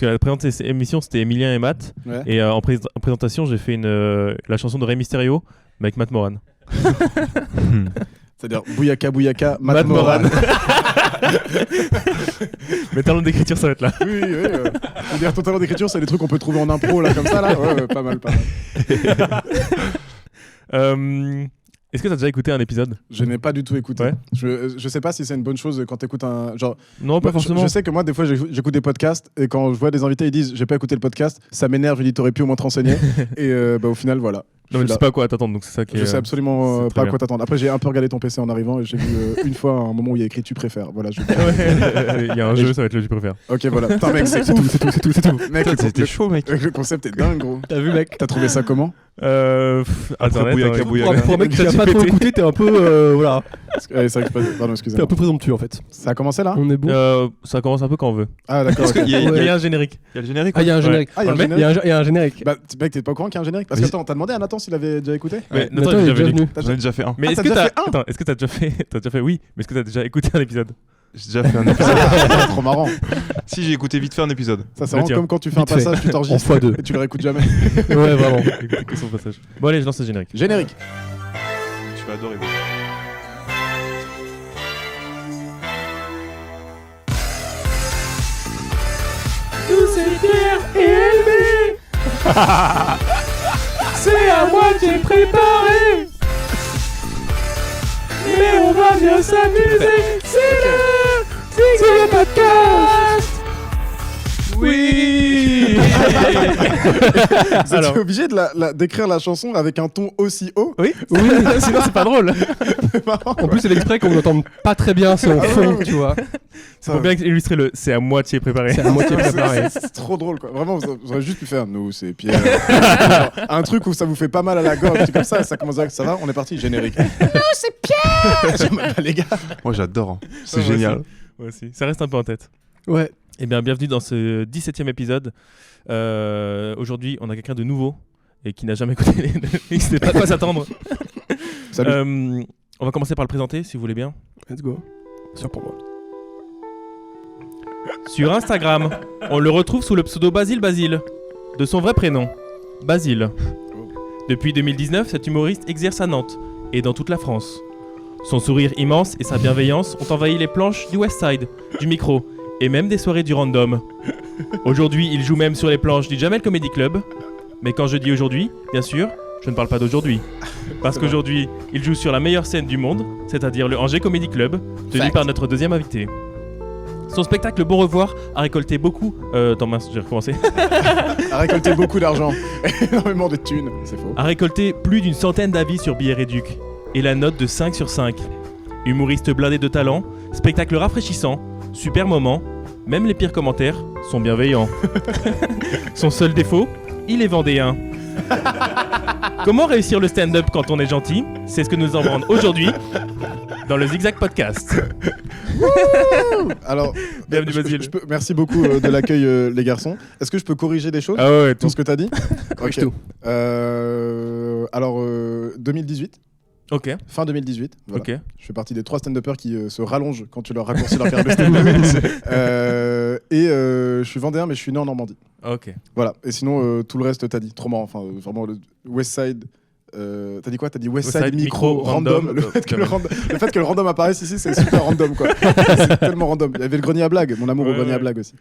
Parce que la présentation cette émission, c'était Emilien et Matt. Ouais. Et en présentation, j'ai fait la chanson de Rey Mysterio, mais avec Matt Moran. C'est-à-dire Bouyaka Bouyaka, Matt Moran. Mais talent d'écriture, ça va être là. Oui. Je veux dire, ton talent d'écriture, c'est des trucs qu'on peut trouver en impro, là, comme ça, là. Ouais, pas mal. Est-ce que t'as déjà écouté un épisode ? Je n'ai pas du tout écouté. Ouais. Je sais pas si c'est une bonne chose quand t'écoutes un... Genre, Non, pas forcément. Je sais que moi, des fois, j'écoute des podcasts et quand je vois des invités, ils disent « j'ai pas écouté le podcast », ça m'énerve, je dis « t'aurais pu au moins te renseigner ». Et au final, voilà. Non, mais tu sais pas à quoi t'attendre, donc c'est ça qui est... Je sais absolument c'est pas à très quoi t'attendre. Après, j'ai un peu regardé ton PC en arrivant et j'ai vu une fois un moment où il y a écrit « tu préfères ». Voilà, Il y a un jeu, ça va être le tu préfères. Ok, voilà. Putain, mec, c'est tout. Mec, c'était chaud, mec. Le concept est dingue, gros. T'as vu, mec? T'as trouvé ça comment? Internet, Bouyaka, Bouyaka. Pour un mec qui a pas trop écouté, t'es un peu. Voilà. Ouais, c'est vrai que pardon, T'es un excusez-moi. peu présomptueux en fait. Ça a commencé là? On est bon. Ça commence un peu quand on veut. Ah, d'accord. Est-ce ok. qu'il y a- Il y a un générique. Il y a le générique. Ah, il y a un générique. Ah, il y a un On le met générique. Il y a un générique. Bah, mec, t'es pas au courant qu'il y a un générique? Parce que attends, t'as demandé à Nathan s'il avait déjà écouté? Mais Nathan, Nathan, il est j'avais déjà dit. venu. J'en ai déjà fait un. Mais Ah, est-ce t'as que déjà t'as... fait un Attends, est-ce que t'as déjà fait... T'as déjà fait oui, mais est-ce que t'as déjà écouté un épisode? J'ai déjà fait un épisode. Trop marrant. Si, j'ai écouté vite fait un épisode. Ça, c'est Le vraiment tien. comme quand tu fais un Vite fait. passage, tu t'enregistres En x2. et tu le réécoutes jamais. Ouais, vraiment. Écoutez que son passage. Bon allez, je lance le générique. Générique. Tu vas adorer. Tous ces pierres élevées. C'est à moitié préparé. Mais on va bien s'amuser. C'est le podcast. Oui. Vous étiez obligé de d'écrire la chanson avec un ton aussi haut? Oui, sinon c'est pas drôle. En plus, c'est l'extrait qu'on n'entend pas très bien, c'est en fond, tu vois. C'est pour bien illustrer le c'est à moitié préparé. C'est à moitié préparé. C'est trop drôle, quoi. Vraiment, vous auriez juste pu faire nous, c'est Pierre. Genre, un truc où ça vous fait pas mal à la gorge, c'est comme ça commence à dire ça va, on est parti, générique. Non, c'est Pierre. J'aime pas les gars. Moi, j'adore. C'est Ouais, moi génial. aussi. Moi aussi. Ça reste un peu en tête. Ouais. Eh bien, bienvenue dans ce 17e épisode. Aujourd'hui, on a quelqu'un de nouveau et qui n'a jamais écouté les... Il ne sait pas à quoi s'attendre. Salut. On va commencer par le présenter, si vous voulez bien. Let's go. Sûr pour moi. Sur Instagram, on le retrouve sous le pseudo Basile, de son vrai prénom, Basile. Depuis 2019, cet humoriste exerce à Nantes et dans toute la France. Son sourire immense et sa bienveillance ont envahi les planches du Westside, du micro et même des soirées du random. Aujourd'hui, il joue même sur les planches du Jamel Comedy Club. Mais quand je dis aujourd'hui, bien sûr, je ne parle pas d'aujourd'hui. Parce qu'aujourd'hui, il joue sur la meilleure scène du monde, c'est-à-dire le Angers Comedy Club, tenu par notre deuxième invité. Son spectacle Bon Revoir a récolté beaucoup... mince, j'ai recommencé. A récolté beaucoup d'argent, énormément de thunes, c'est faux. A récolté plus d'une centaine d'avis sur Billets Réduc. Et la note de 5 sur 5. Humoriste blindé de talent, spectacle rafraîchissant, super moment, même les pires commentaires sont bienveillants. Son seul défaut, il est vendéen. Comment réussir le stand-up quand on est gentil? C'est ce que nous en aujourd'hui dans le Zigzag Podcast. Alors, Bienvenue, Basile. merci beaucoup de l'accueil, les garçons. Est-ce que je peux corriger des choses Ah ouais, dans ce que t'as dit? Corrige Ok. tout. Alors, 2018. Ok, Fin 2018, voilà. ok. Je fais partie des 3 stand-uppers qui se rallongent quand tu leur raccourcis leur carrière de stand-up. Je suis vendéen, mais je suis né en Normandie. Ok. Voilà. Et sinon, tout le reste, t'as dit. Trop marrant. Enfin, vraiment, le Westside. T'as dit quoi? T'as dit Westside Westside, micro, micro, random. random. Le fait que le random apparaisse ici, c'est super random, quoi. C'est tellement random. Il y avait le grenier à blagues. Mon amour au Ouais, grenier à ouais. blagues aussi.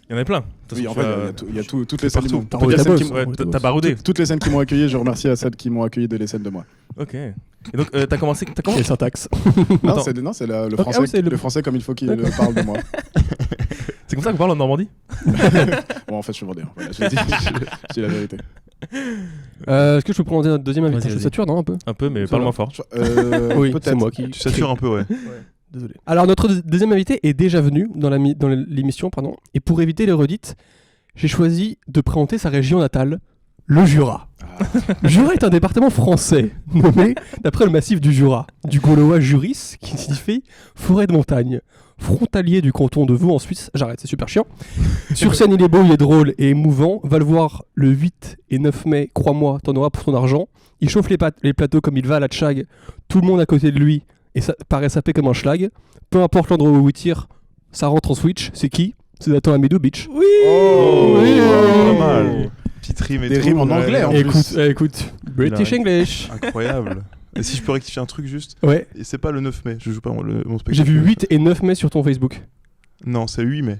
Il y en a plein. Oui, en fait, il y a toutes les c'est scènes. partout. On peut dire celles qui m'ont- Ouais, t'as baroudé. toutes les scènes qui m'ont accueilli, je remercie à celles qui m'ont accueilli de les scènes de moi. Ok. Et donc, t'as commencé... Quelle syntaxe. Non, Attends. c'est le Ah français, oui, c'est le- le français comme il faut qu'il parle de moi. C'est comme ça qu'on parle en Normandie? Bon, en fait, je suis vendéen. Voilà, je dis la vérité. Est-ce que je peux présenter notre deuxième invité? Vas-y, Je vas-y. sature, non, un peu? Un peu, mais Ça parle va. moins fort. Oui, peut-être. c'est moi qui... Tu satures un peu, ouais. Désolé. Alors, notre deuxième invité est déjà venu dans l'émission, pardon. Et pour éviter les redites, j'ai choisi de présenter sa région natale, le Jura. Le Jura est un département français, nommé d'après le massif du Jura, du gaulois juris, qui signifie forêt de montagne, frontalier du canton de Vaud en Suisse. J'arrête, c'est super chiant. Sur scène, il est beau, il est drôle et émouvant. Va le voir le 8 et 9 mai, crois-moi, t'en auras pour ton argent. Il chauffe les plateaux comme il va à la tchag, tout le monde à côté de lui, et ça paraît sapé comme un schlag. Peu importe l'endroit où il tire, ça rentre en switch. C'est qui? C'est Nathan Amidou Beach. Oui. Oh, Oui, oh. pas mal. Petite rime et Des tout. rimes en anglais, en plus. Écoute, British English. Incroyable. Et si je peux rectifier un truc juste, Ouais. et c'est pas le 9 mai, je joue pas mon spectacle. J'ai vu 8 et 9 mai sur ton Facebook. Non, c'est 8 mai.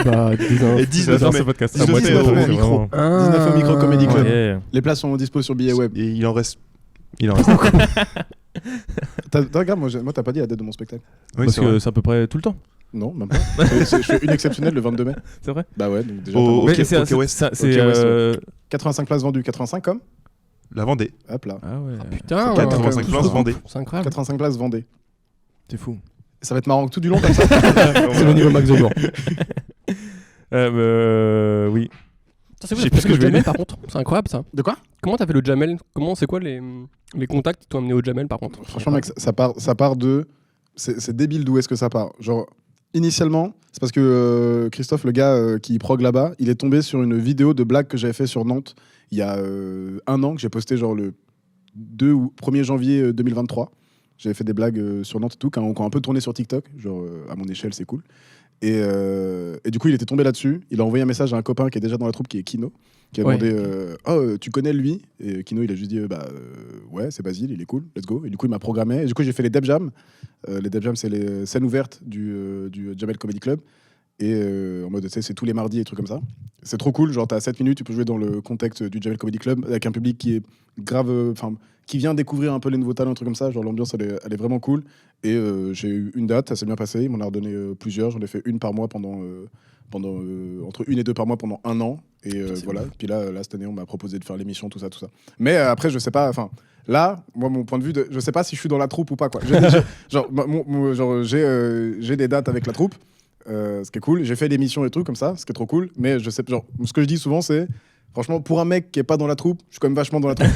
Bah, Et 19 Dans mai. ce podcast. 19 à moitié mai, drôle, au c'est micro. vraiment- 19 au Micro Comedy Club. Ouais. Les places sont dispo sur billet web. Et il en reste. Il en reste. Regarde, moi t'as pas dit la date de mon spectacle. Oui, Parce c'est vrai. que c'est à peu près tout le temps. Non, même pas. Je fais une exceptionnelle le 22 mai. C'est vrai. Bah ouais, donc déjà. Oh, t'as- ok, Mais c'est- ok, c'est- West. ça- c'est, Ok, West, euh, 85 places vendues, 85 comme. La Vendée. Hop là. Ah ouais. Putain, 85 ouais, places ouais. Vendée. C'est incroyable. 85 places Vendée. C'est fou. Ça va être marrant tout du long comme ça. C'est le niveau Max Zegor. Oui. C'est Je sais plus ce que le je vais Jamel dire. par contre. C'est incroyable ça. De quoi? Comment t'as fait le Jamel? C'est quoi les contacts qui t'ont amené au Jamel par contre? Franchement, mec, ça part de. C'est débile d'où est-ce que ça part. Genre, initialement, c'est parce que Christophe, le gars qui prog là-bas, il est tombé sur une vidéo de blague que j'avais fait sur Nantes il y a un an, que j'ai posté genre le 2 ou 1er janvier 2023. J'avais fait des blagues sur Nantes et tout, qui ont un peu tourné sur TikTok. Genre, à mon échelle, c'est cool. Et du coup, il était tombé là-dessus. Il a envoyé un message à un copain qui est déjà dans la troupe, qui est Kino, qui a Ouais. demandé Oh, tu connais lui? Et Kino, il a juste dit ouais, c'est Basile, il est cool, let's go. Et du coup, il m'a programmé. Et du coup, j'ai fait les Deb Jam. Les Deb Jam, c'est les scènes ouvertes du Jamel Comedy Club. Et en mode, tu sais, c'est tous les mardis et trucs comme ça. C'est trop cool. Genre, t'as 7 minutes, tu peux jouer dans le contexte du Jamel Comedy Club avec un public qui est grave. Enfin, qui vient découvrir un peu les nouveaux talents, un truc comme ça. Genre, l'ambiance, elle est vraiment cool. Et j'ai eu une date, ça s'est bien passé. Il m'en a redonné plusieurs. J'en ai fait une par mois pendant entre une et deux par mois pendant un an. Et voilà. Puis là, cette année, on m'a proposé de faire l'émission, tout ça, tout ça. Mais après, je sais pas. Enfin, là, moi, mon point de vue, je sais pas si je suis dans la troupe ou pas, quoi. J'ai des dates avec la troupe. Ce qui est cool, j'ai fait des missions et trucs comme ça, ce qui est trop cool, mais je sais, genre, ce que je dis souvent c'est, franchement, pour un mec qui est pas dans la troupe, je suis quand même vachement dans la troupe,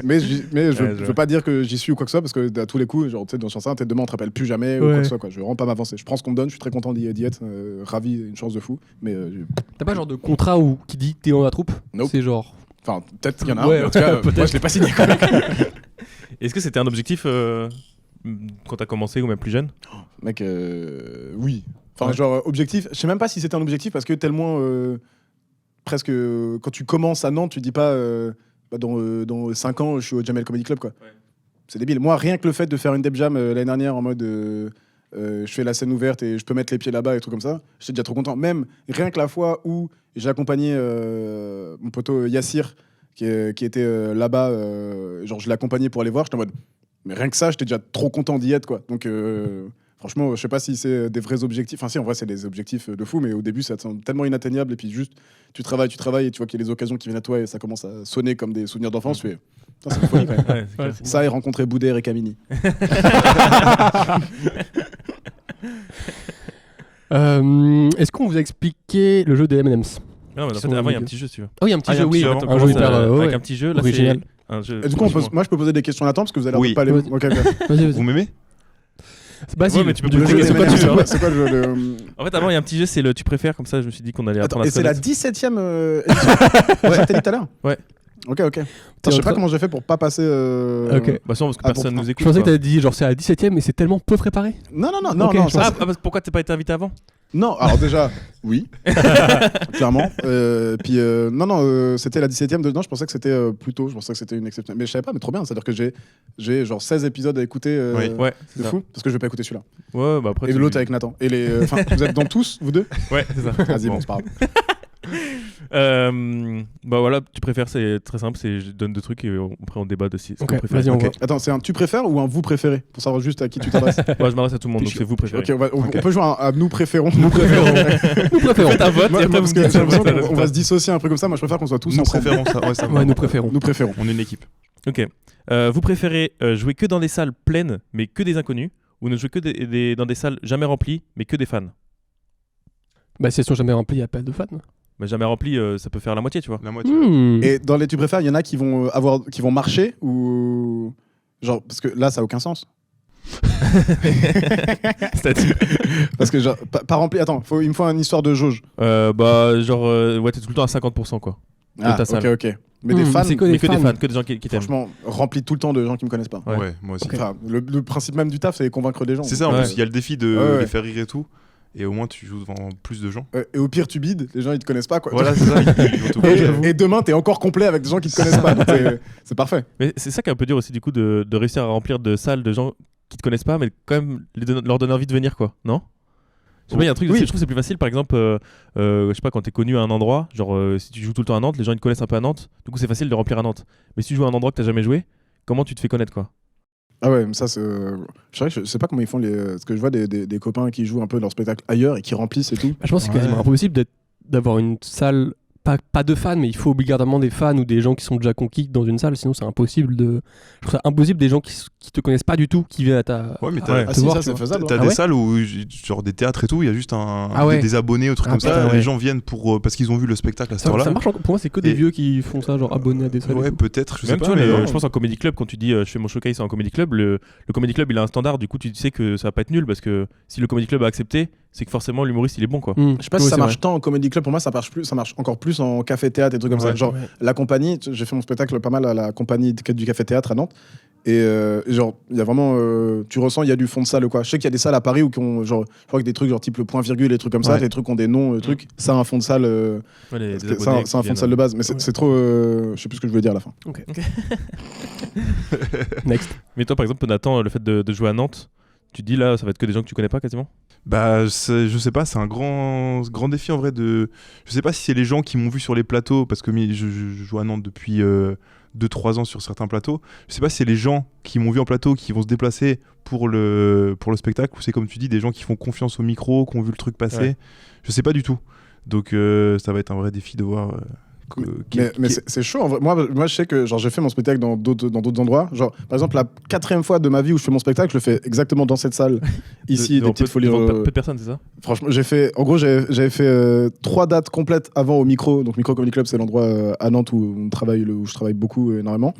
mais je veux pas dire que j'y suis ou quoi que ce soit, parce que à tous les coups, genre, tu sais, dans Chance 1, demain on te rappelle plus jamais ou quoi que ce soit, quoi. Je veux vraiment pas m'avancer. Je prends ce qu'on me donne, je suis très content d'y être, ravi, une chance de fou, mais T'as pas genre de contrat où qui dit que t'es dans la troupe? Nope. C'est genre. enfin, peut-être qu'il y en a Ouais, un, mais en tout cas, peut-être. moi je l'ai pas signé. Est-ce que c'était un objectif quand t'as commencé ou même plus jeune? Mec, oui. Enfin, Ouais. genre, objectif, je sais même pas si c'était un objectif parce que tellement. Presque. Quand tu commences à Nantes, tu dis pas. Dans 5 ans, je suis au Jamel Comedy Club, quoi. Ouais. C'est débile. Moi, rien que le fait de faire une Deb Jam l'année dernière en mode. Je fais la scène ouverte et je peux mettre les pieds là-bas et tout comme ça, j'étais déjà trop content. Même rien que la fois où j'ai accompagné mon poteau Yassir qui était là-bas, genre je l'ai accompagné pour aller voir, j'étais en mode. Mais rien que ça, j'étais déjà trop content d'y être, quoi. Donc. Franchement, je sais pas si c'est des vrais objectifs. Enfin, si, en vrai, c'est des objectifs de fou, mais au début, ça te semble tellement inatteignable. Et puis, juste, tu travailles, et tu vois qu'il y a des occasions qui viennent à toi et ça commence à sonner comme des souvenirs d'enfance. Tu fais, putain, c'est une folie quand même. Ouais, c'est clair. Ça et rencontrer Boudère et Camini. Est-ce qu'on vous a expliqué le jeu des M&M's? Non, mais Qui sont avant, il y a un vidéo. petit jeu, si tu veux. Oh, il y a un petit Ah, il y a jeu, un oui. petit jeu On avant. Un commence jeu hyper. avec ouais. un petit jeu. Là, Original. c'est un jeu. Et du coup, moi, je peux poser des questions à Nathan parce que vous allez Oui. pas les. Vas-y. Ok, ok. Vas-y, Vous vas-y. m'aimez? Basile. Ouais, mais tu peux Le poser jeu, des c'est quoi, questions. c'est quoi le jeu En fait, avant, il y a un petit jeu, c'est le tu préfères. Comme ça, je me suis dit qu'on allait Attends, apprendre à et se c'est la connaître. 17ème édition Satellite tout à l'heure Ouais. Ok, ok. Putain, je sais pas comment j'ai fait pour pas passer. Ok. Bah, sûrement parce que Ah, personne pour- nous Je écoute. pensais que quoi. t'avais dit genre c'est à la 17ème mais c'est tellement peu préparé. Non, Ok, non, je ça, Ah, c'est- parce que pourquoi t'as pas été invité avant? Non, alors déjà, oui, clairement. Puis non, c'était la 17ème de. Non, je pensais que c'était plus tôt, je pensais que c'était une exception. Mais je savais pas, mais trop bien. C'est-à-dire que j'ai genre 16 épisodes à écouter. Oui. Ouais, C'est c'est ça. fou, parce que je vais pas écouter celui-là. Ouais, bah après. Et tu- l'autre avec Nathan. Et les. Enfin, vous êtes dans tous, vous deux Ouais, c'est ça. Vas-y, bon, c'est pas grave. Bah voilà, tu préfères, c'est très simple, c'est je donne deux trucs et après on débat de si ce Ok, qu'on préfère. vas-y, on Ok. voit. Attends, c'est un tu préfères ou un vous préférez Pour savoir juste à qui tu t'adresses. Moi je m'adresse à tout le monde, donc Puis c'est vous préférez. Ok, on peut jouer à nous préférons. Nous préférons. Faites un vote Moi, et après parce vous que me dites j'ai l'impression votre qu'on- on va résultat. se dissocier un truc comme ça. Moi, je préfère qu'on soit tous Nous ensemble. préférons ça. Ouais, ça va. Ouais, nous préférons. Nous préférons. On est une équipe. Ok. Vous préférez jouer que dans des salles pleines mais que des inconnus ou ne jouer que dans des salles jamais remplies mais que des fans? Bah si elles sont jamais remplies, il y a pas de fans. Mais jamais remplies, ça peut faire la moitié, tu vois. La moitié. Et dans les tu préfères, il y en a qui vont qui vont marcher ou genre parce que là ça a aucun sens. C'est-à-dire Parce que genre pas rempli. Attends, il me faut une histoire de jauge. bah genre ouais, t'es tout le temps à 50% quoi. Ah, ta ok, salle. ok. Mais des fans, c'est que Mais des que des fans. fans, que des gens qui t'aiment. franchement, rempli tout le temps de gens qui me connaissent pas. Ouais. Ouais, moi aussi. Enfin, le principe même du taf, c'est convaincre des gens. C'est ça, en Ouais. plus, il y a le défi de Ouais, ouais. les faire rire et tout. Et au moins, tu joues devant plus de gens. Et au pire, tu bides, les gens ils te connaissent pas quoi. Voilà, c'est ça. Ils vont t'oublier. Et demain, t'es encore complet avec des gens qui te connaissent pas. Donc, c'est parfait. Mais c'est ça qui est un peu dur aussi, du coup, de réussir à remplir de salles de gens qui te connaissent pas, mais quand même leur donner envie de venir, quoi. Non? Je sais pas, il y a un truc, Oui. je trouve que c'est plus facile, par exemple, je sais pas, quand t'es connu à un endroit, genre si tu joues tout le temps à Nantes, les gens ils te connaissent un peu à Nantes, du coup c'est facile de remplir à Nantes. Mais si tu joues à un endroit que t'as jamais joué, comment tu te fais connaître, quoi? Ah ouais, mais ça c'est. Je sais que je sais pas comment ils font parce que je vois des copains qui jouent un peu leur spectacle ailleurs et qui remplissent et tout. Je pense que c'est quasiment impossible d'avoir une salle, pas de fans, mais il faut obligatoirement des fans ou des gens qui sont déjà conquis dans une salle, sinon c'est impossible de. Je trouve ça impossible des gens qui te connaissent pas du tout, qui viennent à ta. Ouais, mais à t'as- te Ah si, voir, ça tu c'est vois. faisable. T'as hein. Ah des ouais salles où, genre des théâtres et tout, il y a juste ouais. des abonnés ou trucs Ah, comme ça. putain, ouais. Les gens viennent parce qu'ils ont vu le spectacle à cette Ça heure-là. marche pour moi, c'est que des Et- vieux qui font ça, genre abonnés à des salles. et Ouais, tout. peut-être, je sais Même pas. tu vois, Mais je pense en Comedy Club, quand tu dis je fais mon showcase en Comedy Club, le Comedy Club il a un standard, du coup tu sais que ça va pas être nul parce que si le Comedy Club a accepté, c'est que forcément l'humoriste il est bon, quoi. Je sais pas si ça marche tant en comedy club. Pour moi, ça marche encore plus en café théâtre et trucs comme ça. Ouais. Genre la compagnie, j'ai fait mon spectacle pas mal à la compagnie du café théâtre à Nantes. Et genre, il y a vraiment, tu ressens, il y a du fond de salle quoi. Je sais qu'il y a des salles à Paris où qui ont genre, je crois que des trucs genre type le point virgule et trucs comme ça, Ouais. des trucs qui ont des noms, trucs. Ça a un fond de salle, Ouais, des c'est abonnés un qui fond de viennent, salle de base. Mais c'est trop, je sais plus ce que je voulais dire à la fin. Ok. Next. Mais toi par exemple, Nathan, le fait de jouer à Nantes, tu te dis là ça va être que des gens que tu connais pas quasiment? Bah, je sais pas, c'est un grand défi en vrai de. Je sais pas si c'est les gens qui m'ont vu sur les plateaux, parce que je joue à Nantes depuis 2-3 ans sur certains plateaux. Je sais pas si c'est les gens qui m'ont vu en plateau qui vont se déplacer pour le spectacle, ou c'est comme tu dis, des gens qui font confiance au micro, qui ont vu le truc passer. Ouais. Je sais pas du tout. Donc ça va être un vrai défi de voir. Mais c'est chaud. En vrai. Moi, je sais que genre, j'ai fait mon spectacle dans d'autres endroits. Genre, par exemple, la 4e fois de ma vie où je fais mon spectacle, je le fais exactement dans cette salle, ici, des petites folies. Peu de personnes, c'est ça? Franchement, j'avais fait 3 dates complètes avant au Micro. Donc, Micro Comedy Club, c'est l'endroit à Nantes où je travaille beaucoup, énormément.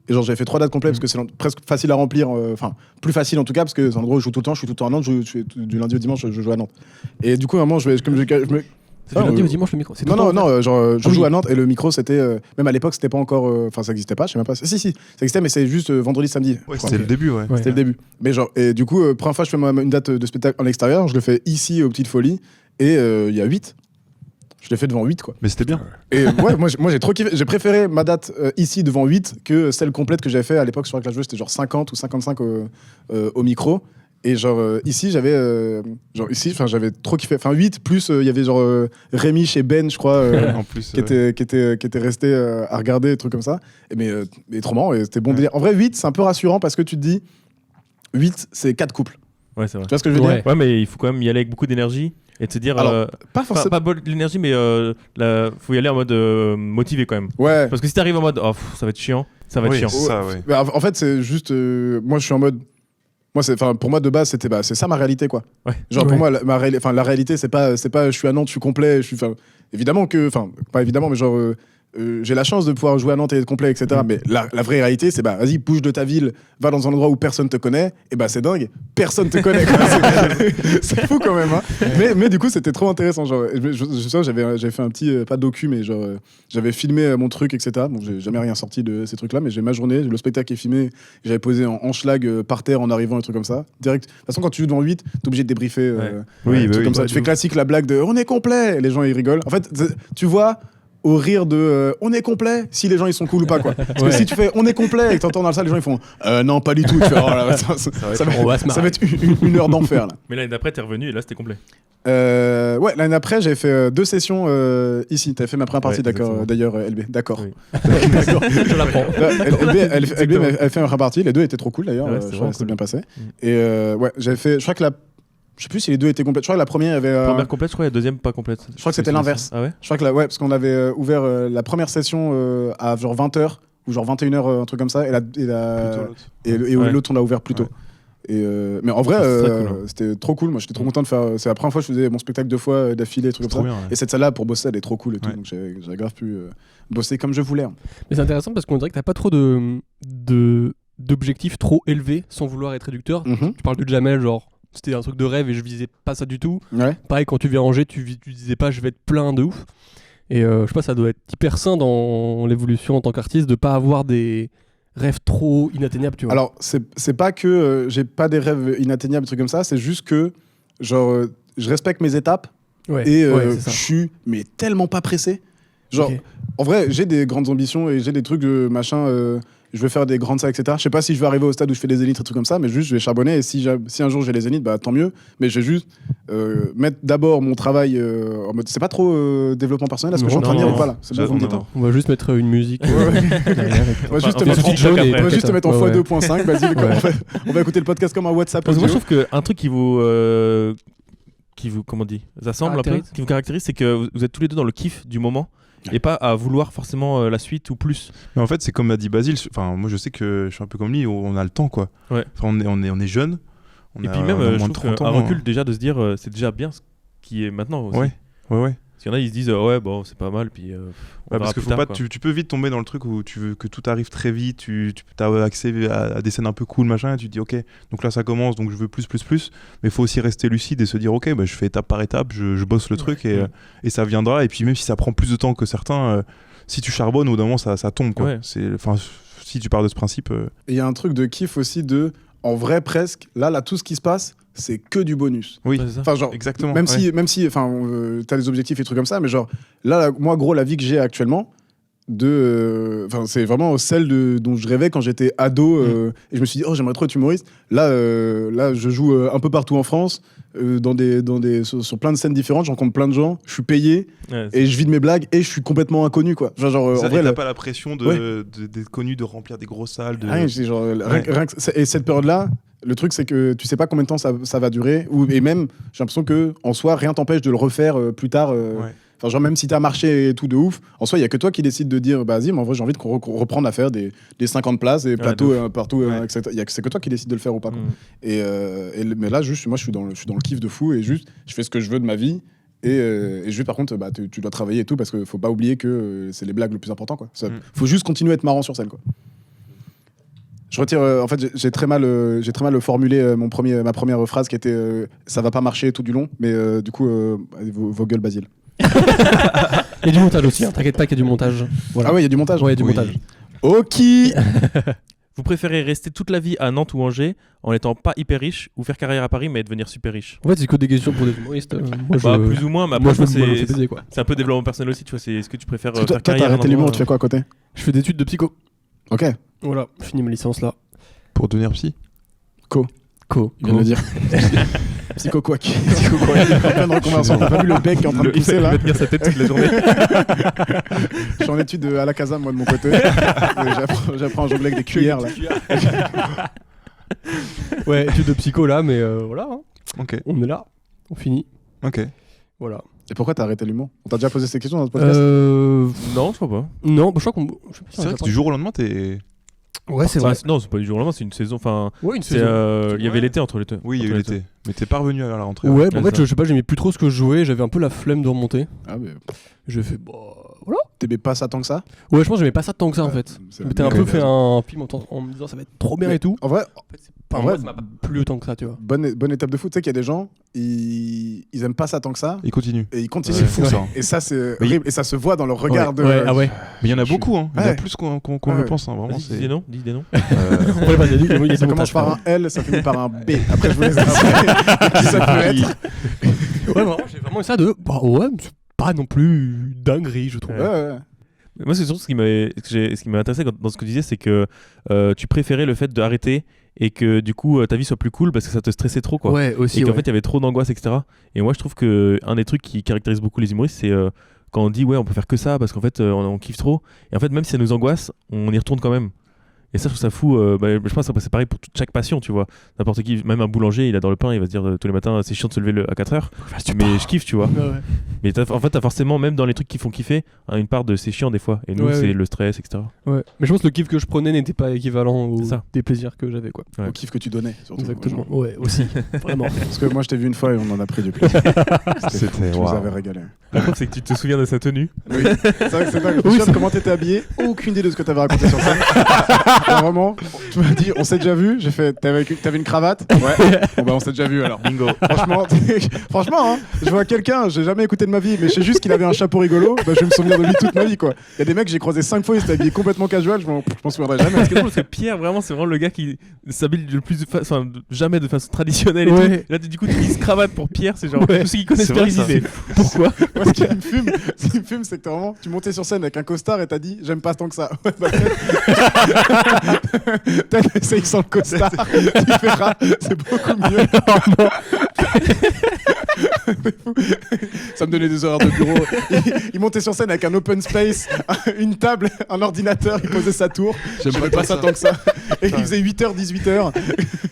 Et genre, j'avais fait 3 dates complètes parce que c'est presque facile à remplir. Enfin, plus facile en tout cas, parce que c'est un endroit où je joue tout le temps. Je suis tout le temps à Nantes. Du lundi au dimanche, je joue à Nantes. Et du coup, à un moment, je me. C'est du lundi au dimanche le micro. C'est tout Non, le temps, genre, je Ah oui. joue à Nantes et le micro, c'était. Même à l'époque, c'était pas encore. Enfin, ça existait pas, je sais même pas. Si, ça existait, mais c'est juste vendredi, samedi. Ouais, Enfin, c'était le début, ouais. Ouais. c'était le début. Mais genre, et du coup, première fois, je fais une date de spectacle en extérieur, je le fais ici aux Petites Folies, et il y a 8. Je l'ai fait devant 8, quoi. Mais c'était bien. Et ouais, moi j'ai trop kiffé. J'ai préféré ma date ici devant 8 que celle complète que j'avais fait à l'époque sur la joueuse, c'était genre 50 ou 55 au micro. Et genre ici j'avais j'avais trop kiffé. Enfin 8 plus il y avait genre Rémi chez Ben, je crois, En plus, qui était resté à regarder des trucs comme ça. Et mais trop marrant et c'était bon délire. En vrai 8 c'est un peu rassurant parce que tu te dis 8 c'est 4 couples. Ouais, c'est vrai. Tu vois ce que je veux Ouais. dire? Ouais, mais il faut quand même y aller avec beaucoup d'énergie et de se dire. Alors, Pas forcément. Pas de l'énergie, mais faut y aller en mode motivé quand même. Ouais. Parce que si t'arrives en mode ça va être chiant, ça va être Oui, chiant. c'est ça, ouais. Mais en fait, c'est juste. Moi, je suis en mode. Pour moi, de base, c'est ça ma réalité, quoi. Ouais. Genre, Ouais. pour moi, la réalité, c'est pas je suis à Nantes, je suis complet. Évidemment que. Enfin, pas évidemment, mais genre. J'ai la chance de pouvoir jouer à Nantes et être complet, etc. Mais la vraie réalité, c'est vas-y, bouge de ta ville, va dans un endroit où personne te connaît, et c'est dingue, personne te connaît. Quoi. C'est fou quand même. Hein. Mais du coup, c'était trop intéressant. Genre, j'avais fait un petit, pas docu, mais genre, j'avais filmé mon truc, etc. Bon, j'ai jamais rien sorti de ces trucs-là, mais j'ai ma journée, le spectacle est filmé, j'avais posé en schlag par terre en arrivant, un truc comme ça. Direct. De toute façon, quand tu joues devant 8, t'es obligé de débriefer. Oui, un bah truc oui. comme ça. Ouais, Tu de fais classique la blague de on est complet, et les gens ils rigolent. En fait, tu vois au rire de on est complet si les gens ils sont cool ou pas quoi. Parce que si tu fais on est complet et que t'entends dans la salle les gens ils font non pas du tout. Tu fais, oh là, On va se ça va marrer. être une heure d'enfer là. Mais l'année d'après, t'es revenu et là c'était complet. Ouais, l'année après j'avais fait 2 sessions ici. T'avais fait ma première partie, Ouais, d'accord. exactement. D'ailleurs LB, d'accord. Oui. D'accord. Je l'apprends. LB elle fait ma première partie. Les deux étaient trop cool d'ailleurs. Ouais, Je c'était crois vraiment que c'était cool. bien passé. Et ouais, j'avais fait. Je crois que je sais plus si les deux étaient complètes. Je crois que la première il y avait. Première complète, je crois, et la deuxième pas complète. Je crois que c'était l'inverse. Ah ouais? Je crois que ouais, parce qu'on avait ouvert la première session à genre 20h ou genre 21h, un truc comme ça, Plutôt l'autre. et Ouais. l'autre on l'a ouvert plus tôt. Ouais. Et mais en vrai, C'est très cool, hein. c'était trop cool. Moi, j'étais trop content de faire. C'est la première fois que je faisais mon spectacle 2 fois d'affilée, trucs C'est comme trop ça. bien. ouais. Et cette salle-là, pour bosser, elle est trop cool et tout. Ouais. Donc j'ai grave pu bosser comme je voulais. Hein. Mais c'est intéressant parce qu'on dirait que t'as pas trop d'objectifs trop élevés sans vouloir être réducteur. Mhm. Tu parles de Jamel, genre c'était un truc de rêve et je visais pas ça du tout. Ouais. Pareil, quand tu viens à Angers, tu disais pas je vais être plein de ouf. Et je sais pas, ça doit être hyper sain dans l'évolution en tant qu'artiste de pas avoir des rêves trop inatteignables, tu vois. Alors, c'est pas que j'ai pas des rêves inatteignables, trucs comme ça. C'est juste que, genre, je respecte mes étapes Ouais, et c'est je ça. suis mais tellement pas pressé. Genre, Ok. en vrai, j'ai des grandes ambitions et j'ai des trucs de machin. Je veux faire des grandes salles, etc. Je sais pas si je vais arriver au stade où je fais des zéniths, des trucs comme ça, mais juste je vais charbonner. Et si un jour j'ai les zéniths, bah tant mieux. Mais je vais juste mettre d'abord mon travail en mode. C'est pas trop développement personnel, est-ce que je suis en train de dire Non, ou pas là? C'est bien, vous me dites, hein. On va juste mettre une musique. Ouais, ouais. derrière et puis- On va juste te Enfin, mettre un petit choc après. on va juste te mettre en Ouais, ouais. x2.5. Vas-y, Ouais. on va écouter le podcast comme un WhatsApp Parce que moi, je audio. trouve qu'un truc qui vous comment on dit, assemble un peu, Caractérise. qui vous caractérise, c'est que vous êtes tous les deux dans le kiff du moment et pas à vouloir forcément la suite ou plus. Mais en fait, c'est comme a dit Basile. Enfin, moi, je sais que je suis un peu comme lui. On a le temps, quoi. Ouais. Enfin, on est jeune. Et puis même, on a je moins de trouve 30 qu'un ans. recul déjà de se dire c'est déjà bien ce qui est maintenant aussi. Ouais. Ouais. Parce qu'il y en a, ils se disent ouais, bon, c'est pas mal, puis on Ouais, verra parce que plus faut tard, pas, quoi. tu peux vite tomber dans le truc où tu veux que tout arrive très vite, tu as accès à des scènes un peu cool, machin, et tu te dis ok, donc là ça commence, donc je veux plus, mais il faut aussi rester lucide et se dire ok, bah, je fais étape par étape, je bosse le truc et ça viendra, et puis même si ça prend plus de temps que certains, si tu charbonnes, au bout d'un moment ça tombe, quoi. Ouais. Enfin, si tu pars de ce principe... Et il y a un truc de kiff aussi de. En vrai, presque, là, tout ce qui se passe, c'est que du bonus. Oui, Ouais, c'est ça. Enfin, genre, exactement. même ouais. si enfin, t'as des objectifs et trucs comme ça, mais genre, là, moi, gros, la vie que j'ai actuellement, enfin, c'est vraiment celle dont je rêvais quand j'étais ado, et je me suis dit, oh, j'aimerais trop être humoriste. Là, je joue un peu partout en France, sur plein de scènes différentes, je rencontre plein de gens, je suis payé, Ouais, c'est- et je vis de mes blagues, et je suis complètement inconnu, quoi. Genre, Ça, en vrai, et t'as là, pas la pression Ouais. d'être connu, de remplir des grosses salles. rien, c'est genre, rien que et cette période-là, le truc, c'est que tu sais pas combien de temps ça va durer, et même, j'ai l'impression que en soi, rien t'empêche de le refaire plus tard. Ouais. Enfin, genre, même si t'as marché et tout de ouf, en soi, il y a que toi qui décide de dire, bah, vas-y, mais en vrai, j'ai envie de reprendre à faire des 50 places et plateaux partout, Ouais. etc. C'est que toi qui décide de le faire ou pas, quoi. Mm. Mais là, juste, moi, je suis dans le kiff de fou et juste, je fais ce que je veux de ma vie. Et juste, par contre, bah, tu dois travailler et tout parce qu'il faut pas oublier que c'est les blagues le plus important, quoi. Faut juste continuer à être marrant sur scène, quoi. Je retire. En fait, j'ai très mal formulé ma première phrase qui était ça va pas marcher tout du long, mais du coup, vos gueules, Basile. Il y a du montage aussi, hein, t'inquiète pas qu'il y a du montage. Voilà. Ah ouais, il y a du montage. Ouais, il y a du Oui. montage. Ok. Vous préférez rester toute la vie à Nantes ou Angers en étant pas hyper riche ou faire carrière à Paris mais devenir super riche? En fait, c'est que des questions pour des humoristes. Moi, Bah, plus ou moins, mais moi, après, je me c'est baiser, quoi. c'est un peu développement personnel aussi, tu vois. Est-ce que tu préfères Parce que toi, faire t'as carrière à un arrêté l'humour, endroit, tu fais quoi à côté? Je fais des études de psycho. Ok. Voilà, je finis ma licence là. Pour devenir psy. Co. Il vient de le dire. Psycho quoi. Psycho quoi. Il est en pleine reconversion. T'as pas vu le bec qui est en train de pousser là? Il va tenir sa tête toute la journée. Je suis en étude à la casa, moi, de mon côté. J'apprends à jongler avec des cuillères là. Ouais, études de psycho là, mais voilà, hein. Ok. On est là, on finit. Ok. Voilà. Et pourquoi t'as arrêté l'humour? On t'a déjà posé ces questions dans ce podcast? Non, je crois pas. Non, bah, je crois qu'on. je sais pas si C'est on vrai a que du jour au lendemain, t'es. Ouais, c'est vrai. Non, c'est pas du jour au lendemain, c'est une saison. Enfin, Ouais, une c'est, saison. il y avait l'été entre les deux. Oui, il y a eu entre les l'été. Mais t'es pas revenu à la rentrée. Ouais, hein. bah, en Ouais, fait, ça. je sais pas, j'aimais plus trop ce que je jouais, j'avais un peu la flemme de remonter. Ah, mais J'ai fait, bah voilà. t'aimais pas ça tant que ça? Ouais, je pense que j'aimais pas ça tant que ça en fait. C'est Je m'étais un la peu meilleure fait raison. un film en me disant ça va être trop bien Mais et tout. En vrai, Enfin, en moi, vrai, ça m'a pas plu autant que ça, tu vois. bonne étape de foot. Tu sais qu'il y a des gens, ils aiment pas ça tant que ça. Il continue. Et ils continuent. C'est fou ça. Et ça, c'est Mais horrible. Et ça se voit dans leur regard de. Ouais, ah ouais. Mais il y en a Je suis- beaucoup, hein. Il y en a Ouais. plus qu'on Ouais. le pense, hein. Vraiment, Dis des c'est. noms, dis des noms. On va pas dire, il y a du Ça montage, commence par un quand L, ça finit par un B. Après, je vous laisse après. Qui ça peut être? même. Ouais, vraiment, j'ai vraiment eu ça de. Bah ouais, mais c'est pas non plus dinguerie, je trouve. Ouais, ouais. Moi, c'est surtout ce qui m'a intéressé dans ce que tu disais, c'est que tu préférais le fait d'arrêter et que du coup ta vie soit plus cool parce que ça te stressait trop, quoi. Ouais, aussi. Et qu'en ouais. fait, il y avait trop d'angoisse, etc. Et moi, je trouve que un des trucs qui caractérise beaucoup les humoristes, c'est quand on dit ouais, on peut faire que ça parce qu'en fait, on kiffe trop. Et en fait, même si ça nous angoisse, on y retourne quand même. Et ça, je trouve ça fou. Je pense que c'est pareil pour chaque passion, tu vois. N'importe qui, même un boulanger, il adore le pain, il va se dire tous les matins, c'est chiant de se lever à 4h. Mais je kiffe, tu vois. Ouais, ouais. Mais en fait, t'as forcément, même dans les trucs qui font kiffer, une part de c'est chiant des fois. Et nous, Ouais, c'est ouais. le stress, etc. Ouais. Mais je pense que le kiff que je prenais n'était pas équivalent aux C'est ça. des plaisirs que j'avais, quoi. Ouais. Au kiff que tu donnais, surtout. Exactement. Ouais, aussi. Vraiment. Parce que moi, je t'ai vu une fois et on en a pris du plaisir. C'était. Tu nous waouh. avais régalé. Par contre, c'est que tu te souviens de sa tenue. Oui, c'est vrai que c'est dingue. Je me souviens de comment t'étais habillé. Aucune idée de ce que t'avais raconté sur scène. Alors, vraiment, Tu m'as dit, on s'est déjà vu. J'ai fait, t'avais une cravate? Ouais. Bon, bah, on s'est déjà vu alors. Bingo. Franchement, hein, je vois quelqu'un, j'ai jamais écouté de ma vie, mais je sais juste qu'il avait un chapeau rigolo. Bah, je vais me souvenir de lui toute ma vie, quoi. Il y a des mecs, j'ai croisé 5 fois, ils étaient habillés complètement casual. Je m'en souviendrai jamais. Parce que parce que Pierre, vraiment, c'est vraiment le gars qui s'habille le plus jamais de façon traditionnelle. Et Ouais. tout. Là, du coup, tu dis cravate pour Pierre, c'est genre Ouais. tous ceux qui connaissent C'est Pierre, vrai, ils ça. disent pourquoi? Moi, ce qui me fume, c'est que vraiment, tu montais sur scène avec un costard et t'as dit, j'aime pas tant que ça. Ouais, bah, peut-être essaye sans le costard. Tu verras, c'est beaucoup mieux. Ça me donnait des horaires de bureau. Il montait sur scène avec un open space, une table, un ordinateur, il posait sa tour. J'aime pas ça tant que ça. Et il faisait 8h, 18h.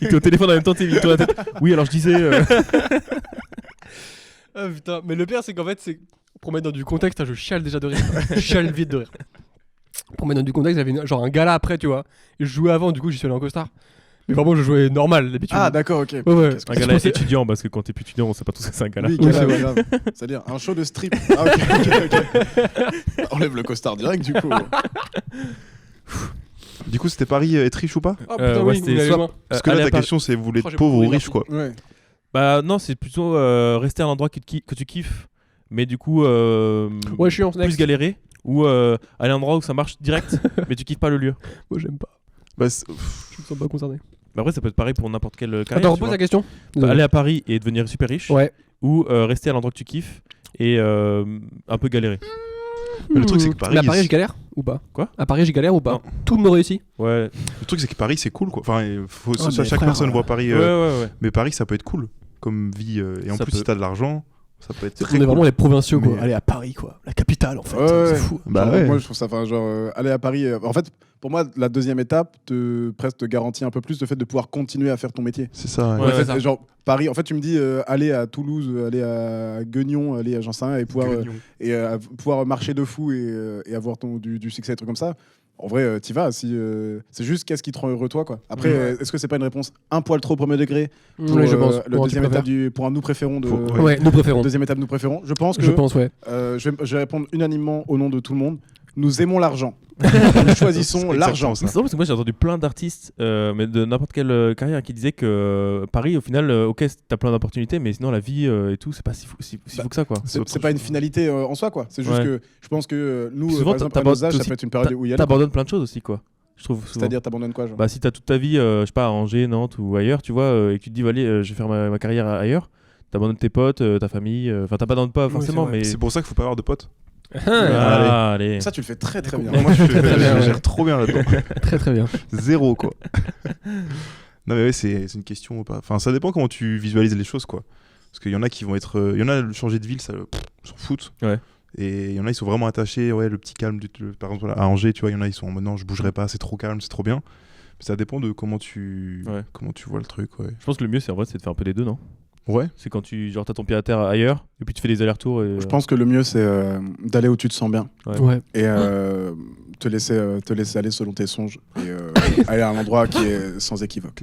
Il était au téléphone en même temps, il tourne la tête. Oui, alors je disais. Ah putain, mais le pire c'est qu'en fait c'est pour mettre dans du contexte, je chiale déjà de rire. Je chiale vite de rire. Pour mettre dans du contexte, j'avais genre un gala après, tu vois. Et je jouais avant, du coup j'y suis allé en costard. Mais vraiment je jouais normal d'habitude. Ah d'accord, ok. Ouais, ouais. Qu'est-ce que Un c'est gala pensais- étudiant, parce que quand t'es plus étudiant, on sait pas tous que c'est un gala. Oui, Oui, gala, c'est ouais, vrai. grave. C'est-à-dire un show de strip. Ah ok. Enlève le costard direct du coup. Du coup, c'était Paris être riche ou pas? Ah putain, ouais, oui, c'était il allait soit- loin. Parce que aller là, à ta Paris- question, c'est vous voulez Oh, être j'ai pauvre beaucoup ou ri, riche, quoi. Ouais. Bah non, c'est plutôt rester à l'endroit que tu kiffes, mais du coup Ouais, je suis en plus galérer, ou aller à un endroit où ça marche direct, mais tu kiffes pas le lieu. Moi j'aime pas. Bah, Je me sens pas concerné. Bah après, ça peut être pareil pour n'importe quelle carrière. Attends, tu repose vois. la question. Bah, aller à Paris et devenir super riche, Ouais. ou rester à l'endroit que tu kiffes et un peu galérer. Mais le truc, c'est que Paris, Mais à Paris, je galère ou pas? Quoi? À Paris, je galère ou pas? Non. Tout me réussit. Ouais, le truc, c'est que Paris, c'est cool, quoi. Enfin, mais chaque frère, personne voit Paris. ouais. Mais Paris, ça peut être cool comme vie. Et en Ça plus, peut. si t'as de l'argent, ça peut être On très est cool. vraiment les provinciaux, quoi. Mais- Aller à Paris, quoi. La capitale, en fait. Ouais, C'est ouais. fou. Bah Genre, ouais. Moi je trouve ça, enfin, genre aller à Paris. En fait, pour moi, la deuxième étape presque te garantit un peu plus le fait de pouvoir continuer à faire ton métier. C'est ça. Ouais, En fait, c'est ça. genre Paris. En fait, tu me dis aller à Toulouse, aller à Guignon, aller à j'en sais rien, et pouvoir marcher de fou et avoir du succès, des trucs comme ça. En vrai, t'y vas. C'est juste qu'est-ce qui te rend heureux toi, quoi. Après, Ouais. est-ce que c'est pas une réponse un poil trop premier degré pour Oui, je pense. le Bon, tu deuxième préfères. étape pour un nous préférons de. Ouais, nous préférons. Deuxième étape, nous préférons. Je pense que Je pense, ouais. je vais répondre unanimement au nom de tout le monde. Nous aimons l'argent. Nous choisissons C'est l'argent. exactement ça. C'est drôle parce que moi j'ai entendu plein d'artistes, mais de n'importe quelle carrière, qui disaient que Paris, au final, ok, t'as plein d'opportunités, mais sinon la vie et tout, c'est pas si fou que ça, quoi. C'est pas une finalité en soi, quoi. C'est juste Ouais. que je pense que nous, Puis souvent, par exemple, à nos âges, ça aussi- peut être une période où il y a. T'abandonnes plein de choses aussi, quoi. Je trouve souvent. C'est-à-dire, t'abandonnes quoi, genre Bah, si t'as toute ta vie, je sais pas, à Angers, Nantes ou ailleurs, tu vois, et que tu te dis, allez, je vais faire ma carrière ailleurs, t'abandonnes tes potes, ta famille, enfin, t'abandonnes pas Oui, forcément, c'est vrai. mais. C'est pour ça qu'il faut pas avoir de potes. Ah, allez. Ça, tu le fais très très bien. Moi, je très bien, ouais. gère trop bien là-dedans. Très, très bien. Zéro, quoi. Non, mais ouais, c'est une question ou pas. Enfin, ça dépend comment tu visualises les choses, quoi. Parce qu'il y en a qui vont être. Il y en a, changer de ville, ça s'en foutent. Ouais. Et il y en a, ils sont vraiment attachés. Ouais, le petit calme. Par exemple, voilà, à Angers, tu vois, il y en a, ils sont en mode non, je bougerai pas, c'est trop calme, c'est trop bien. Mais ça dépend de comment tu vois le truc, ouais. Je pense que le mieux, c'est en vrai, c'est de faire un peu des deux, non? Ouais. C'est quand genre, t'as ton pied à terre ailleurs, et puis tu fais des allers-retours. Et, Je pense que le mieux, c'est d'aller où tu te sens bien Ouais. et te laisser aller selon tes songes et aller à un endroit qui est sans équivoque.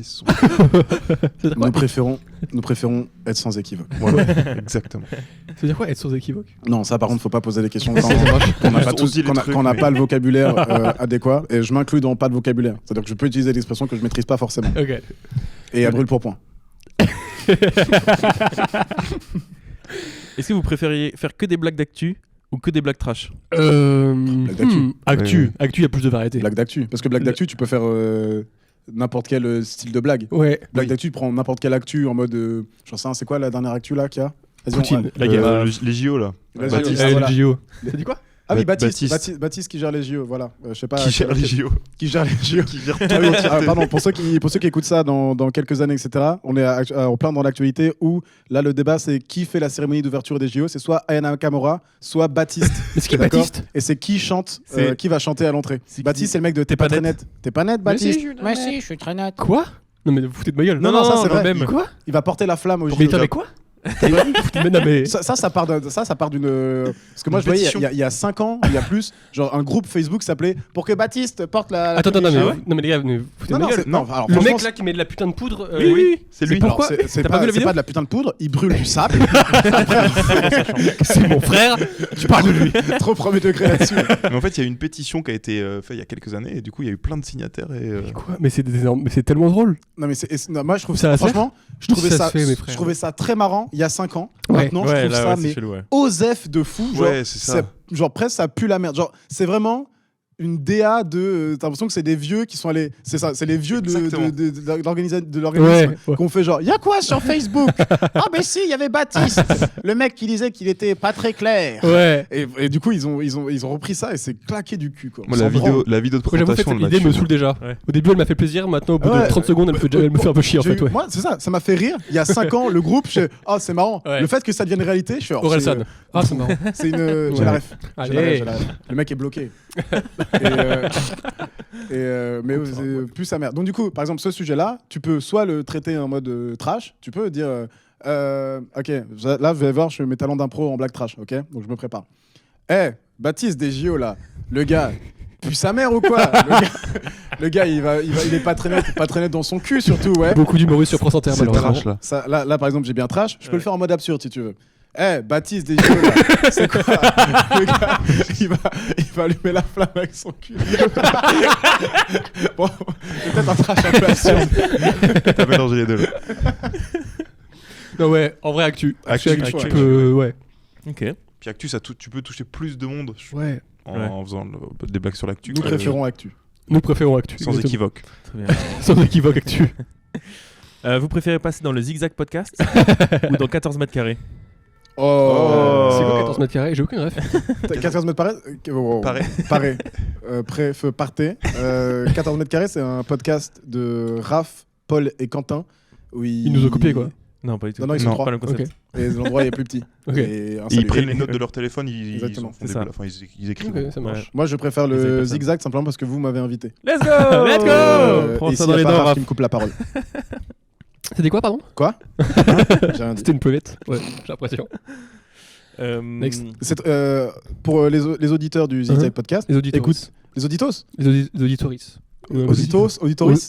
Nous préférons être sans équivoque. Voilà, exactement. Ça veut dire quoi, être sans équivoque? Non, ça par contre, faut pas poser les questions Ça marche. quand on n'a Juste pas, on dit les trucs, quand on n'a mais- pas le vocabulaire adéquat. Et je m'inclus dans pas de vocabulaire. C'est-à-dire que je peux utiliser des expressions que je maîtrise pas forcément. Ok. Et à brûle pour point. Est-ce que vous préfériez faire que des blagues d'actu ou que des blagues trash? d'actu. Actu. Actu, il y a plus de variété. Blague d'actu. Parce que blague d'actu, tu peux faire n'importe quel style de blague. Ouais. Blague d'actu, tu prends n'importe quelle actu en mode. J'en sais rien, c'est quoi la dernière actu là qu'il y a? Vas-y, Poutine. on- La guerre. Les JO, là. Vas-y, Baptiste. voilà. Le JO. T'as dit quoi? Ah oui, Baptiste. Baptiste. Baptiste qui gère les JO, voilà. Je sais pas. Qui gère les JO. Qui gère les JO. Qui gère Ah oui, pardon, pour ceux qui écoutent ça dans quelques années, etc., on est en plein dans l'actualité où là le débat c'est qui fait la cérémonie d'ouverture des JO, c'est soit Ayana Nakamura, soit Baptiste. Mais c'est qui D'accord. Baptiste? Et c'est qui chante, C'est- qui va chanter à l'entrée. C'est qui Baptiste, dit- c'est le mec de T'es pas très net. T'es pas net, Baptiste. Moi aussi, je suis très net. Quoi? Non, mais vous foutez de ma gueule. Non, ça, c'est vrai. même. Quoi? Il va porter la flamme au Mais JO. t'avais quoi? Mais non, mais. Ça part d'une. Parce que moi, Une je voyais, pétition. il y a 5 ans, il y a plus, genre un groupe Facebook s'appelait Pour que Baptiste porte la. Attends, non, péniche. mais les gars, vous foutez de ma gueule. alors, Le franchement, mec là qui met de la putain de poudre. Oui, c'est lui. alors, Pourquoi c'est T'as pas vu la c'est vidéo pas de la putain de poudre, il brûle du sable. C'est mon frère. Tu parles de lui. Trop premier degré là-dessus. Mais en fait, il y a eu une pétition qui a été faite il y a quelques années et du coup, il y a eu plein de signataires et Quoi Mais c'est tellement drôle. Non, mais non, moi, je trouve Ça ça. va se faire Franchement, je Ça trouvais se ça, fait, mes frères. je trouvais ça très marrant il y a 5 ans. Ouais. Maintenant, je trouve ça, c'est mais chelou, ouais. osef de fou. Genre, ouais, c'est ça. genre presque ça pue la merde. Genre, c'est vraiment une DA de. T'as l'impression que c'est des vieux qui sont allés. C'est ça, c'est les vieux Exactement. de l'organisme Ouais. qu'on fait genre, y a quoi sur Facebook? Ah, mais si, il y avait Baptiste, le mec qui disait qu'il était pas très clair. Ouais. Et du coup, ils ont repris ça et c'est claqué du cul, quoi. Moi, Sans la vidéo branle. de Moi, j'avoue, présentation, cette idée me saoule déjà. Ouais. Au début, elle m'a fait plaisir. Maintenant, au bout de Ouais. 30 secondes, elle me fait un peu chier en J'ai fait. eu- Ouais. Moi, c'est ça m'a fait rire. Il y a 5 ans, le groupe, c'est marrant. Ouais. Le fait que ça devienne réalité, je suis Orelsan. Ah, c'est marrant. C'est une. J'ai la ref. J'ai la ref, Allez. j'ai la ref. Le mec est bloqué. Mais c'est plus sa mère. Donc du coup, par exemple, ce sujet-là, tu peux soit le traiter en mode trash, tu peux dire, ok, là, vous allez voir, je mets mes talents d'impro en blague trash, ok. Donc je me prépare. Baptiste des JO là, le gars. Pue sa mère ou quoi? Le gars, il est pas traîné dans son cul surtout, ouais. Beaucoup d'humoristes sur France Inter, C'est malheureusement. trash là. Ça, là, par exemple, j'ai bien trash. Je peux le faire en mode absurde si tu veux. Baptiste des JO, là, c'est quoi? Le gars, il va allumer la flamme avec son cul. Bon, peut-être un trash un peu absurde. T'as mélangé les deux là. Non, ouais, en vrai, actu. Actu, tu actu. peux. Ouais. Ok. Puis actu, tu peux toucher plus de monde Ouais. en faisant des blagues sur l'actu. Nous quoi. préférons actu. Nous préférons actu. Sans exactement. équivoque. Très bien. Sans équivoque actu. Vous préférez passer dans le Zigzag Podcast ou dans 14 mètres carrés? C'est quoi 14 mètres carrés? J'ai aucune ref. 14 mètres carrés. Paré. Partez. 14 mètres carrés, c'est un podcast de Raph, Paul et Quentin. Où Ils nous ont copié quoi. Non, pas du tout. Non, ils sont Non. trois. Pas le concept. Ok. Et l'endroit est plus petit. Ok. Et un Et ils salut. prennent les notes de leur téléphone, ils Exactement. en font C'est des ça. blagues. Enfin, ils écrivent. Ok, ça marche. Moi, je préfère Ils avaient le pas ça. zigzag simplement parce que vous m'avez invité. Let's go! Let's go! Prends Et ça s'il dans y a les pas dents, Raph Raph. qui me coupe la parole. C'était quoi, pardon? Quoi? J'ai rien dit. C'était une pelette. Ouais, j'ai l'impression. Next. Pour les auditeurs du Zigzag Podcast, Les auditeurs. écoute, les auditos, Les auditoris. auditoris. Auditoris.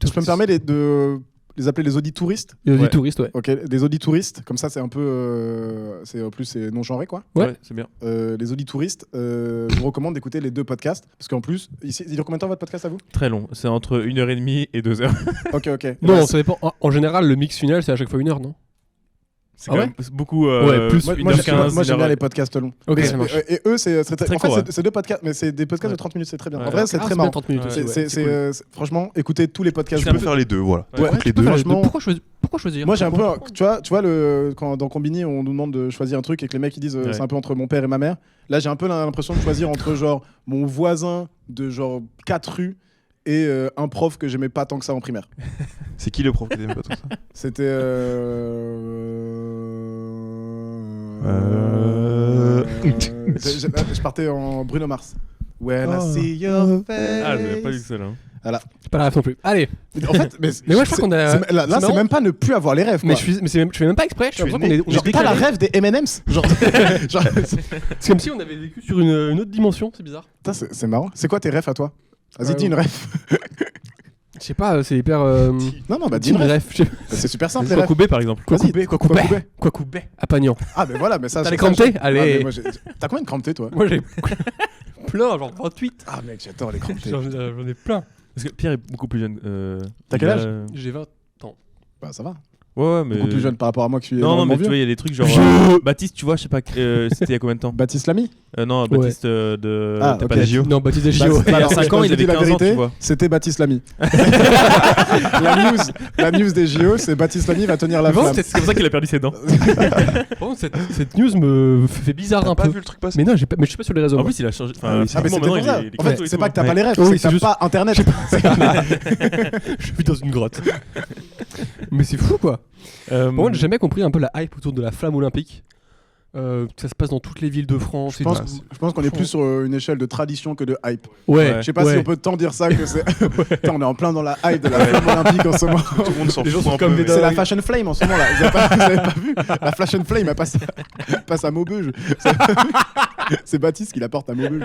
Je peux me permettre de les appeler les auditouristes. Les auditouristes, ouais. Ok, des auditouristes, comme ça c'est un peu, c'est en plus c'est non genré quoi. Ouais. Ouais, c'est bien. Les auditouristes, je vous recommande d'écouter les deux podcasts parce qu'en plus, il dure combien de temps votre podcast à vous? Très long. C'est entre 1h30 et 2h. Ok. Non, Bah, ça dépend. En général, le mix final, c'est à chaque fois 1 heure, non? C'est Ah quand ouais même beaucoup. Ouais, plus moi, 1h15. moi, j'aime bien les podcasts longs. Ok, Mais- ça marche. et eux, c'est Très en fait, court, ouais. c'est deux podcasts, mais c'est des podcasts Ouais. de 30 minutes, c'est très bien. Ouais. En vrai, c'est Ah, très bien marrant. 30 minutes Ouais. aussi, C'est- ouais, c'est, cool. franchement, écoutez tous les podcasts. Tu peux faire les deux, voilà. Ouais, Écoute tu les peux deux. faire franchement- Pourquoi choisir? Moi, j'ai un peu, tu vois quand dans Combini, on nous demande de choisir un truc et que les mecs ils disent Ouais. c'est un peu entre mon père et ma mère. Là, j'ai un peu l'impression de choisir entre genre mon voisin de genre 4 rues et un prof que j'aimais pas tant que ça en primaire. C'est qui le prof que t'aimes pas tant que ça? C'était je partais en Bruno Mars. When I see your face. Ah, j'avais pas vu que ça là. C'est pas la ref non plus. Allez. En fait, Mais ouais, je crois qu'on a- là, c'est c'est marrant. même pas ne plus avoir les rêves. Mais quoi. je fais même pas exprès. Je suis l'impression qu'on est Genre, t'as la décalé. rêve des M&M's. Genre, C'est comme si on avait vécu sur une autre dimension, c'est bizarre. putain, c'est marrant. C'est quoi tes rêves à toi? Vas-y, dis une rêve. Je sais pas, c'est hyper. Non, bah dis Dis une une rêve. ref. Je sais- C'est super simple, les rêves. Koubé par exemple. Vas-y, quoi coupé. Quoi coupé à Pagnan. Ah, mais voilà, mais ça. T'as ça, les ça, crampés je- Allez. Ah, mais moi, t'as combien de crampés, toi? Moi j'ai plein, genre 28. Ah, mec, j'adore les crampés. J'en ai plein. Parce que Pierre est beaucoup plus jeune. T'as quel il a- âge J'ai 20. Bah, ça va. Ouais, mais. Beaucoup plus jeune par rapport à moi qui suis. Non, non, mais énormément tu vois, vieux. il y a des trucs genre. Je- Baptiste, tu vois, je sais pas, c'était il y a combien de temps? Baptiste Lamy. Non, Baptiste de. Ah, t'es ok. pas né. JO. Non, Baptiste Bah, Desgio. il y a alors, 5 je ans, te il avait dis la 15 ans, vérité, tu vois. C'était Baptiste Lamy. la news des JO, c'est Baptiste Lamy va tenir la flamme. C'est comme ça qu'il a perdu ses dents. Par contre, cette news me fait bizarre un Pas peu. vu le truc passer? Mais non, mais je suis pas sur les réseaux. En moi. plus, il a changé. Ah, mais physiquement, c'était maintenant, pour ça. il est En fait, costaud et c'est tout, pas que t'as hein. pas les rêves, Oui, c'est que c'est t'as juste- pas internet. Je suis dans une grotte. Mais c'est fou quoi. Euh, Moi, j'ai jamais compris un peu la hype autour de la flamme olympique. Ça se passe dans toutes les villes de France. Je pense qu'on est plus sur une échelle de tradition que de hype. Ouais. Je sais pas si on peut tant dire ça que c'est. Putain, on est en plein dans la hype de la flamme olympique en ce moment. Tout le monde s'en Les gens fout sont un comme peu. des C'est la dingues. Fashion Flame en ce moment là. Vous avez pas vu? La Fashion Flame elle passe à Maubeuge. C'est Baptiste qui la porte à Maubeuge.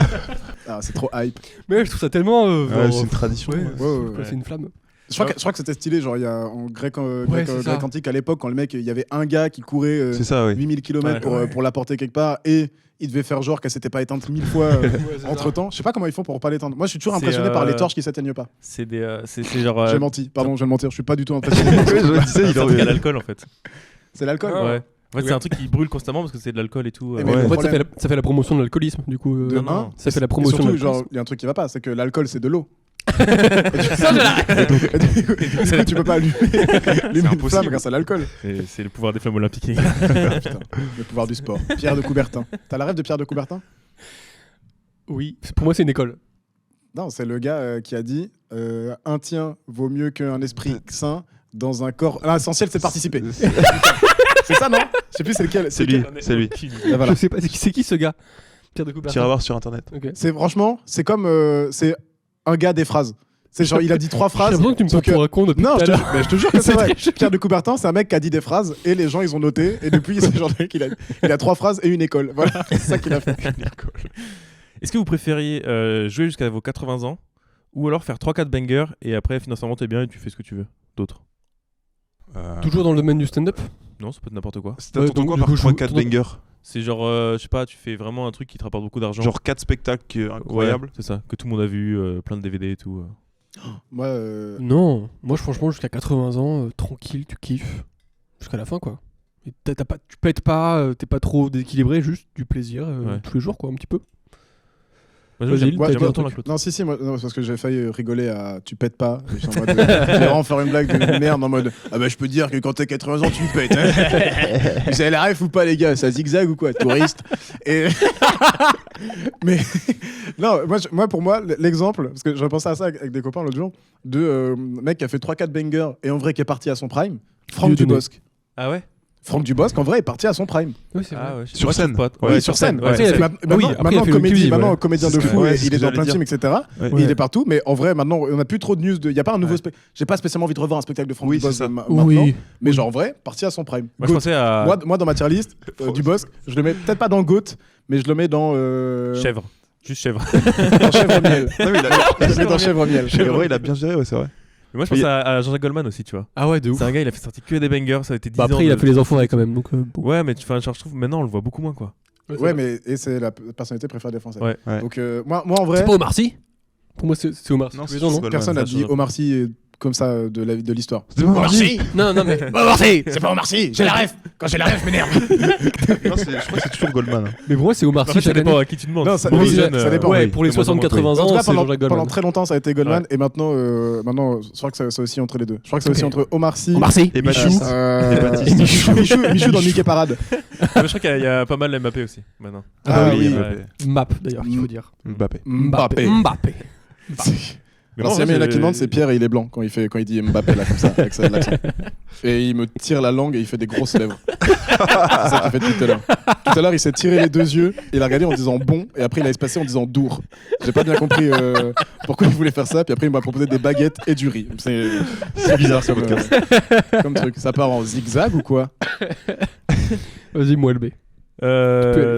Ah, c'est trop hype. Mais je trouve ça tellement. Ouais, c'est une tradition. Ouais, Ouais. c'est une flamme. Je crois que c'était stylé, genre il y a en grec c'est ça. antique à l'époque, quand le mec, il y avait un gars qui courait C'est ça, oui. 8000 km Ouais. pour l'apporter quelque part et il devait faire genre qu'elle s'était pas éteinte 1000 fois entre temps. Je sais pas comment ils font pour pas l'éteindre. Moi je suis toujours C'est, impressionné par les torches qui s'éteignent pas. C'est genre. J'ai menti, pardon, je viens de mentir, je suis pas du tout impressionné. C'est un truc à l'alcool en fait. C'est l'alcool. Ah. Ouais. En fait, c'est un truc qui brûle constamment parce que c'est de l'alcool et tout. Eh, mais Ouais. le En fait, problème- ça fait la promotion de l'alcoolisme, du coup. De non, un, non. Ça fait la et promotion surtout, de genre, l'alcoolisme. il y a un truc qui va pas, c'est que l'alcool c'est de l'eau. Ça, je l'arrête. Et du coup, tu peux pas allumer une impossible. flamme grâce à l'alcool. C'est le pouvoir des flammes olympiques. Ah, putain, le pouvoir du sport. Pierre de Coubertin. T'as la rêve de Pierre de Coubertin? Oui, pour moi, c'est une école. Non, c'est le gars qui a dit un tien vaut mieux qu'un esprit sain dans un corps. L'essentiel, c'est de participer. C'est ça, non? Je sais plus c'est lequel. C'est lui, c'est lui. Ah, voilà. Je sais pas, c'est qui ce gars Pierre de Coubertin. Tire à voir sur internet. Ok. C'est franchement, c'est comme c'est un gars des phrases. C'est genre il a dit 3 J'ai phrases. l'impression que tu me sauf prends pour un con depuis Non, tout à je l'heure. te, mais je te jure que c'est C'est vrai. très chelou. Pierre de Coubertin, c'est un mec qui a dit des phrases et les gens ils ont noté et depuis c'est genre le mec il a 3 phrases et une école. Voilà, c'est ça qu'il a fait. Est-ce que vous préfériez jouer jusqu'à vos 80 ans ou alors faire 3-4 bangers et après financièrement t'es bien et tu fais ce que tu veux d'autres? Toujours dans le domaine du stand-up. Non, ça peut être n'importe quoi. C'était Ouais, ton donc, quoi du par coup, je 3-4 joue- bangers. C'est genre, je sais pas, tu fais vraiment un truc qui te rapporte beaucoup d'argent. Genre 4 spectacles incroyables. Ouais, c'est ça, que tout le monde a vu, plein de DVD et tout. Moi Non, moi franchement jusqu'à 80 ans, tranquille, tu kiffes. Jusqu'à la fin quoi. Et tu pètes pas, t'es pas trop déséquilibré, juste du plaisir Ouais. tous les jours quoi, un petit peu. Moi, Vas-y, j'aime t'as j'aime dit un autant truc. l'un que l'autre. non si moi non, parce que j'ai failli rigoler à tu pètes pas. Et je suis en mode, je vais vraiment faire une blague de merde en mode ah bah je peux te dire que quand t'as 80 ans tu pètes. Hein. Vous avez la ref ou pas les gars? Ça zigzag ou quoi? Touriste. Et mais non moi pour moi l'exemple parce que je repensais à ça avec des copains l'autre jour de mec qui a fait 3-4 bangers et en vrai qui est parti à son prime. Franck Dieudonné. Dubosc. Ah ouais? Franck Dubosc en vrai est parti à son prime. Oui, c'est vrai. Ah ouais, Sur moi, je scène. trouve pas. Oui, sur scène. ouais. Après, il a fait- Maintenant, oui, après, il a fait le Inclusive, maintenant ouais. comédien de C'est ce fou, que- ouais, et c'est ce il est que dans j'allais plein de dire. films, etc. Ouais. Et il est partout, mais en vrai, maintenant, on n'a plus trop de news. Il n'y a pas un nouveau spectacle. J'ai pas spécialement envie de revoir un spectacle de Franck Oui, Dubosc c'est ça. maintenant. Oui. Mais genre, en vrai, parti à son prime. Moi, je Goat. pensais à Moi, dans ma tier list, Dubosc, je le mets peut-être pas dans Goat, mais je le mets dans. chèvre. Juste chèvre. Dans Chèvre Miel. Non, mais Je le mets dans Chèvre Miel. c'est vrai, il a bien géré, ouais, c'est vrai. Mais moi, je pensais à Jean-Jacques Goldman aussi, tu vois. Ah ouais, de ouf. C'est un gars, il a fait sortir que des bangers, ça a été 10 Bah ans. après, il a de- fait les enfoirés quand même, donc bon. Ouais, mais genre, je trouve maintenant, on le voit beaucoup moins, quoi. Ouais, mais et c'est la personnalité préférée des Français. Ouais. Ouais. Donc, moi, en vrai, C'est pas Omar Sy Pour moi, c'est Omar Sy. Non, tous les c'est ans, non Goldman. personne n'a ça, dit je- Omar Sy comme ça de l'histoire. C'était pas Omar Sy. Non, non, mais. Omar Sy, c'est pas Omar Sy, j'ai la ref. Quand j'ai la ref, m'énerve. Non, je crois que c'est toujours Goldman. Mais pour moi, c'est Omar En Sy fait, ça chaque dépend année. à qui tu demandes. Non, ça- Pour oui, les jeunes, ça dépend. Ouais, oui, pour les de moins en moins, 60-80 En tout ans, cas, c'est Jean-Jacques pendant Goldman. très longtemps, ça a été Goldman, et maintenant, je crois que c'est aussi entre les deux. Je crois que c'est aussi Ok. entre Omar Sy, Omar Sy Et Michou, Baptiste. Et Baptiste. Michou dans Mickey Parade. Ah, mais je crois qu'il y a pas mal Mbappé aussi, maintenant. Ah oui, Map d'ailleurs, qu'il faut dire. Mbappé. Mbappé. Mbappé. Mais Alors, bon, si jamais il y en a c'est- qui demandent, c'est Pierre et il est blanc quand il dit Mbappé là comme ça, avec l'accent. Et il me tire la langue et il fait des grosses lèvres. C'est ça qu'il fait depuis tout à l'heure. Tout à l'heure, il s'est tiré les 2 yeux, il a regardé en disant bon, et après il a espacé en disant dour. J'ai pas bien compris pourquoi il voulait faire ça, puis après il m'a proposé des baguettes et du riz. C'est bizarre ce podcast. Comme truc. Ça part en zigzag ou quoi? Vas-y, moi, LB. Bah,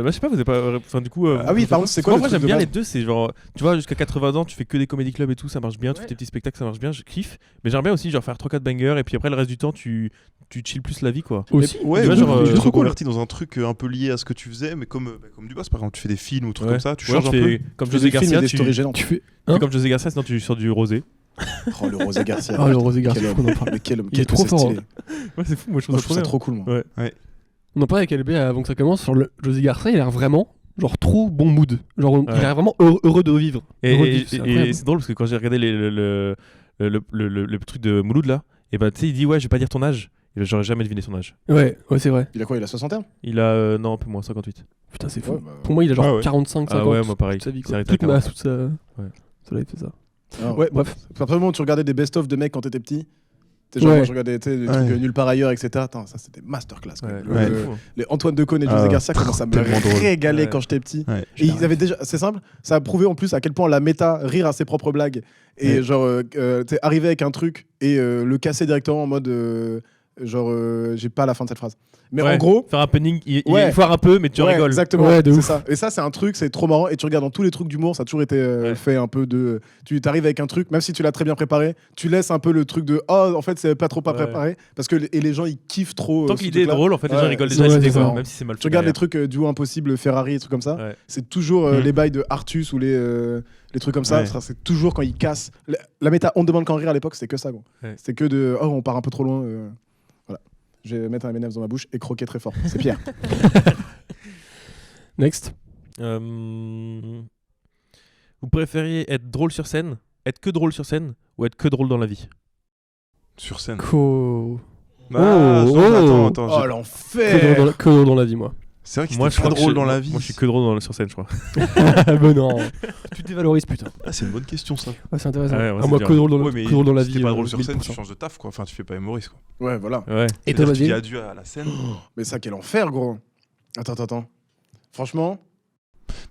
je sais pas, vous avez pas. Enfin, du coup. Ah oui, par contre, c'est quoi Moi, le moi, truc j'aime bien de les base deux. C'est genre, tu vois, jusqu'à 80 ans, tu fais que des comédie clubs et tout, ça marche bien. Tu fais tes petits spectacles, ça marche bien, je kiffe. Mais j'aime bien aussi, genre, faire 3-4 bangers et puis après, le reste du temps, tu chill plus la vie, quoi. Aussi. Ouais, Tu vois, ou genre, tu te trop cool. reconvertis dans un truc un peu lié à ce que tu faisais, mais comme Dubosc, par exemple, tu fais des films ou trucs Ouais. comme ça, tu Ou alors, changes un tu peu. fais comme Je fais José des films, il y a Garcia, des tu stories gênantes. Tu fais. fais comme José Garcia, sinon tu sors du rosé. Oh, le Rosé Garcia. Ah, le Rosé Garcia, Quel faut qu'on en homme. parle. Mais quel homme, Il est qu'est-ce que trop c'est fort, stylé. Ouais, c'est fou, moi je Moi, trouve je ça trouve trop ça bien. trop cool, moi. Ouais. On en parlait avec LB avant que ça commence sur le José Garcia, il a l'air vraiment genre trop bon mood. Genre il a l'air vraiment heureux de vivre. Heureux de vivre, c'est Et incroyable. c'est drôle parce que quand j'ai regardé le truc de Mouloud là, et bah tu sais, il dit ouais, je vais pas dire ton âge. Et j'aurais jamais deviné son âge. Ouais, c'est vrai. Il a quoi? Il a 60 ans? Il a non, un peu moins, 58. Putain, c'est fou. Ouais, bah, Pour moi, il a genre Ah ouais. 45, 50. Ah ouais, moi pareil. Toute sa vie, Il s'est quoi. arrêté à Toute 40. toute sa. Ouais. Ça l'a fait ça. ah, Ouais, bref. Après, tu regardais des best-of de mecs quand t'étais petit. T'sais, genre, Ouais. moi, je regardais des Ouais. trucs nulle part ailleurs, etc. Attends, ça c'était masterclass. quoi. Ouais, Ouais. c'est fou, hein. Les Antoine Decaune et Ah, José Garcia, comment ça me tellement drôle. régalait Ouais. quand j'étais petit. Ouais. Et ils avaient déjà, c'est simple, ça a prouvé en plus à quel point la méta, rire à ses propres blagues, et Ouais. genre, t'es arrivé avec un truc et le casser directement en mode, j'ai pas la fin de cette phrase. Mais Ouais, en gros, faire un punning, il Ouais. foire un peu, mais tu ouais, rigoles. exactement, Ouais, de c'est ouf. ça. Et ça, c'est un truc, c'est trop marrant. Et tu regardes dans tous les trucs d'humour, ça a toujours été Ouais. fait un peu de. Tu t'arrives avec un truc, même si tu l'as très bien préparé, tu laisses un peu le truc de oh, en fait, c'est pas trop pas Ouais. préparé, parce que et les gens ils kiffent trop. Tant que ce l'idée est truc-là. drôle, en fait, les gens Ouais, rigolent c'est déjà à vrai, l'idée, c'est quoi, ça. même si c'est mal fait. Tu regardes les derrière. trucs duo impossible, Ferrari, des trucs comme ça. Ouais. C'est toujours Mhm. les bails de Artus ou les trucs comme ça. Ouais. C'est toujours quand ils cassent. La méta, on ne demande qu'en rire à l'époque, c'était que ça. Gros. Ouais. C'était que de oh, on part un peu trop loin. Voilà. Je vais mettre un M&M's dans ma bouche et croquer très fort. C'est Pierre. Next. Vous préfériez être drôle sur scène, être que drôle sur scène, ou être que drôle dans la vie? Sur scène. Co... Ah, Oh, attends, oh. attends. Oh j'ai- l'enfer. Que drôle dans la vie, moi. C'est vrai que Moi, c'était pas crois que drôle dans la vie. Moi, je suis que drôle sur scène, je crois. Mais non. Tu te dévalorises, putain. Ah, c'est une bonne question ça. Ouais, c'est intéressant. Ouais, ouais, Ah, c'est moi, dur. que drôle dans, Ouais, mais que drôle dans la si vie. t'es pas drôle sur scène, 1000%. tu changes de taf quoi. Enfin, tu fais pas humoriste quoi. Ouais, voilà. Ouais. Et toi, C'est-à-dire que tu dis vas-y. adieu à la scène. Mais ça, quel enfer, gros. Attends. Franchement,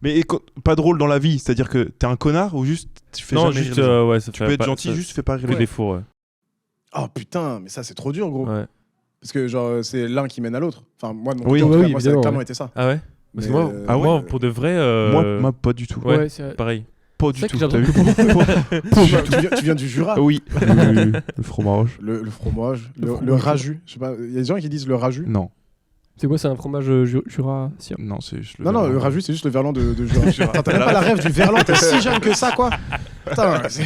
Mais pas drôle dans la vie, c'est-à-dire que t'es un connard ou juste tu fais Non, jamais juste, rire les gens. ouais, ça Tu fait peux être pas- gentil, ça- juste fais pas rire que les des gens. fours, ouais. oh putain, mais ça, c'est trop dur, gros. Ouais. Parce que genre, c'est l'un qui mène à l'autre. Enfin, moi, de mon Oui. côté, en tout Oui, cas, moi, ça a évidemment, clairement ouais. été ça. Ah ouais? Parce que Mais, moi, Ah ouais moi, pour de vrai, Moi, pas du tout. ouais, c'est... pareil. Pas du C'est tout. vrai que T'as j'ai vu tu viens du Jura. Oui. Le fromage. Le fromage, le fromage. raju. Je sais pas, il y a des gens qui disent le raju. Non, C'est quoi, c'est un fromage jurassien? non, c'est juste Non, le raju, c'est juste le verlan de Jura. Attends, t'as même pas la rêve du verlan, t'es si jeune que ça, quoi. Putain, c'est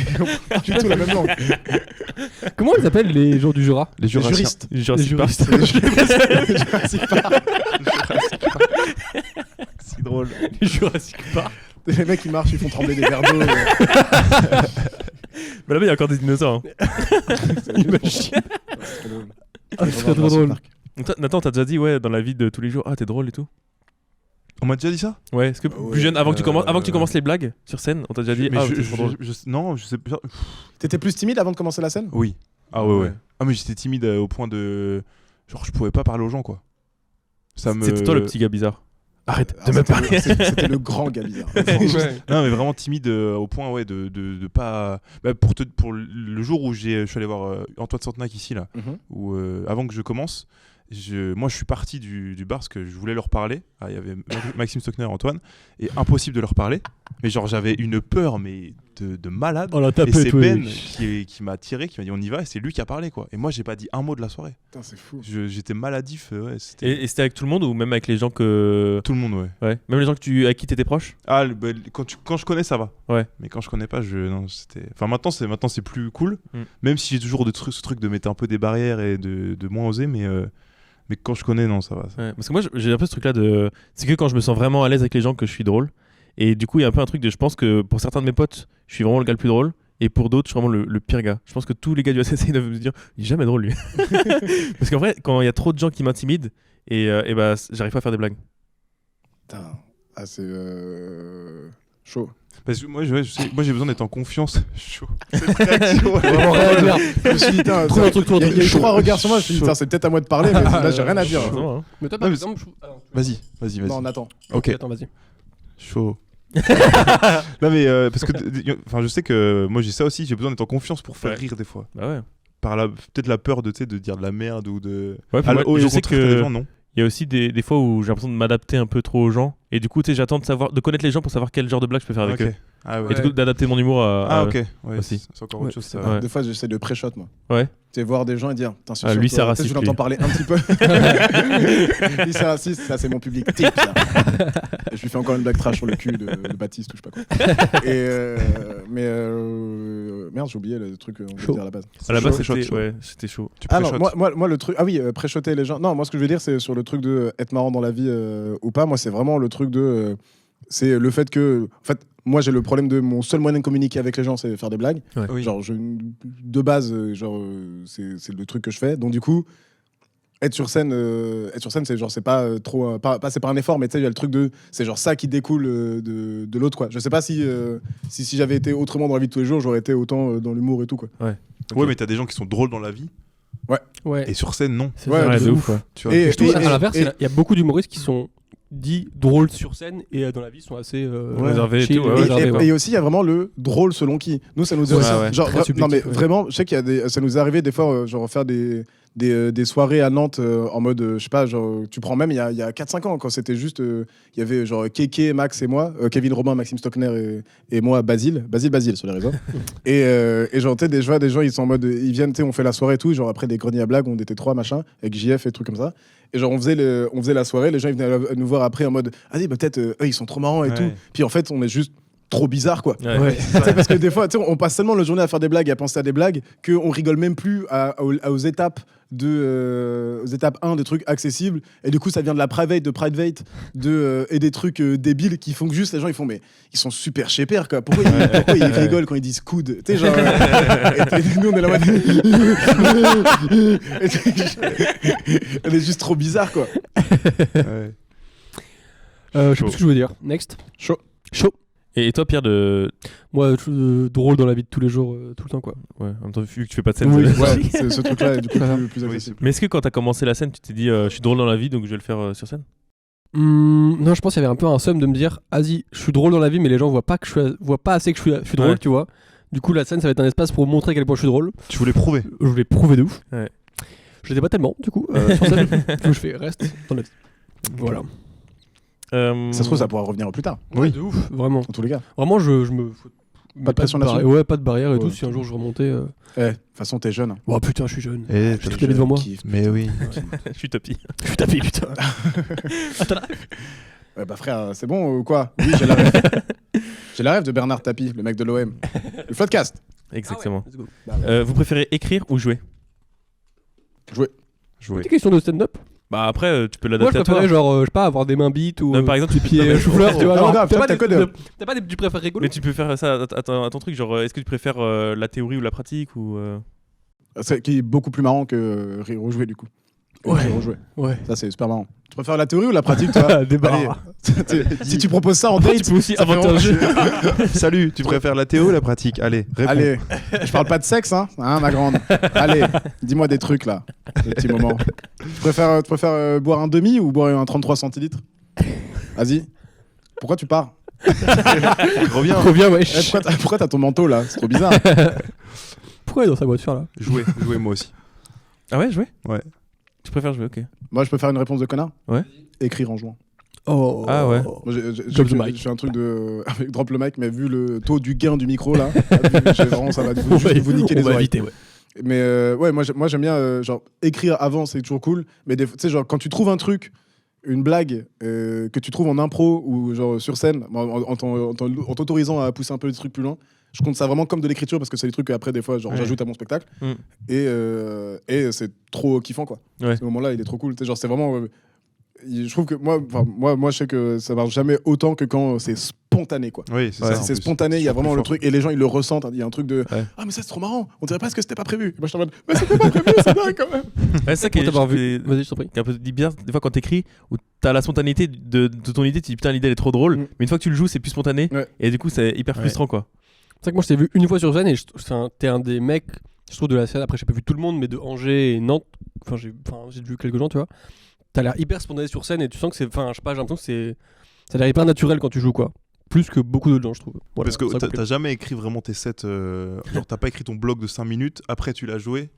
pas du tout la même langue. Comment ils appellent les gens du Jura? Les Les Jurassiens. juristes. Jurassic Les Park. Jurassic Park. C'est drôle. Jurassic Park. Les mecs, ils marchent, ils font trembler des verres d'eau. Mais là-bas, il y a encore des dinosaures. hein. Imagine. Ah, c'est très drôle. Donc, Nathan, t'as déjà dit, ouais, dans la vie de tous les jours, ah, t'es drôle et tout? On m'a déjà dit ça? Ouais, est-ce que Ouais, plus jeune, avant que tu euh, commences les blagues sur scène, on t'a déjà dit, Mais ah, t'es trop drôle. non, je sais pas. T'étais plus timide avant de commencer la scène? Oui. Ah ouais. Ouais. Ah mais j'étais timide au point de genre je pouvais pas parler aux gens quoi. Ça me. C'était toi le petit gars bizarre. Arrête Ah, de me c'était parler. C'était le grand gars bizarre. Non mais vraiment timide au point ouais de pas. Bah, pour le jour où je suis allé voir Antoine Santenac ici là, Mhm. où avant que je commence, moi je suis parti du bar parce que je voulais leur parler. Ah, il y avait Maxime Stockner et Antoine et impossible de leur parler. Mais genre j'avais une peur mais de malade. Oh la Et tapette, c'est ouais. Ben qui m'a tiré, qui m'a dit on y va, et c'est lui qui a parlé quoi. Et moi j'ai pas dit un mot de la soirée. Putain, c'est fou. J'étais maladif, ouais, c'était Et c'était avec tout le monde ou même avec les gens que. tout le monde ouais. Ouais. Même les gens avec qui t'étais proche? Ah quand je connais ça va. Ouais. Mais quand je connais pas non c'était. Enfin maintenant c'est plus cool. Mm. Même si j'ai toujours ce truc de mettre un peu des barrières et de moins oser, mais quand je connais non ça va. Ouais, parce que moi j'ai un peu ce truc là de. C'est que quand je me sens vraiment à l'aise avec les gens que je suis drôle. Et du coup, il y a un peu un truc de. Je pense que pour certains de mes potes, je suis vraiment le gars le plus drôle. Et pour d'autres, je suis vraiment le pire gars. Je pense que tous les gars du SSC doivent me dire il est jamais drôle lui. Parce qu'en vrai, quand il y a trop de gens qui m'intimident, et bah, j'arrive pas à faire des blagues. Putain. Ah, c'est chaud. Parce que moi moi j'ai besoin d'être en confiance. Chaud. C'est très chaud. Vraiment rien à dire. Je me suis dit, putain, Trouve un truc, trouve un il y a truc. eu Chaud. 3 regards sur moi. Je me suis dit, putain, c'est peut-être à moi de parler, mais là, j'ai rien à dire. Heureusement, hein. Mais toi, Non, par mais exemple, alors, Vas-y. Non, on attend. Ok. Attends, vas-y. Chaud. Non mais parce que enfin je sais que moi j'ai ça aussi, j'ai besoin d'être en confiance pour faire Ouais. rire des fois. Bah ouais. Par peut-être la peur de dire de la merde ou de. Ouais, puis Ah, moi, et je au sais contraire, t'as que des gens non. il y a aussi des fois où j'ai l'impression de m'adapter un peu trop aux gens. Et du coup, tu sais, j'attends de connaître les gens pour savoir quel genre de blague je peux faire avec Ok. eux. Ah Et ouais. du coup, d'adapter mon humour à. Ah ok. Ouais, aussi. c'est encore Ouais, autre chose. c'est ça. Ouais. Des fois, j'essaie de pré-shot, moi. Ouais. Tu sais, voir des gens et dire, putain, c'est Ah, sûr, lui, toi, c'est peut-être raciste, je l'entends lui. parler un petit peu. Lui, c'est raciste, ça, c'est mon public type. ça. Et je lui fais encore une blague trash sur le cul de Baptiste ou je sais pas quoi. Merde, j'ai oublié le truc qu'on voulait Chaud. dire à la base. À la base, Chaud, c'était chaud. ouais, c'était chaud. Tu Ah non, pré-shots. moi le truc. Ah oui, pré-shotter les gens. Non, moi ce que je veux dire, c'est sur le truc de être marrant dans la vie ou pas. Moi, c'est vraiment le truc de. C'est le fait que. En fait, moi, j'ai le problème de mon seul moyen de communiquer avec les gens, c'est faire des blagues. Oui. Genre, de base, c'est le truc que je fais. Donc, du coup, être sur scène, c'est genre, c'est pas trop. C'est pas un effort, mais tu sais, il y a le truc de. C'est genre ça qui découle de l'autre, quoi. Je sais pas si j'avais été autrement dans la vie de tous les jours, j'aurais été autant dans l'humour et tout, quoi. Ouais mais t'as des gens qui sont drôles dans la vie Ouais. Et sur scène, non. C'est Ouais, ça, Ouais, de de ouf. ouf. Ouais. Tu vois. Et- Je trouve, et- à l'inverse, et- il y a beaucoup d'humoristes qui sont dits drôles sur scène et dans la vie sont assez Réservés et chill, tout, ouais, Et, réservés, et- ouais. et aussi, il y a vraiment le drôle selon qui. Nous, ça nous Ouais, est ouais. genre, Très non subjectif, mais ouais. vraiment, je sais ça nous est arrivé des fois, genre faire des soirées à Nantes en mode, je sais pas, genre, tu prends même il y a 4-5 ans quand c'était juste, il y avait genre Kéké, Max et moi, Kevin Robin, Maxime Stockner et moi, Basile sur les réseaux. et genre, tu sais, des gens, ils sont en mode, ils viennent, tu sais, on fait la soirée et tout, genre après des greniers à blagues, on était 3 machin, avec JF et trucs comme ça. Et genre, on faisait la soirée, les gens ils venaient nous voir après en mode, ah oui, bah, peut-être eux ils sont trop marrants et Ouais. tout. Puis en fait, on est juste trop bizarre quoi. Ouais. Ouais. Tu sais, parce que des fois, tu sais, on passe tellement la journée à faire des blagues et à penser à des blagues qu'on rigole même plus aux étapes aux étapes 1 des trucs accessibles. Et du coup, ça vient de la private, et des trucs débiles qui font que juste les gens ils font, mais ils sont super chépères quoi. Pourquoi ils rigolent quand ils disent coude? Tu sais, genre. Et nous, on est là en mode. Elle est juste trop bizarre quoi. Ouais. Je sais plus ce que je voulais dire. Next. Chaud. Chaud. Et toi, Pierre, Moi, drôle dans la vie de tous les jours, tout le temps quoi. ouais, en même temps, vu que tu fais pas de scène, Oui, c'est- Ouais, c'est ce truc-là est du coup Ça va. plus accessible. Mais est-ce que quand t'as commencé la scène, tu t'es dit, je suis drôle dans la vie, donc je vais le faire sur scène? Non, je pense qu'il y avait un peu un somme de me dire, vas-y, je suis drôle dans la vie, mais les gens voient pas assez que je suis drôle, Ouais. tu vois. Du coup, la scène, ça va être un espace pour montrer à quel point je suis drôle. Tu voulais prouver. Je voulais prouver de ouf. Ouais. Je l'étais pas tellement, du coup, sur scène. Du coup, je fais reste dans la vie. Voilà. Ça se trouve, ça pourra revenir plus tard, Ouais, de ouf, vraiment. en tous les cas. Vraiment, je me. Pas de pression là-dessus. Ouais, pas de barrière et tout. Ouais. Si un jour je remontais. De toute façon, t'es jeune. Oh putain, je suis jeune. Et J'ai toute la vie devant moi. Kiffe. Mais oui. Je suis tapis. Je suis tapé, putain. Attends là. Ouais, bah frère, c'est bon ou quoi? Oui, j'ai la rêve. J'ai la rêve de Bernard Tapie, le mec de l'OM. Le Floodcast. Exactement. Let's go. Vous préférez écrire ou jouer? Jouer. Petite question de stand-up. Bah après, tu peux Moi, je l'adapter à toi. préférais, genre, je sais pas, avoir des mains bites ou. Non, par exemple, des pieds chou-fleur, tu vois. Ah, genre, regarde, toi, t'as codeur. T'as pas des tu préfères rigolo? Mais tu peux faire ça à ton truc, genre est-ce que tu préfères la théorie ou la pratique ou C'est qui est beaucoup plus marrant que rire ou jouer du coup. Ouais. Rire ou jouer. Ouais. Ça, c'est super marrant. Tu préfères la théorie ou la pratique, toi? Débarras. Allez, si tu proposes ça en date, tu peux aussi ça fait inventer un jeu. Salut, tu préfères la théo ou la pratique? Allez, réponds. Allez, je parle pas de sexe, hein, ma grande. Allez, dis-moi des trucs là, des petits moments. Tu préfères boire un demi ou boire un 33 centilitres? Vas-y. Pourquoi tu pars? Reviens. Reviens, Eh, wesh. pourquoi t'as ton manteau là? C'est trop bizarre. Pourquoi il est dans sa voiture là? Jouer moi aussi. Ah ouais, jouer? Ouais. Tu préfères jouer, ok. Moi, je peux faire une réponse de connard? Ouais. Écrire en jouant. Oh. Ah ouais. Moi, Drop the mic. j'ai un truc de avec drop le mic, mais vu le taux du gain du micro là, vraiment ça va On juste va, vous niquer les on va oreilles. éviter, ouais. Mais ouais, moi j'aime bien genre écrire avant, c'est toujours cool. Mais tu sais genre quand tu trouves un truc, une blague que tu trouves en impro ou genre sur scène, en t'autorisant à pousser un peu les trucs plus loin, je compte ça vraiment comme de l'écriture parce que c'est des trucs qu'après des fois genre Ouais. j'ajoute à mon spectacle Mm. et c'est trop kiffant quoi. Ouais. Ce moment-là, il est trop cool. Tu sais, genre c'est vraiment je trouve que moi je sais que ça marche jamais autant que quand c'est spontané quoi. Oui, c'est Ouais, ça. en C'est plus. spontané, il y a vraiment plus le fort. truc et les gens ils le ressentent, il y a un truc de Ouais. ah mais ça c'est trop marrant, on dirait presque que c'était pas prévu. Et moi je suis en mode mais c'était pas prévu, c'est dingue quand même. Ouais, c'est ça qui Pour est, t'avoir qui vu. est- Vas-y, je t'en prie. qui est un peu bizarre des fois quand t'écris où t'as la spontanéité de ton idée, tu dis putain l'idée elle est trop drôle, Mm. mais une fois que tu le joues c'est plus spontané Ouais. et du coup c'est hyper Ouais. frustrant quoi. C'est vrai que moi je t'ai vu une fois sur scène et t'es un des mecs, je trouve, de la scène. Après, j'ai pas vu tout le monde, mais de Angers et Nantes. Enfin, j'ai vu quelques gens, tu vois. T'as l'air hyper spontané sur scène et tu sens que c'est. Enfin, je sais pas, j'ai l'impression que ça a l'air hyper naturel quand tu joues, quoi. Plus que beaucoup d'autres gens, je trouve. Voilà, Parce que ça t'as jamais écrit vraiment tes sets. Genre, t'as pas écrit ton bloc de 5 minutes, après tu l'as joué.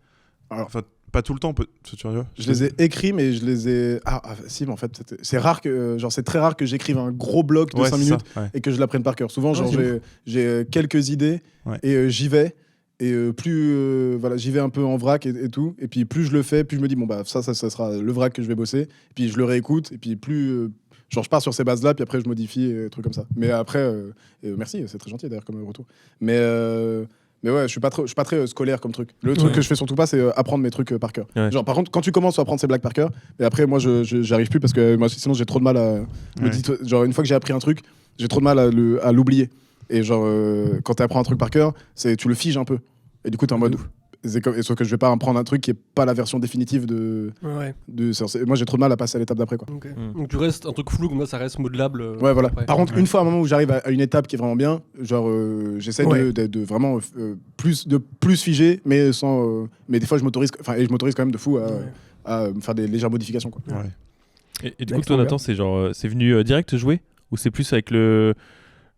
Alors, Enfin, pas tout le temps, tu vois. je les ai écrits mais je les ai si mais en fait c'est rare que genre c'est très rare que j'écrive un gros bloc de Ouais, 5 c'est minutes ça, ouais. et que je l'apprenne par cœur. Souvent Ouais, genre c'est j'ai quelques idées Ouais. et j'y vais. Et plus voilà, j'y vais un peu en vrac et tout. Et puis plus je le fais, plus je me dis bon bah ça sera le vrac que je vais bosser. Et puis je le réécoute. Et puis plus genre je pars sur ces bases là, puis après je modifie et trucs comme ça. Mais après merci, c'est très gentil d'ailleurs comme retour. Mais ouais, je suis pas très scolaire comme truc. Le truc Ouais. que je fais surtout pas, c'est apprendre mes trucs par cœur. Ouais. Genre par contre, quand tu commences à apprendre ces blagues par cœur, et après moi j'arrive plus parce que moi sinon j'ai trop de mal à me Ouais. dis, genre une fois que j'ai appris un truc, j'ai trop de mal à l'oublier. Et genre quand tu apprends un truc par cœur, tu le figes un peu. Et du coup t'es en mode Sauf que je vais pas prendre un truc qui est pas la version définitive de. Ouais. Moi, j'ai trop de mal à passer à l'étape d'après, quoi. Ok. Mm. Donc tu restes un truc flou, comme ça reste modelable. Ouais, voilà. après. Par contre, une fois, à un moment où j'arrive à une étape qui est vraiment bien, genre, j'essaie Ouais. de vraiment plus figer, mais sans. Mais des fois, je m'autorise quand même de fou à me faire des légères modifications, quoi. Ouais. Et du coup, Next, toi, on Nathan, c'est genre, c'est venu direct jouer ou c'est plus avec le,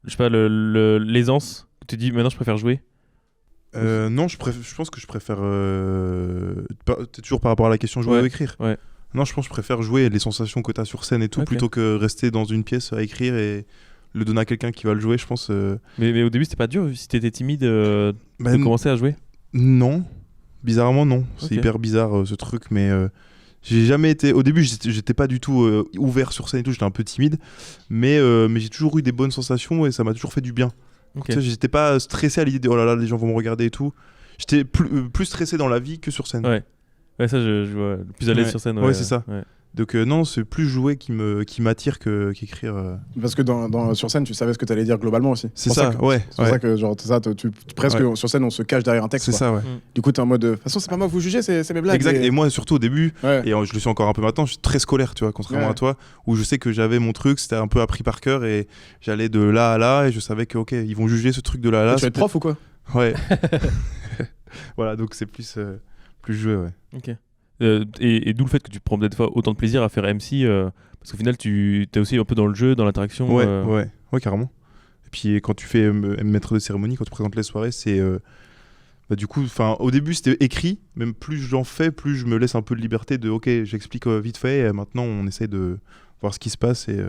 je sais pas, l'aisance que tu dis maintenant je préfère jouer. Non, je pense que je préfère. T'es toujours par rapport à la question jouer Ouais, ou écrire. ouais. Non, je pense que je préfère jouer les sensations que t'as sur scène et tout, Ok. plutôt que rester dans une pièce à écrire et le donner à quelqu'un qui va le jouer. Je pense. Mais au début, c'était pas dur si t'étais timide Bah, de commencer à jouer. Non, bizarrement non. C'est Ok. hyper bizarre ce truc, mais j'ai jamais été. Au début, j'étais pas du tout ouvert sur scène et tout. J'étais un peu timide, mais j'ai toujours eu des bonnes sensations et ça m'a toujours fait du bien. Ok. Tu sais, j'étais pas stressé à l'idée de oh là là, les gens vont me regarder et tout. J'étais plus stressé dans la vie que sur scène. Ouais. Ouais, ça, je vois. Le plus à l'aise Ouais. sur scène. Ouais, c'est ça. Ouais. Donc non, c'est plus jouer qui m'attire qu'écrire. Parce que sur scène, tu savais ce que tu allais dire globalement aussi. C'est pour ça, que- ouais. C'est pour ça que, genre, presque Ouais. sur scène, on se cache derrière un texte. C'est quoi. ça, ouais. Du coup, t'es en mode. De toute façon, c'est pas moi que vous jugez, c'est mes blagues. Exact. Et moi, surtout au début, Ouais. et je le suis encore un peu maintenant, je suis très scolaire, tu vois, contrairement Ouais. à toi, où je sais que j'avais mon truc, c'était un peu appris par cœur et j'allais de là à là et je savais que, ok, ils vont juger ce truc de là à là. Tu vas être prof ou quoi? Ouais. Voilà, donc c'est plus joué, ouais. Ok. Et d'où le fait que tu prends des fois autant de plaisir à faire MC parce qu'au final, tu es aussi un peu dans le jeu, dans l'interaction. Ouais, carrément. Et puis quand tu fais maître de cérémonie, quand tu présentes les soirées, c'est du coup, au début c'était écrit, même plus j'en fais, plus je me laisse un peu de liberté de ok, j'explique vite fait, et maintenant on essaie de voir ce qui se passe et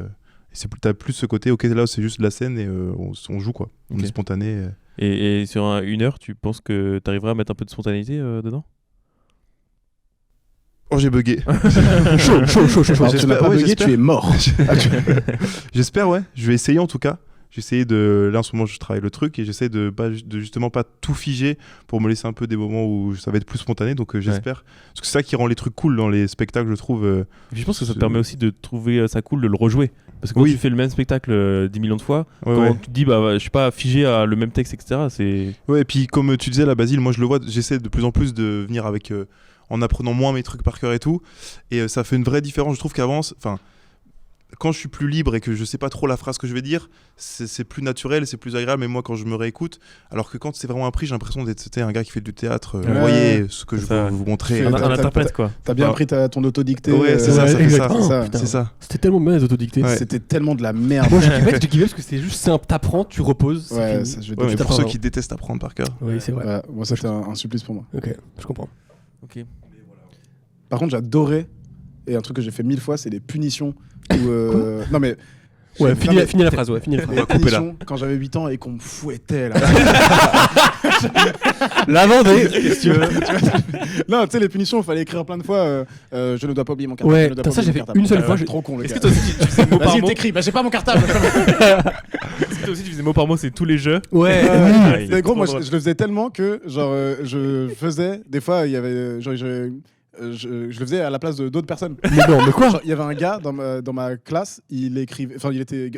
t'as plus ce côté ok là c'est juste de la scène et on joue quoi, on Ok. est spontané. Et sur une heure, tu penses que tu arriveras à mettre un peu de spontanéité dedans? Oh j'ai bugué. Chaud. Alors, tu n'as pas ouais, bugué, j'espère. tu es mort. J'espère, ouais. Je vais essayer en tout cas. J'ai essayé de. Là en ce moment, je travaille le truc et j'essaie de justement pas tout figer pour me laisser un peu des moments où ça va être plus spontané. Donc j'espère. Parce que c'est ça qui rend les trucs cool dans les spectacles, je trouve. Et puis je pense que ça te permet aussi de trouver ça cool de le rejouer. Parce que quand Oui. tu fais le même spectacle 10 millions de fois, Ouais, quand ouais. tu te dis bah je suis pas figé à le même texte, etc. C'est. Ouais, et puis comme tu disais, la Basile, moi je le vois, j'essaie de plus en plus de venir avec. En apprenant moins mes trucs par cœur et tout. Et ça fait une vraie différence. Je trouve qu'avant, quand je suis plus libre et que je sais pas trop la phrase que je vais dire, c'est plus naturel, c'est plus agréable. Mais moi, quand je me réécoute, alors que quand c'est vraiment appris, j'ai l'impression d'être un gars qui fait du théâtre. Vous Ouais. voyez ce que je Ça. veux vous montrer. C'est Un t'as- interprète quoi. T'as bien Ah. pris ton autodicté. Ouais, c'est ça, ça fait exact. ça. Oh, ça. putain. C'est ça. C'était tellement bien les autodictés. Ouais. C'était tellement de la merde. Moi, j'ai kiffé parce que c'était juste simple. T'apprends, tu reposes. c'est Ouais, fini. ça, je vais Ouais, mais te pour t'apprends, ceux hein. qui détestent apprendre par cœur. Oui, c'est vrai. Ouais, moi, ça, c'était un supplice pour moi. Ok, je comprends. Ok. Par contre, j'adorais, et un truc que j'ai fait 1000 fois, c'est les punitions. Non, mais. Ouais, Non, mais- finis la phrase, ouais, finis la les phrase. couper là. punitions, quand j'avais 8 ans et qu'on me fouettait là. La Vendée. Qu'est-ce que tu veux Non, tu sais, les punitions, il fallait écrire plein de fois. Je ne dois pas oublier mon cartable. Ouais, je ne dois putain, pas ça, oublier j'ai mon fait cartable. une seule fois, Trop con, le Est-ce gars. que toi aussi tu faisais mot par Vas-y, mot? t'écris. Bah, j'ai pas mon cartable. Est-ce que toi aussi tu faisais mot par mot, c'est tous les jeux? Ouais. Ah, il est Mais gros, trop moi, drôle. je le faisais tellement que, genre, je faisais. Des fois, il y avait. Genre, je le faisais à la place d'autres personnes. Mais non, mais quoi? Genre, il y avait un gars dans ma classe, il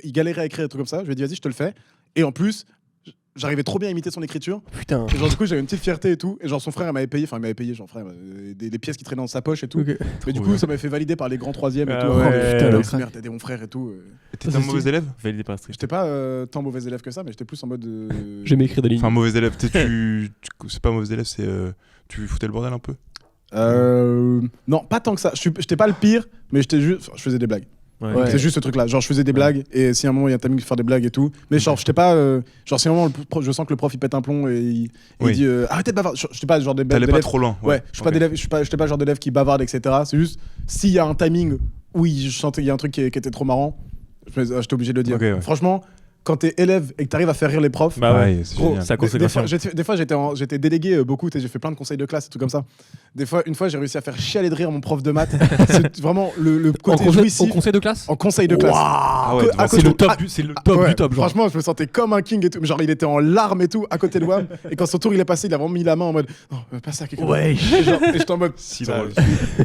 galérait à écrire des trucs comme ça. Je lui ai dit, vas-y, je te le fais. Et en plus, j'arrivais trop bien à imiter son écriture. Putain. Et genre, du coup, j'avais une petite fierté et tout. Et genre, son frère, il m'avait payé, genre, frère, des pièces qui traînaient dans sa poche et tout. Ok. Mais du coup, ça m'avait fait valider par les grands troisièmes et Ah tout. ouais, Oh, putain, ouais, le ouais. merde, t'as aidé mon frère et tout. Et t'étais un c'est mauvais stylé. élève? Validé par Street. J'étais pas tant mauvais élève que ça, mais j'étais plus en mode. J'aimais écrire des lignes. Enfin, mauvais élève, c'est pas mauvais élève, c'est. Tu foutais le bordel un peu? Non, pas tant que ça. J'étais pas le pire, mais je faisais des blagues. Ouais. Ouais. C'est juste ce truc-là. Genre, je faisais des blagues, et si à un moment il y a un timing de faire des blagues et tout. Mais genre, j'étais pas. Genre, si à un moment je sens que le prof il pète un plomb et il Oui. dit arrêtez de bavarder. J'étais pas genre T'allais pas d'élève. trop loin. Ouais, je suis pas ok. d'élève. J'étais pas le genre d'élève qui bavarde, etc. C'est juste s'il y a un timing où je sentais qu'il y a un truc qui était trop marrant, j'étais obligé de le dire. Ok, ouais. Franchement, quand t'es élève et que t'arrives à faire rire les profs. Bah ouais. Ouais, c'est Gros, génial. Ça a conséquence. des fois, j'étais délégué beaucoup, j'ai fait plein de conseils de classe et tout comme ça. Une fois, j'ai réussi à faire chialer de rire mon prof de maths. C'est vraiment le côté Au jouissif conseil de classe? en conseil de classe. Ah ouais, À devant- côté- C'est le top ah, c'est le top ouais, du top, genre. Franchement, je me sentais comme un king et tout. Genre, il était en larmes et tout, à côté de Wam. Et quand son tour il est passé, il a vraiment mis la main en mode non, passe à quelqu'un. Ouais. Et j'étais en mode Si ça, drôle.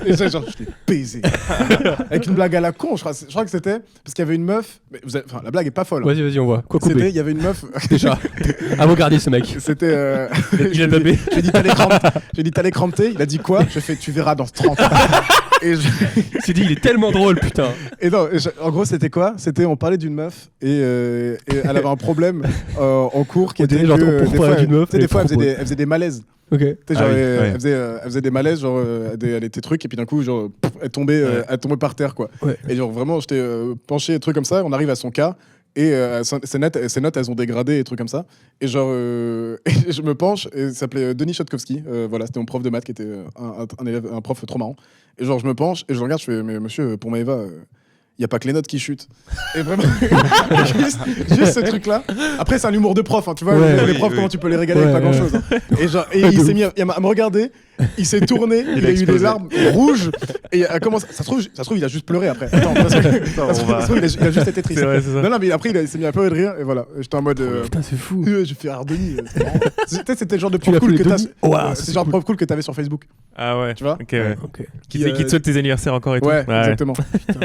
Et ça, genre, je l'ai baisé. Avec une blague à la con, je crois que c'était parce qu'il y avait une meuf. Mais enfin, la blague est pas folle. Vas-y, on on voit. Quoi C'était, couper il y avait une meuf. déjà. Avant-gardiste ce mec. C'était. Il a tapé. J'ai dit t'as les crampter. Il a dit quoi? J'ai fait tu verras dans 30 ans. Et Il s'est dit, il est tellement drôle, putain. Et non, en gros, c'était quoi? C'était, on parlait d'une meuf et elle avait un problème en cours qui On était dirait genre, que, pour parler d'une meuf, tu sais, des elle fois, propose. elle faisait des malaises. Ok. Tu sais, genre, Ah oui, elle, ouais. elle faisait des malaises, genre, elle était truc, et puis d'un coup, genre, elle tombait par terre, quoi. Ouais. Et genre, vraiment, j'étais penché, truc comme ça, on arrive à son cas, et ses notes, elles ont dégradé, et trucs comme ça. Et genre, et je me penche, et il s'appelait Denis Chotkowski, voilà, c'était mon prof de maths qui était un prof trop marrant. Et genre, je me penche, et je le regarde, je fais, mais monsieur, pour Maëva, il n'y a pas que les notes qui chutent. Et vraiment, juste ce truc-là. Après, c'est un humour de prof, hein, tu vois. Ouais. Les Oui, profs, oui. comment tu peux les régaler avec Ouais, pas ouais. grand-chose. Hein. Et, genre, et il s'est mis à me regarder, il s'est tourné, il a eu des explosé. larmes rouges. Et il a commencé, ça se trouve, il a juste pleuré après. Attends, parce que, ça se trouve, il a juste été triste. C'est vrai, c'est ça. Non, mais après, il s'est mis à pleurer de rire. Et voilà, j'étais en mode. Putain, c'est fou. J'ai fait Ardoni. C'était le genre de Tu l'as prof cool fait que t'as. Denis Ouah, C'est c'est le genre de cool. prof cool que t'avais sur Facebook. Ah ouais. Tu vois Ok, ouais. Ok. Qui te souhaite tes anniversaires encore et tout. Ouais, exactement. Putain,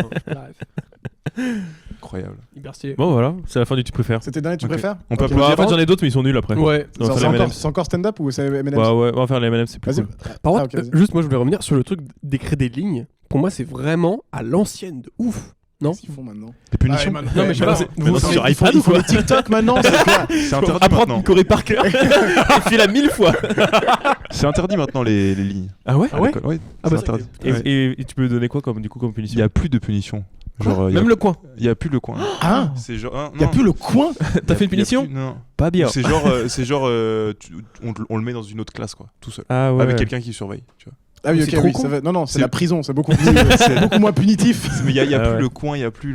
Incroyable. hyper stylé. Bon, voilà, c'est la fin du tu préfères. C'était le dernier, tu Ok. préfères? On peut Ok. applaudir. En fait, j'en ai d'autres, mais ils sont nuls après. Ouais. On va C'est faire les encore- M&M's. c'est encore stand-up ou c'est M&M's? Ouais, ouais, on va faire les M&M's, c'est plus Vas-y. cool. Par Ah, contre, ok, vas-y. juste moi je voulais revenir sur le truc d'écrire des lignes. Pour moi, c'est vraiment à l'ancienne de ouf. Non Qu'est-ce qu'ils font maintenant? Les punitions. Ah, Non, mais je sais pas. Maintenant, c'est sur iPad Ils ou font quoi les TikTok maintenant, c'est quoi? C'est interdit Apprendre maintenant. une choré par cœur. Et puis là 1000 fois. C'est interdit maintenant les lignes. Ah ouais À l'école. Oui, Ah c'est bah, interdit. et, Ouais. et tu peux donner quoi comme Il punition n'y a plus de punition. Genre, Même le coin. Il n'y a plus le coin. Ah, C'est genre. hein, il y a non. plus le coin. T'as fait une Y a punition plus- Non. Pas bien. C'est genre, on le met dans une autre classe, quoi, tout seul. Ah ouais. Avec quelqu'un qui surveille, tu vois. Ah oui, C'est ok, trop oui, con. ça va. Non, non, c'est C'est- la prison, c'est beaucoup beaucoup moins punitif. Mais il n'y a Ah plus ouais. le coin, il n'y a plus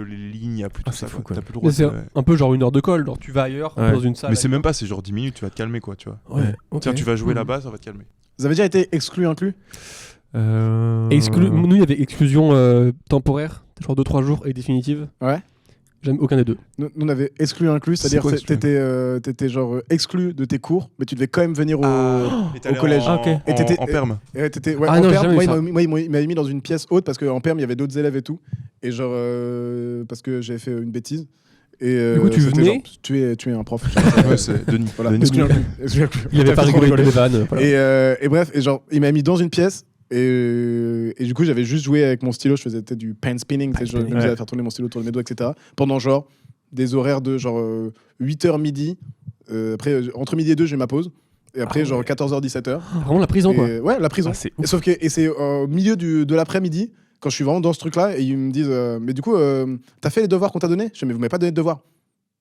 les lignes, il n'y a plus Ah, tout c'est ça. fou, quoi. quoi. T'as plus le Mais droit c'est de- un peu genre une heure de colle. Genre tu vas ailleurs, Ouais. dans une salle. Mais c'est même pas, c'est genre 10 minutes, tu vas te calmer, quoi, tu vois. Ouais. ok. Tiens, tu vas jouer Hmm. là-bas, ça va te calmer. Vous avez déjà été exclu, inclus? Nous, il y avait exclusion temporaire, genre 2-3 jours, et définitive. Ouais. J'aime aucun des deux. Nous, on avait exclu, inclus, c'est-à-dire quoi, que exclu? t'étais genre exclu de tes cours, mais tu devais quand même venir au. Et t'allais au collège. En, Ok. Et t'étais- en perme. Et t'étais, ouais, Ah en non, j'ai perme, jamais moi, eu ça. il m'avait mis dans une pièce haute parce qu'en perme, il y avait d'autres élèves et tout. Et genre, parce que j'avais fait une bêtise. Et, Du coup, tu c'était venais genre, tu es un prof. Ouais, c'est Denis. Voilà, Denis. exclu, inclus. Exclu, inclus. Il avait T'as pas fait trop rigolé de rigoler. mes vannes. Voilà. Et bref, et genre, il m'a mis dans une pièce. Et du coup, j'avais juste joué avec mon stylo. Je faisais peut-être du pen spinning. Tu sais, je spinning, m'amusais ouais. à faire tourner mon stylo autour de mes doigts, etc. Pendant genre des horaires de genre 8h midi. Après, entre midi et 2, j'ai ma pause. Et après, Ah genre ouais. 14h, 17h. Vraiment la prison, quoi. Ouais, la prison. Ah, c'est Et sauf que et c'est au milieu de l'après-midi, quand je suis vraiment dans ce truc-là, et ils me disent mais du coup, t'as fait les devoirs qu'on t'a donnés? Je dis mais vous m'avez pas donné de devoirs.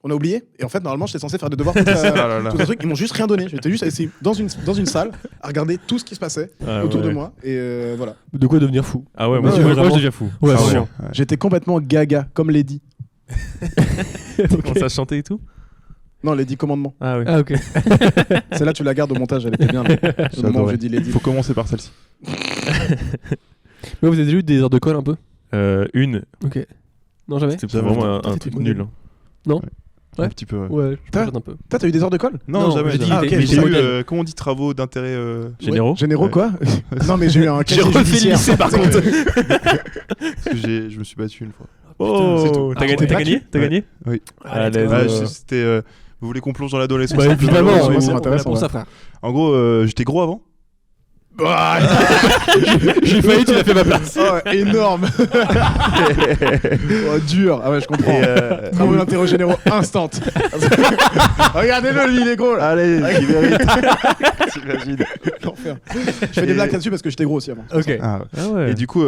On a oublié. Et en fait, normalement, j'étais censé faire des devoirs tout Ah là là. un truc. Ils m'ont juste rien donné. J'étais juste assis dans une salle à regarder tout ce qui se passait Ah autour de ouais. moi. Et voilà. De quoi devenir fou. Ah ouais, moi, Ouais, moi, vraiment. je deviens fou. Ouais, Ah vraiment. Ouais. J'étais complètement gaga, comme Lady. On commence à chanter et tout. Non, Lady Commandement. Ah ouais. Ah, ok. Celle-là, tu la gardes au montage. Elle était bien. Au moment où J'adorais. j'ai dit Lady. Il faut commencer par celle-ci. Mais vous avez déjà eu des heures de colle un peu? Une. Ok. Non, jamais? C'était Jamais. vraiment un Toi, truc t'étais nul. hein. Ouais. Un petit peu. Ouais. Ouais, je projette un peu. Toi, t'as eu des heures de colle? Non, jamais. j'ai dit, jamais. ok, Mais j'ai j'ai eu, modèle. comment on dit, travaux d'intérêt. Généraux. Généraux, Ouais. quoi? Non, mais j'ai eu un J'ai casier refait le judiciaire. lycée par contre. Parce que je me suis battu une fois. c'est tout. Oh, Ah t'as ouais. gagné? T'as Ouais. gagné? Oui. Ah, let's Ah, go. c'était. Vous voulez qu'on plonge dans l'adolescence? Bah, un peu évidemment, ouais, on c'est est là intéressant, pour ouais. ça, frère. En gros, j'étais gros avant. J'ai failli, tu l'as fait ma place. Oh, énorme. Oh, dur. Ah ouais, je comprends. Et, Travaux d'intérêt généraux instant. Regardez-le, lui, il est gros là. Allez, il mérite. T'imagines. L'enfer. Je fais des blagues là-dessus parce que j'étais gros aussi avant. Ok. Ah, ouais. Ah ouais. Et du coup,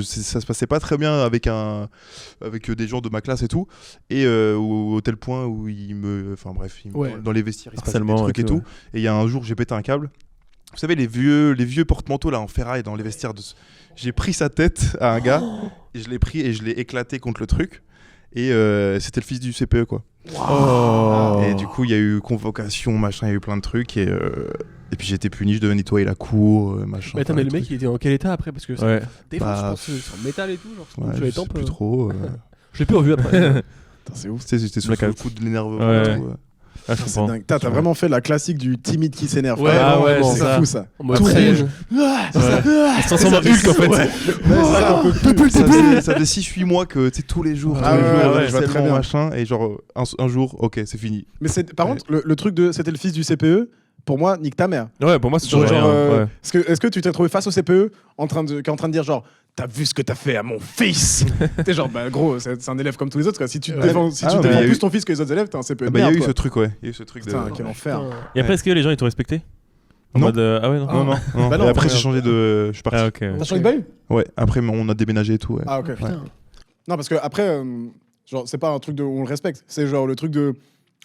ça se passait pas très bien avec des gens de ma classe et tout, et au tel point où enfin bref, Ouais. dans les vestiaires, il se passait des Harcèlement trucs et et tout, tout. Et il y a un jour, j'ai pété un câble. Vous savez, les vieux porte-manteaux là en ferraille dans les vestiaires. J'ai pris sa tête à un gars, et je l'ai pris et je l'ai éclaté contre le truc. Et c'était le fils du CPE quoi. Oh. Et du coup, il y a eu convocation, machin, il y a eu plein de trucs. Et puis j'ai été puni, je devais nettoyer la cour, machin. Mais attends, plein mais de le mec, trucs. il était en quel état après? Parce que ça Ouais. défonce, Bah, je pense, sur le métal et tout. Genre, Ouais, sur je les sais tempes. plus trop. Je l'ai plus revu après. Putain, c'est ouf. C'était sur le Blackout. coup de l'énervement. Ouais. et tout, Ah, je C'est comprends. dingue. T'as vraiment fait la classique du timide qui s'énerve. Ouais, Ah, ouais, c'est c'est ça. fou ça. En mode Tout très- rouge. On se transforme en Hulk en fait. Ouais, c'est ça, un peu plus. Ça faisait 6-8 mois que tu sais, tous les jours, Ah ouais, ouais, je je vois très harcèlement, bien. machin, et genre un jour, ok, c'est fini. Mais par contre, le truc de c'était le fils du CPE, pour moi, nique ta mère. Ouais, pour moi, c'est Genre, toujours rien. Ouais. est-ce que tu t'es retrouvé face au CPE qui est en train de dire genre t'as vu ce que t'as fait à mon fils. T'es genre bah gros c'est un élève comme tous les autres quoi. Si tu Ouais. défends, Ah, mais il y a plus eu- ton fils que les autres élèves t'es un CPE de Bah, il y a merde, eu quoi. ce truc, ouais. Il y a eu ce truc de. Putain quel enfer. Et après, est-ce que les gens ils t'ont respecté en Non. mode, ah ouais, non. Non, non, non. Bah non, Et après, après, j'ai changé de. Je suis parti. Ah, ok. T'as changé de bail? Ouais, après, on a déménagé et tout. Ouais. Ah ok. Ouais. Non parce que après genre c'est pas un truc de on le respecte, c'est genre le truc de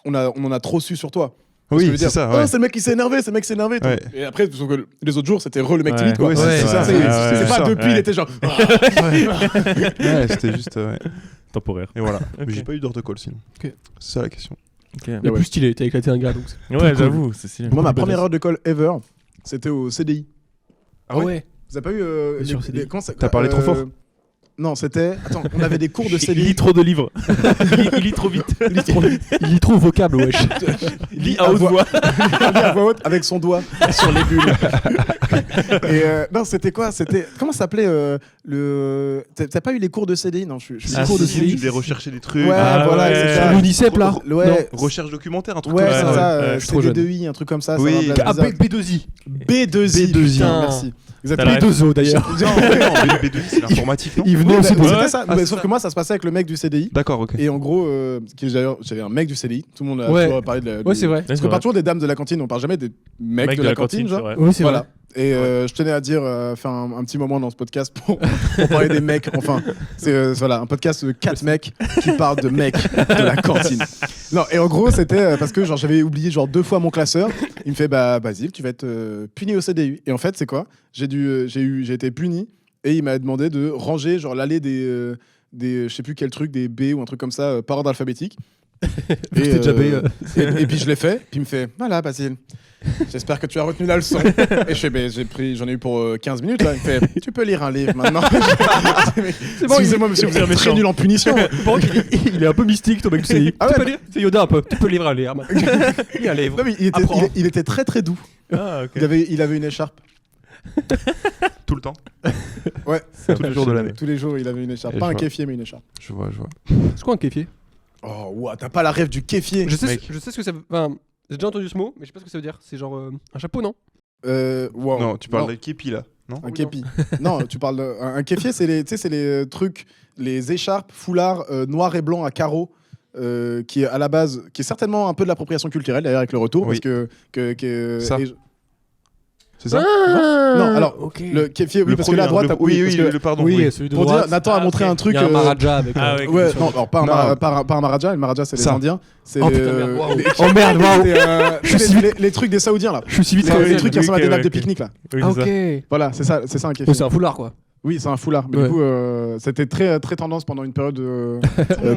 on en a trop su sur toi. Parce que je Oui, veux c'est dire, ça. oh, Ouais. c'est le mec qui s'est énervé, c'est le mec qui s'est énervé. Ouais. Et après, sauf que les autres jours, c'était le mec Ouais. timide, quoi. Ouais, c'est ça. C'est Ouais, c'est ouais, pas ça. depuis, Ouais. il était genre. Ouais, c'était juste. Ouais. Temporaire. Et voilà. Ok. Mais j'ai pas eu d'heure de call sinon. Ok. C'est ça la question. Ok. Le ouais. plus stylé, t'as éclaté un gars donc. Ouais, j'avoue, c'est stylé. Moi, ma Plus première badass. heure de call ever, c'était au CDI. Ah ouais. Vous avez pas eu. Bien sûr, CDI. comment ça- T'as parlé trop fort. Non, c'était. Attends, on avait des cours de Il CDI. lit trop de livres. Il lit trop vite. Il lit trop vocable, wesh. Il lit à haute voix. à voix haute avec son doigt sur les bulles. Et non, c'était quoi? C'était comment ça s'appelait le? T'as pas eu les cours de CDI? Non, je suis Ah, cours de si, CDI. Je devais rechercher des trucs. Ouais, Ah, voilà, ouais. etc. Sur l'UNICEF là. Ouais, Recherche documentaire, un truc ouais, comme c'est ça. ça. ouais. Je suis trop jeune. CD2I, un truc comme ça. Oui. ça va, Ah, blablabla. B2I. B2I. B2I. Putain, merci. T'as Exactement. la B2O d'ailleurs. Non, B2I, c'est l'informatique, non Il venait Oui, aussi de. c'était ça. Ah, Mais c'est sauf ça. que moi, ça se passait avec le mec du CDI. D'accord, ok. Et en gros, j'avais un mec du CDI. Tout le monde a Ouais. toujours parlé de la. Ouais, c'est vrai. Parce qu'on parle toujours des dames de la cantine, on parle jamais des mecs de la cantine, c'est genre. vrai. Oui, c'est Voilà. vrai. Et je tenais à dire, faire un petit moment dans ce podcast pour parler des mecs. Enfin, c'est voilà, un podcast de 4 mecs qui parlent de mecs de la cantine. Non, et en gros, c'était parce que genre j'avais oublié genre 2 fois mon classeur. Il me fait bah Basile, tu vas être puni au CDU. Et en fait, c'est quoi? J'ai été puni et il m'a demandé de ranger genre l'allée des je sais plus quel truc, des B ou un truc comme ça par ordre alphabétique. Vu que c'était déjà B, Et puis je l'ai fait, puis il me fait voilà Basile. J'espère que tu as retenu la leçon. Et je fais, ben, j'en ai eu pour 15 minutes là. Il me fait, tu peux lire un livre maintenant. C'est bon, Excusez-moi, monsieur, vous êtes très nul en punition. Bon, il est un peu mystique, ton mec, tu sais. Ah Tu ouais, peux lire C'est Yoda un peu. Tu peux lire un livre. Lis un livre. Non, mais Apprends. il était très très doux. Ah, ok. Il avait une écharpe. Tout le temps. Ouais, Tous les jours de l'année. tous les jours il avait une écharpe. Et Pas je un vois. kéfier, mais une écharpe. Je vois, je vois. C'est quoi un kéfier? Oh, ouah, t'as pas la rêve du kéfier. Je sais Mec. ce que ça veut. Enfin, j'ai déjà entendu ce mot, mais je sais pas ce que ça veut dire. C'est genre un chapeau, non? Wow. Non, tu parles Non, de képi là, non un képi. Non, tu parles un kéfier, c'est les trucs, les écharpes, foulards noirs et blancs à carreaux. Qui est à la base, qui est certainement un peu de l'appropriation culturelle d'ailleurs avec le retour, Oui. parce que Ça. et- C'est ça Non, alors, ok. le kéfier, oui, Le parce que là à premier, droite, oui, parce oui, que- le pardon. Oui, oui. celui de pour droite. dire, Nathan a montré un truc. Il y a un Maharaja avec. Ah ouais, Ouais, sûr. non, alors pas un Maharaja, le Maharaja c'est les Ça. Indiens, c'est Oh, les, putain, merde, waouh. les- Oh merde, waouh. les trucs des Saoudiens là. Je suis si vite. Les trucs qui ok, ressemblent à des ouais, nappes de ok. pique-nique là. Oui, Ah, c'est ça. ok. Voilà, c'est ça un kéfier. Oh, c'est un foulard quoi. Oui, c'est un foulard. Mais Ouais. du coup, c'était très très tendance pendant une période De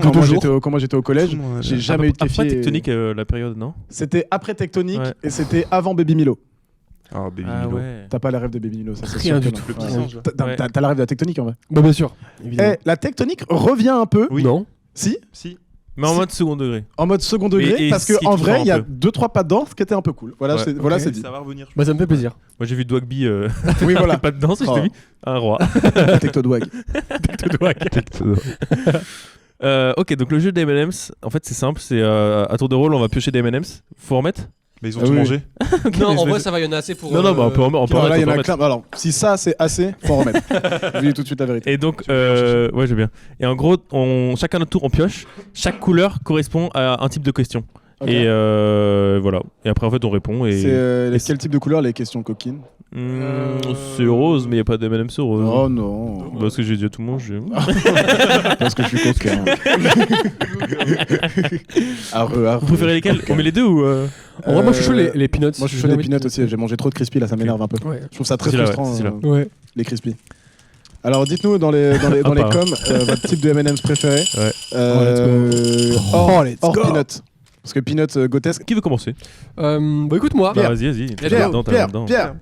quand moi jours. j'étais au collège. Tout le monde a- J'ai jamais eu de Après kéfier. Tectonique, la période, non? C'était après Tectonique Ouais. et c'était avant Baby Milo. Ah, Baby Ah Milo. ouais. T'as pas la rêve de Baby Milo, ça c'est Rien sûr du que tout. non. Le petit Ouais. singe, là. T'as la rêve de la Tectonique en vrai. Bah, bien sûr. Eh, la Tectonique revient un peu. Oui. Non. Si, Si. Mais en Si. mode second degré. en mode second degré, Et parce que si en tu vrai, prends il y un a peu. 2-3 pas dedans, ce qui était un peu cool. Voilà, Ouais. voilà, Ok. c'est dit. Ça va revenir. Bah, ça me fait plaisir. Moi j'ai vu Dwagby Oui, voilà. pas de danse et je Oh. t'ai mis un roi. Tectodwag. Ok, donc le jeu des M&M's, en fait c'est simple, c'est à tour de rôle on va piocher des M&M's. Faut en remettre? Mais ils ont Ah tout oui. mangé. Non, en mais vrai, je- ça va, il y en a assez pour. Non, non, bah on peut en Alors remettre. là, il y en on a peut en plein. Alors, si ça c'est assez, faut en remettre. Je vous dis tout de suite la vérité. Et donc, Tu peux chercher. ouais, j'ai bien. Et en gros, chacun notre tour, on pioche. Chaque couleur correspond à un type de question. Ok. Et voilà. Et après, en fait, on répond. Et C'est et quel type de couleur les questions coquines? C'est rose, mais il n'y a pas de M&M's rose. Oh non. Parce que j'ai déjà tout mangé. Parce que je suis coquin. Vous préférez lesquels? On met les deux ou En vrai, moi, je suis chaud les peanuts. Moi, je suis chaud des peanuts aussi. J'ai mangé trop de crispy là, ça m'énerve un peu. Ouais. Je trouve ça très C'est là, ouais, frustrant, c'est là. Ouais. les crispy. Alors, dites-nous dans les Ah, pas. coms votre type de M&M's préféré. Ouais. Hors let's hors go. peanut. Parce que peanut grotesque. Qui veut commencer? Bah, écoute, moi. Bah, vas-y, vas-y. T'as là-dedans, t'as là-dedans. Pierre.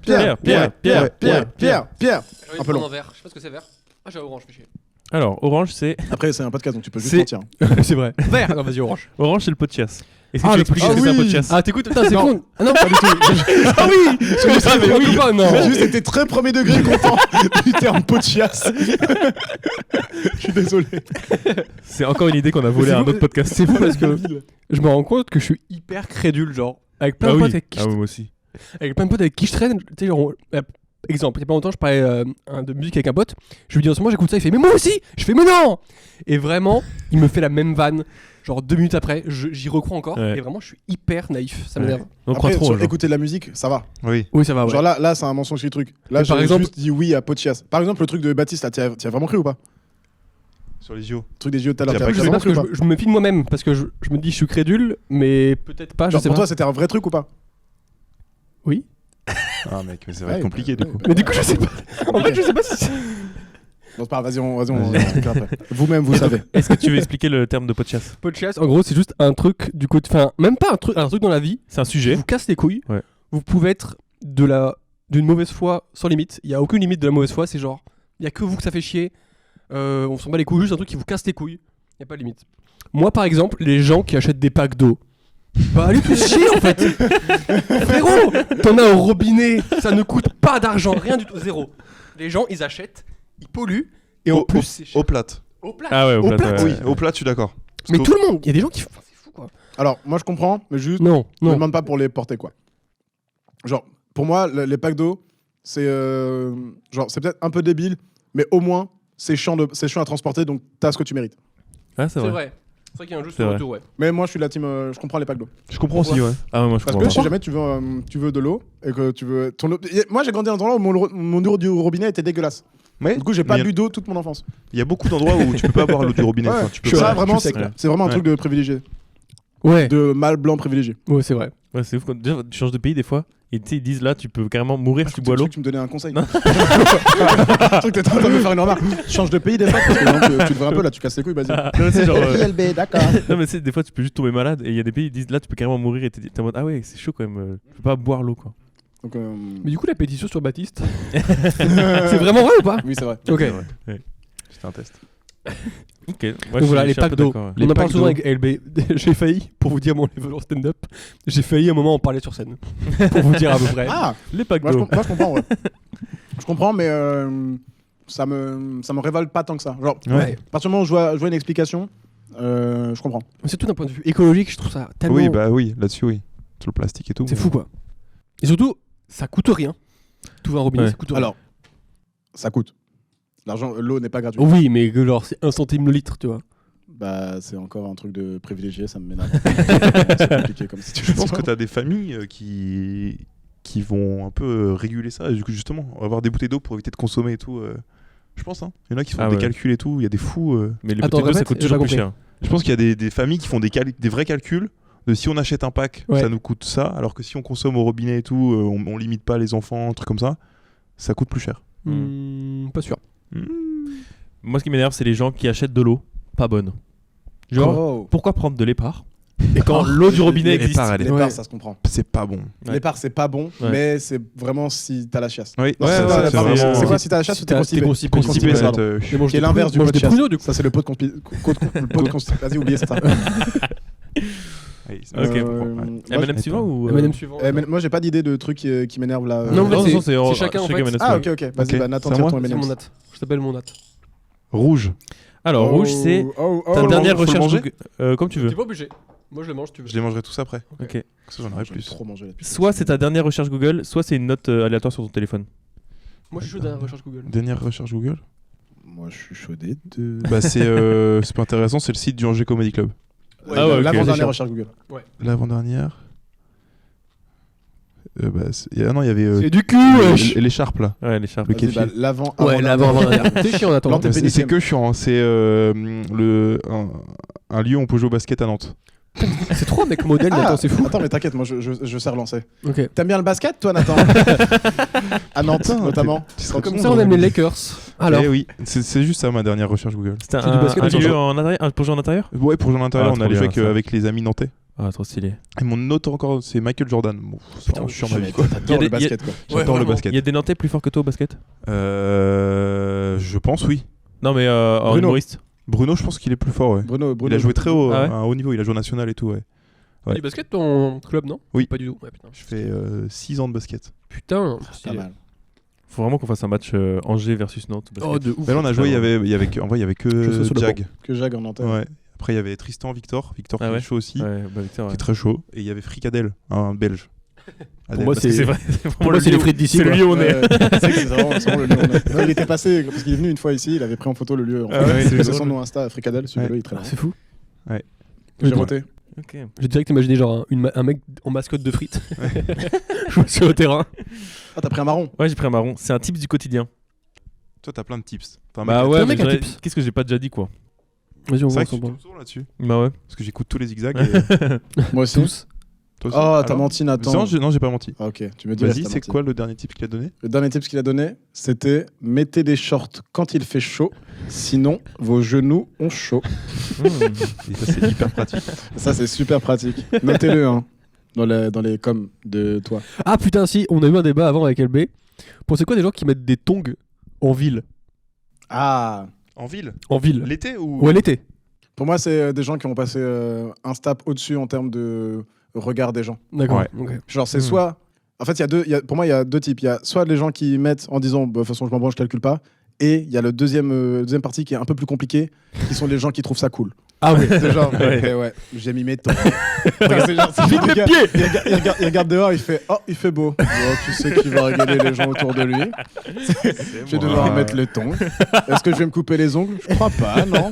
Un peu long. vert. Je sais pas ce que c'est vert. Ah, j'ai orange, fais chier. Alors, orange, c'est Après, c'est un podcast donc tu peux juste C'est- mentir. C'est vrai. Vert. Non, vas-y, orange. orange, c'est le pot de chasse. Est-ce que Ah, tu le expliques podcast. ce que c'est un Ah oui. podcast? Ah, t'écoute, putain, c'est Non. con. Ah non, Pas du tout. ah oui Je savais, mais oui. pas, non. J'ai juste été très premier degré content du terme pot de chiasse. Je suis désolé. C'est encore une idée qu'on a volée C'est à un fou, autre podcast. C'est fou parce que je me rends compte que je suis hyper crédule, genre. Avec plein Ah de oui. potes avec qui Ah je oui, moi aussi. avec plein de potes avec qui je traîne, tu sais, genre, exemple, il y a pas longtemps, je parlais de musique avec un pote, je lui dis en ce moment j'écoute ça, il fait mais moi aussi, je fais mais non, et vraiment, il me fait la même vanne, genre 2 minutes après, j'y recrois encore, Ouais. et vraiment, je suis hyper naïf, ça Ouais. m'énerve. On croit Après, trop. sur genre. écouter de la musique, ça va. Oui. Oui, ça va, ouais. Genre là, c'est un mensonge qui truc. Là, Mais par j'ai exemple- juste dit oui à pot de chiasse. Par exemple, le truc de Baptiste, là, t'y as vraiment cru ou pas? Sur les JO. Le truc des JO tout à l'heure, T'y as t'y as pas je cru sais vraiment pas parce cru que ou pas? je me fie de moi-même, parce que je me dis je suis crédule, mais peut-être pas, je Genre, sais pour pas. toi, c'était un vrai truc ou pas? Oui. Ah mec, mais ça va Ouais, être compliqué du coup. Mais du coup, je sais pas. En fait, je sais pas si. Bon, c'est pas grave, vas-y, on expliquera après. Vous-même, vous savez. Est-ce que tu veux expliquer le terme de podcast? Podcast, en gros, c'est juste un truc du côté. Enfin, même pas un truc dans la vie. C'est un sujet. Vous casse les couilles. Ouais. Vous pouvez être d'une mauvaise foi sans limite. Il y a aucune limite de la mauvaise foi. C'est genre, il y a que vous que ça fait chier. On s'en bat les couilles. Juste un truc qui vous casse les couilles. Il y a pas de limite. Moi, par exemple, les gens qui achètent des packs d'eau. Bah allez tous chier en fait. Frérot, t'en as au robinet. Ça ne coûte pas d'argent, rien du tout, zéro. Les gens, ils achètent, ils polluent et en plus c'est cher. Au plate. Au plat. Ah ouais, au Au plat, plat, ouais, Oui, ouais. au plate, je suis d'accord. Parce Mais qu'au- tout le monde, il y a des gens qui. Enfin, c'est fou quoi. Alors, moi, je comprends, mais juste, Non, ne me non. demande pas pour les porter, quoi. Genre, pour moi, les packs d'eau, c'est c'est peut-être un peu débile, mais au moins, c'est chiant à transporter, donc t'as ce que tu mérites. Ah, c'est C'est vrai. vrai. C'est vrai qu'il y a un juste C'est vrai. retour, ouais. Mais moi, je suis la team, je comprends les packs d'eau. Je comprends aussi, ouais. Ah ouais, moi je Parce comprends. que si jamais tu veux de l'eau et que tu veux. Moi, j'ai grandi dans un endroit où mon eau du robinet était dégueulasse. Mais Du coup, j'ai pas mais bu d'eau toute mon enfance. il y a beaucoup d'endroits où tu peux pas boire l'eau du robinet. Ouais, Enfin, tu peux ça, pas. vraiment, je suis sec, là. c'est vraiment un Ouais. truc de privilégié. Ouais, De mâle blanc privilégié. ouais, c'est vrai. Ouais, c'est ouf. Déjà, tu changes de pays des fois. Et tu sais, ils disent là, tu peux carrément mourir si tu Je bois l'eau. que tu me donnais un conseil. Non. Je crois que t'étais en train de me faire une remarque. Change de pays des fois, parce que non, tu devrais un peu là, tu casses les couilles, vas-y. Non, mais c'est genre. ILB, d'accord. Non, mais tu sais, des fois, tu peux juste tomber malade. Et il y a des pays, ils disent là, tu peux carrément mourir. Et t'es en mode, ah ouais, c'est chaud quand même. Tu peux pas boire l'eau, quoi. Donc, Mais du coup, la pétition sur Baptiste, c'est vraiment vrai ou pas? Oui, c'est vrai. Ok. C'est vrai. C'était un test. Ok. Ouais, Donc voilà, les je suis un packs peu d'eau. d'accord, ouais. On en Les parle packs souvent d'eau. avec LB. J'ai failli, pour vous dire mon level en stand-up, j'ai failli à un moment en parler sur scène. Pour vous dire à peu près. Ah, Les packs moi, d'eau. je comprends, ouais. Je comprends, mais ça me révolte pas tant que ça. Genre, Ouais. à partir du moment où je vois une explication, je comprends. Mais surtout d'un point de vue écologique, je trouve ça tellement. Oui, bah oui, là-dessus, oui. Sur le plastique et tout. C'est fou quoi. Et surtout, ça coûte rien. Tout va un robinet, Ouais. ça coûte rien. Alors, ça coûte. L'eau n'est pas gratuite. Oui, mais que genre, c'est 1 centime le litre, tu vois. Bah, c'est encore un truc de privilégié, ça me m'énerve. C'est compliqué comme situation. Je pense que tu as des familles qui vont un peu réguler ça. Et du coup, justement, on va avoir des bouteilles d'eau pour éviter de consommer et tout. Je pense, hein. Il y en a qui font Ah des ouais. calculs et tout. Il y a des fous. Mais les Attends, bouteilles d'eau, ça répète, coûte j'ai toujours pas plus compris. cher. Je pense qu'il y a des familles qui font des vrais calculs de si on achète un pack, Ouais. ça nous coûte ça, alors que si on consomme au robinet et tout, on limite pas les enfants, un truc comme ça coûte plus cher. Pas sûr. Moi, ce qui m'énerve, c'est les gens qui achètent de l'eau pas bonne. Genre, Oh. pourquoi prendre de l'épar et quand l'eau du robinet Les existe? épars, elle est- Les Ouais. parts, ça se comprend. C'est pas bon. Ouais. Les parts, c'est pas bon, Ouais. mais c'est vraiment si t'as la chiasse. Oui, Non, ouais, c'est ouais, pas- c'est pardon, vraiment- c'est quoi si t'as la chasse Si ou t'es t'as- constipé t'es constipé, Constipé, Constipé, ça va pardon. être, Mais bon, Qui est l'inverse du moi, pot de j'étais chasse. pruneau, du coup. Ça, c'est le pot de Vas-y, oubliez ça. Oui, c'est- Ok. moi, M&M suivant ou M&M suivant. mais moi, j'ai pas d'idée de truc qui m'énerve là. Non, mais non, c'est- non, c'est chacun, en fait. M&M Ah, suivant. ok, vas-y, Ok, bah Nathan, c'est à tire moi ton C'est M&M. mon natte. Je t'appelle mon natte. Rouge. Alors, rouge, c'est ta le dernière manger, faut le recherche. manger Comme tu veux. T'es pas obligé. Moi, je le mange, si tu veux. Je les mangerai tous après. Ok. Comme ça, j'en aurai J'ai plus. trop mangé là-dessus. Soit c'est ta dernière recherche Google, soit c'est une note aléatoire sur ton téléphone. Moi, je suis chaud dans la recherche Google. Dernière recherche Google. Moi, je suis chaudé de. Bah c'est pas intéressant, c'est le site du Angers Comedy Club. Ah ouais, ok. L'avant-dernière recherche Google. L'avant-dernière. Ah non, il y avait C'est du cul, wesh. l'écharpe là. Ouais, l'écharpe. Le Vas-y, kéfier. bah, l'avant. Ouais, l'avant-dernière. T'es chiant, attends. L'antépénultième. C'est que chiant, hein. C'est un lieu où on peut jouer au basket à Nantes. C'est trop un mec modèle, mais attends, c'est fou. Attends, mais t'inquiète, moi je sais relancer. Ok. T'aimes bien le basket, toi, Nathan? À Nantes, Putain, notamment. Comme ça, on aime les Lakers. Alors, Eh oui, c'est juste ça ma dernière recherche Google. C'était C'est du basket, un attention. lieu en intérieur, pour jouer en intérieur? Ouais, pour jouer à l'intérieur, Ah, on trop allait jouer bien, ça. avec les amis nantais. Ah, trop stylé. Et mon autre encore, c'est Michael Jordan. Bon, c'est Putain, vraiment chiant ma Mais vie quoi. Il y a T'adores des- le basket, quoi. J'adore le vraiment. basket. Il y a des Nantais plus forts que toi au basket? Je pense oui. Non, mais en Bruno. humoriste. Bruno, je pense qu'il est plus fort, ouais. Bruno, Il a joué très haut, Ah ouais à un haut niveau, il a joué au national et tout, ouais. Ouais. Du basket en club, non? Oui. Pas du tout. Ouais, putain. Je fais 6 ans de basket. Putain. Pas stylé. mal. Faut vraiment qu'on fasse un match Angers versus Nantes. Oh, de ouf. Mais là, on a joué, il y avait Je que sais sur le Jag. Que Jag en antenne. Ouais. Après, il y avait Tristan, Victor qui Ah ouais. est chaud aussi, Ouais, bah Victor, qui ouais. est très chaud. Et il y avait Fricadel, un Belge. Pour moi, Parce que c'est vrai. pour moi, c'est les frites d'ici. C'est le quoi. lieu où on est. Ouais, c'est vraiment le lieu où on est. Non, il était passé, parce qu'il est venu une fois ici, il avait pris en photo le lieu. Ah ouais, c'est c'est drôle. son nom Insta, Fricadel, suivez-le, il est très Ah, bien. c'est fou. J'ai roté. Ok. J'ai direct imaginé genre un mec en mascotte de frites jouer sur le terrain. Ah, t'as pris un marron. Ouais, j'ai pris un marron. C'est un tips du quotidien. Toi, t'as plein de tips. T'as un Bah mec- ouais, un mais mec à j'aurais- tips. qu'est-ce que j'ai pas déjà dit quoi? Vas-y, on C'est va vrai que tu ensemble. tombes souvent là-dessus. Bah ouais. Parce que j'écoute tous les zigzags. Et... Moi aussi. Tous. Toi aussi. Oh, t'as Alors menti, Nathan. Non, j'ai pas menti. Ah, ok, tu me dis. Vas-y, c'est quoi le dernier tip qu'il a donné? Le dernier tip qu'il a donné, c'était mettez des shorts quand il fait chaud, sinon vos genoux ont chaud. Et ça, c'est hyper pratique. Ça, c'est super pratique. Notez-le, hein, dans les coms de toi. Ah putain, si, on a eu un débat avant avec LB. Pensez quoi des gens qui mettent des tongs en ville? Ah, En ville? En ville. L'été ou Ouais, l'été. pour moi, c'est des gens qui ont passé un step au-dessus en termes de regard des gens. D'accord. Ouais. Ok. Genre, c'est soit. En fait, pour moi, il y a deux types. Il y a soit les gens qui mettent en disant, bah, de toute façon, je m'en branle, je calcule pas. Et il y a le deuxième partie qui est un peu plus compliqué, qui sont les gens qui trouvent ça cool. Ah ouais. C'est genre, Ouais. ouais, j'ai mis mes tons. C'est genre, c'est vite les pieds. Il regarde dehors, il fait, oh, il fait beau. Bon, tu sais qu'il va régaler les gens autour de lui. Je vais devoir mettre le ton. Est-ce que je vais me couper les ongles? Je crois pas, non.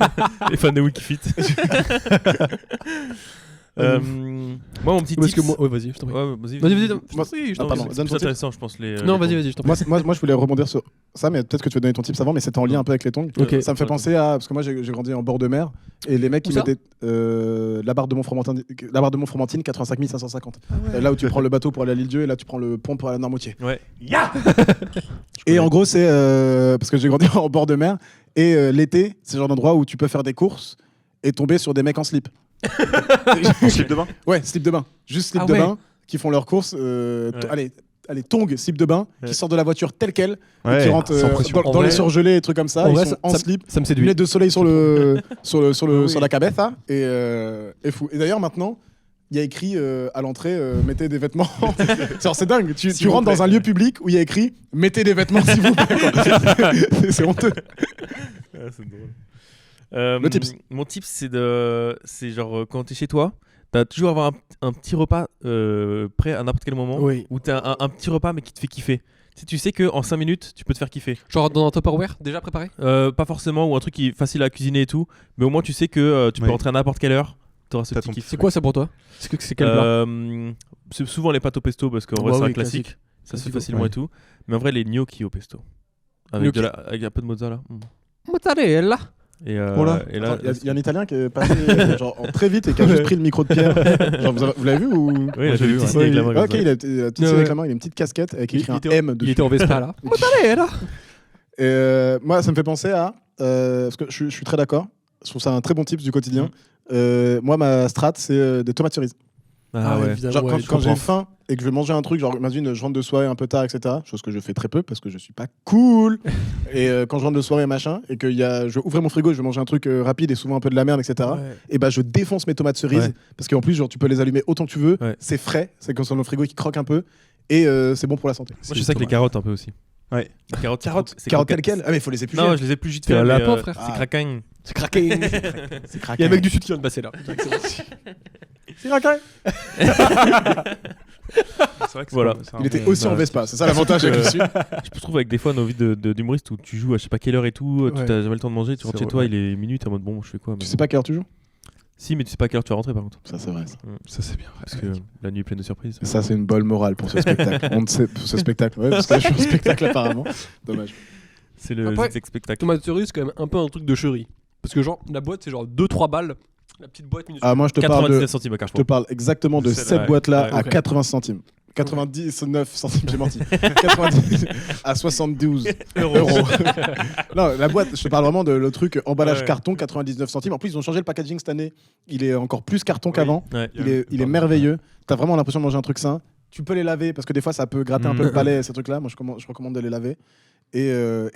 Les fans de Wikifit. Moi, mon petit Parce tips. que moi, ouais, vas-y, je t'en prie. Ouais, vas-y. Vas-y, Je moi- t'en prie, je Ah, t'en pardon, prie. donne C'est ton plus tip. intéressant, je pense. Non, vas-y, vas-y, je t'en prie. Moi, je voulais rebondir sur ça, mais peut-être que tu vas donner ton tips avant, mais c'était en lien un peu avec les tongs. Ok. Ça me fait penser à. Parce que moi, j'ai grandi en bord de mer, et les mecs qui Où ça mettaient la barre de Montfromentine, 85 550. Là où tu prends le bateau pour aller à l'île-Dieu, et là tu prends le pont pour aller à Noirmoutier. Ouais. Et en gros, c'est parce que j'ai grandi en bord de mer, et l'été, c'est le genre d'endroit où tu peux faire des courses et tomber sur des mecs en slip. En slip de bain? Ouais, slip de bain. Juste slip Ah de ouais. bain, qui font leurs courses. Allez, tongs, slip de bain, Ouais. qui sortent de la voiture telle quelle, et Ouais, qui rentrent sans pression. dans En les vrai- surgelés et trucs comme ça. En Ils vrai, sont en slip. Ça me séduit. Lunettes de soleil sur Oui. la cabeza et fou. Et d'ailleurs maintenant, il y a écrit à l'entrée mettez des vêtements. Genre, c'est dingue. Tu S'il vous rentres dans plaît. un lieu public où il y a écrit mettez des vêtements s'il vous plaît. quoi. C'est honteux. Ah, c'est drôle. Le tips. Mon tips, c'est genre quand t'es chez toi, t'as toujours avoir un petit repas prêt à n'importe quel moment. Oui. Ou t'as un petit repas mais qui te fait kiffer. Tu sais que en 5 minutes, tu peux te faire kiffer. Genre dans un Tupperware déjà préparé? Pas forcément, ou un truc qui est facile à cuisiner et tout, mais au moins tu sais que tu peux Oui. rentrer à n'importe quelle heure, t'auras ce T'as petit ton kiff. C'est quoi ça pour toi? C'est quel plat? C'est souvent les pâtes au pesto parce qu'en vrai Bah c'est un oui, classique. Ça se fait Classico. facilement Ouais. et tout. Mais en vrai, les gnocchi au pesto. Avec un peu de mozzarella. Mozzarella. Et, Oh là. et là, Il y a un Italien qui est passé genre, très vite et qui a juste pris le micro de Pierre. Genre, vous l'avez vu ou oui, j'ai vu. ouais. Disney avec la main comme Ok, ça. il a tissé Ouais, avec ouais. la main, il a une petite casquette avec écrit un était- M dessus. Il était en Vespa là. Mozzarella. Et moi, ça me fait penser à. Parce que je suis très d'accord. Je trouve ça un très bon tips du quotidien. Moi, ma strat, c'est des tomates cerises. Ah ouais. évidemment, Genre, ouais, quand, je quand j'ai comprends. faim et que je veux manger un truc, genre, imagine, je rentre de soirée un peu tard, etc. Chose que je fais très peu parce que je suis pas cool. Et quand je rentre de soirée, machin, et que je vais ouvrir mon frigo, je vais manger un truc rapide et souvent un peu de la merde, etc. Ouais. Et bah, je défonce mes tomates cerises Ouais. parce qu'en plus, genre, tu peux les allumer autant que tu veux. Ouais. C'est frais, c'est comme sur le frigo qui croque un peu. Et c'est bon pour la santé. Moi, je fais ça avec les carottes un peu aussi. Ouais. Les carottes, c'est Carottes croquette. telles quelles? Ah, mais il faut les éplucher. Non, je les ai plus juste T'es fait. un mais, lapin, frère. C'est Ah. craquin. C'est craqué. C'est Il craqué. y a un mec du sud qui vient de passer là. C'est craqué. C'est vrai que Voilà. c'est un Il était bon- aussi en Vespa, c'est ça l'avantage avec le sud. Je trouve avec des fois nos vies d'humoristes où tu joues à je sais pas quelle heure et tout, Ouais. tu t'as jamais le temps de manger, tu rentres C'est chez toi, vrai. il est minuit, t'es en mode bon, je fais quoi Tu maintenant sais pas quelle heure tu joues? Si, mais tu sais pas à quelle heure tu vas rentrer par contre. Ça, c'est vrai. Ça, Ça, c'est bien. Parce que la nuit est pleine de surprises. Ça, c'est une bonne morale pour ce spectacle. On ne sait pour ce spectacle. Ouais, parce que là, je suis en spectacle apparemment. Dommage. C'est le Après, spectacle. Tomate cerise, c'est quand même un peu un truc de chérie. Parce que genre, la boîte, c'est genre 2-3 balles. La petite boîte minuscule. Ah, moi, je te parle 99 centimes à je te Carrefour. parle exactement de Celle-là, cette ouais. boîte-là Ouais, à ok. 80 centimes. 99 centimes, j'ai menti. 90 à 72 euros. Non, la boîte, je te parle vraiment de le truc emballage Ouais. carton, 99 centimes. En plus, ils ont changé le packaging cette année. Il est encore plus carton qu'avant. Ouais. Il est merveilleux. T'as vraiment l'impression de manger un truc sain. Tu peux les laver parce que des fois, ça peut gratter un peu le palais, ces trucs-là. Moi, je recommande de les laver. Et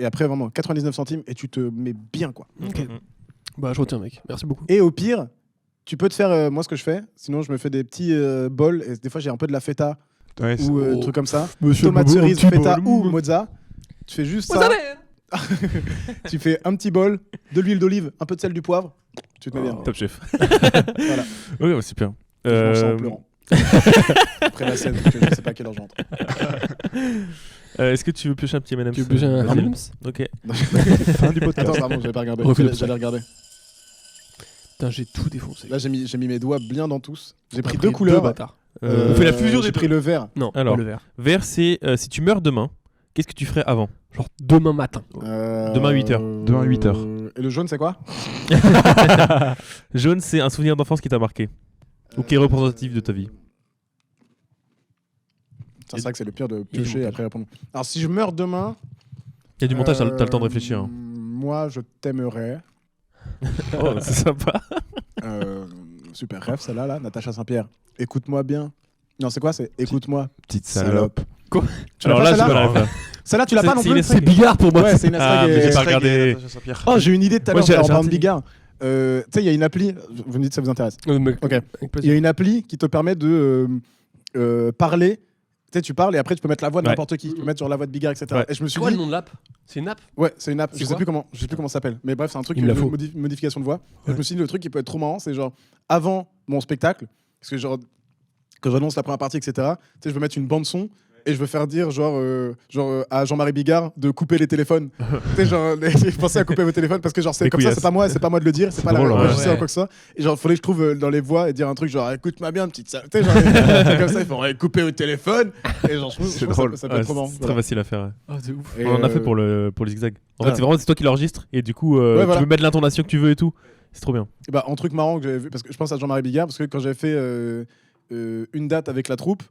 après, vraiment, 99 centimes et tu te mets bien, quoi. Ok. Bah, je retiens, mec. Merci beaucoup. Et au pire, Tu peux te faire, moi ce que je fais, sinon je me fais des petits bols, et des fois j'ai un peu de la feta Ouais, ou Oh. trucs comme ça. Monsieur Tomate Bobo, cerise, un petit feta bol. ou mozza. Tu fais juste ça, tu fais un petit bol, de l'huile d'olive, un peu de sel, du poivre, tu te mets bien. Top chef. Voilà. Oui, ouais, super. Je mange ça en pleurant. Après la scène, parce que je sais pas à quelle heure j'entre. Est-ce que tu veux piocher un petit M&M's Tu veux piocher un Vas-y. M&M's? Ok. fin du podcast. Attends, pardon, j'avais pas regardé. Refais-le pour ça. J'allais regarder. Putain, j'ai tout défoncé. Là, j'ai mis mes doigts bien dans tous. J'ai pris Après, deux couleurs. bâtards. On fait la fusion J'ai des pris le vert. Non, Alors. le vert. Vert, c'est si tu meurs demain, qu'est-ce que tu ferais avant? Genre demain matin. Demain, 8h. Demain, 8h. Et le jaune, c'est quoi? Jaune, c'est un souvenir d'enfance qui t'a marqué. Ou qui est représentatif de ta vie. C'est vrai que c'est le pire de du piocher et montage. après répondre. Alors, si je meurs demain. Il y a du montage, t'as le temps de réfléchir. hein. Moi, je t'aimerais. Oh, c'est sympa. Super rêve, celle-là, là. Natacha Saint-Pierre. Écoute-moi bien. Non, c'est quoi? C'est écoute-moi. Petite Salope. salope. Tu l'as Alors pas, là, je celle-là peux la refaire. Celle-là, tu l'as C'est- pas non c'est plus? une C'est Bigard pour moi. Ouais, c'est une Ah, hashtag. mais j'ai pas regardé. Oh, j'ai eu une idée tout à Moi, l'heure j'ai- en j'ai parlant de un petit- Bigard. Tu sais, il y a une appli. Vous me dites si ça vous intéresse. Mec, Ok. avec Il y plaisir. a une appli qui te permet de parler. Tu sais, tu parles et après tu peux mettre la voix de Ouais. n'importe qui. Tu peux mettre sur la voix de Bigard, etc. Ouais. Et je me C'est suis quoi dit, le nom de l'app? C'est une app? ouais, c'est une app. C'est Je sais quoi plus comment, je sais plus comment ça s'appelle. Mais bref, c'est un truc, Il me la une faut. modification de voix. Et je me suis dit, le truc qui peut être trop marrant, c'est genre avant mon spectacle, parce que genre quand j'annonce la première partie, etc. Tu sais, je veux mettre une bande son. Et je veux faire dire à Jean-Marie Bigard de couper les téléphones. Tu sais, genre, pensez à couper vos téléphones parce que genre c'est Les comme ça, couillasses. c'est pas moi de le dire, c'est pas la drôle, ouais. régisseur Ouais. ou quoi que ce soit. Et genre, faudrait que je trouve dans les voix et dire un truc genre écoute-moi bien, petite sale. Tu sais, genre, c'est comme ça, il faudrait couper au téléphone. Et genre, je trouve C'est que drôle. ça peut Ouais, être trop marrant. c'est Voilà. très facile à faire. ouais. Ah, c'est ouf. Et, On en a fait pour le zigzag. En fait, ah. c'est vraiment c'est toi qui l'enregistres et du coup, Ouais, voilà. tu peux mettre l'intonation que tu veux et tout. C'est trop bien. Et bah, un truc marrant que j'avais vu, parce que je pense à Jean-Marie Bigard, parce que quand j'avais fait une date avec la troupe,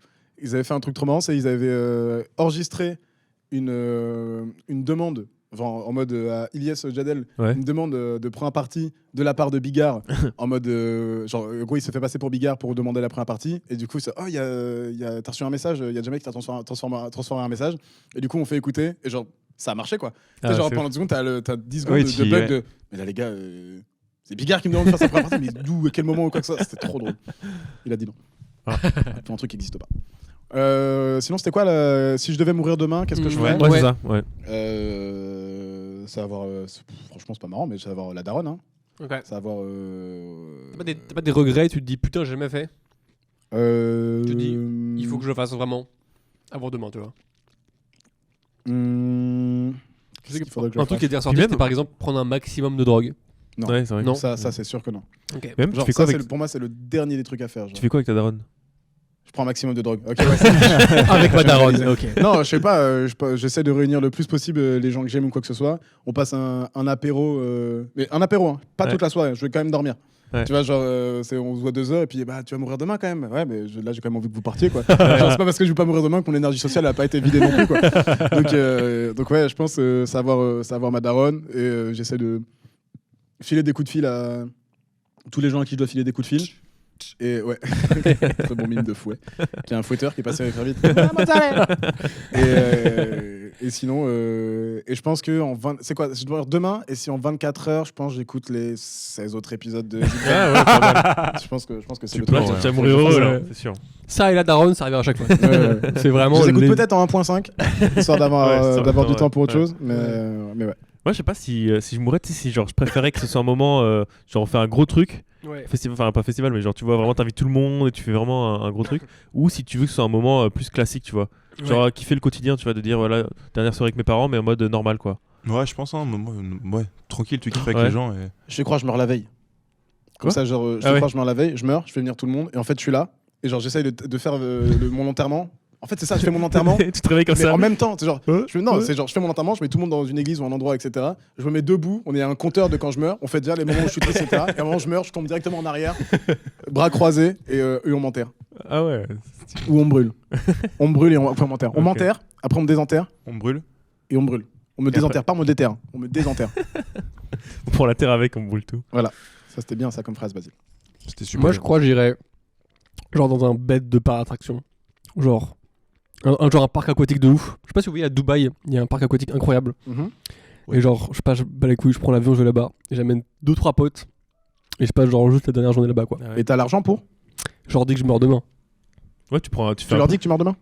ils avaient fait un truc trop marrant, c'est qu'ils avaient enregistré une demande, enfin, en mode à Ilyes Jadel, Ouais. une demande de première partie de la part de Bigard, en mode genre, en gros, il s'est fait passer pour Bigard pour demander la première partie, et du coup, c'est, oh, t'as reçu un message, il y a jamais qui t'a transformé un message, et du coup, on fait écouter, et genre, ça a marché, quoi. Tu sais, Ah, genre, c'est pendant 10 secondes, t'as 10 secondes Ouais, de tu y bug es. de, mais là, les gars, c'est Bigard qui me demande de faire sa première partie, mais d'où, à quel moment ou quoi que ce soit, c'était trop drôle. Il a dit non. Ah. Enfin, un truc qui n'existe pas. Sinon, c'était quoi si je devais mourir demain, qu'est-ce que je ferais Ouais, Ouais. c'est ça. Ouais. Ça va avoir. Franchement, c'est pas marrant, mais ça va avoir la daronne. Hein. Ok. Ça va avoir. T'as pas des regrets, tu te dis putain, j'ai jamais fait. Tu dis, Il faut que je le fasse vraiment avant demain, tu vois. Qu'est-ce qu'il faudrait que je Un truc qui fasse était ressorti, Puis même- c'était par exemple prendre un maximum de drogue. Non. Ouais, c'est vrai. Non. Ça, c'est sûr que non. Ok. Même, Genre, tu fais ça, quoi avec pour moi, c'est le dernier des trucs à faire. Genre. Tu fais quoi avec ta daronne? Je prends un maximum de drogue. Ok, ouais, c'est- Avec ma daronne. Ok. Non, je sais pas. J'essaie de réunir le plus possible les gens que j'aime ou quoi que ce soit. On passe un apéro, mais un apéro, hein, pas Ouais. toute la soirée. Je vais quand même dormir. Ouais. Tu vois, genre, on se voit 2 heures et puis bah tu vas mourir demain quand même. Ouais, mais là j'ai quand même envie que vous partiez quoi. Genre, c'est pas parce que je vais pas mourir demain que mon énergie sociale a pas été vidée non plus quoi. Donc ouais, je pense savoir ma daronne et j'essaie de filer des coups de fil à tous les gens à qui je dois filer des coups de fil. Et ouais, très bon mime de fouet. Qui a un fouetteur qui est passé très vite. Et sinon, et je pense que c'est quoi, je dois dire demain, et si en 24 heures, je pense j'écoute les 16 autres épisodes de Ah ouais, pas mal. je pense que c'est Tu le peux, truc. tu vas mourir heureux là, c'est sûr. Ça et la daronne, ça arrive à chaque fois. Ouais, ouais. C'est vraiment. Je les écoute les- peut-être en 1.5, histoire d'avoir Ouais, ça va, d'avoir du ouais. temps pour autre Ouais. chose, mais ouais. Moi, je sais pas si je mourrais, tu sais, si genre je préférais que ce soit un moment, genre on fait un gros truc, Ouais. festival, enfin pas festival, mais genre tu vois vraiment t'invites tout le monde et tu fais vraiment un gros truc, ou si tu veux que ce soit un moment plus classique, tu vois, genre kiffer le quotidien, tu vois, de dire voilà dernière soirée avec mes parents, mais en mode normal quoi. Ouais, je pense, hein, ouais, tranquille, tu kiffes avec Ouais. les gens. Et... Je crois que je meurs la veille. Comme Quoi ça, genre, je Ah ouais. crois que je meurs la veille, je meurs, je fais venir tout le monde, et en fait, je suis là, et genre, j'essaye de faire mon enterrement. En fait, c'est ça, je fais mon enterrement. Tu te réveilles comme Mais ça. en même temps, c'est genre, Ouais, non, ouais. c'est genre, je fais mon enterrement, je mets tout le monde dans une église ou un endroit, etc. Je me mets debout, on est à un compteur de quand je meurs, on fait déjà les moments où je suis triste, etc. Et à un moment, je meurs, je tombe directement en arrière, bras croisés, et on m'enterre. Ah ouais. Ou on me brûle. On me brûle et on m'enterre. On Ok. m'enterre, après on me désenterre, On brûle. et on me brûle. On me Et désenterre, pas on me déterre, on me désenterre. On prend la terre avec, on brûle tout. Ça, c'était bien ça comme phrase, Basile. C'était super. Moi, je crois que j'irais genre dans un bed de parattraction. Genre genre un parc aquatique de ouf. Je sais pas si vous voyez à Dubaï, il y a un parc aquatique incroyable. Mhm. Ouais. Et genre, je sais pas, je bats les couilles, je prends l'avion, je vais là-bas. Et j'amène 2-3 potes. Et je passe genre juste la dernière journée là-bas, quoi. Et t'as l'argent pour? Genre dès que je meurs demain. Ouais, tu Tu leur dis que tu meurs demain?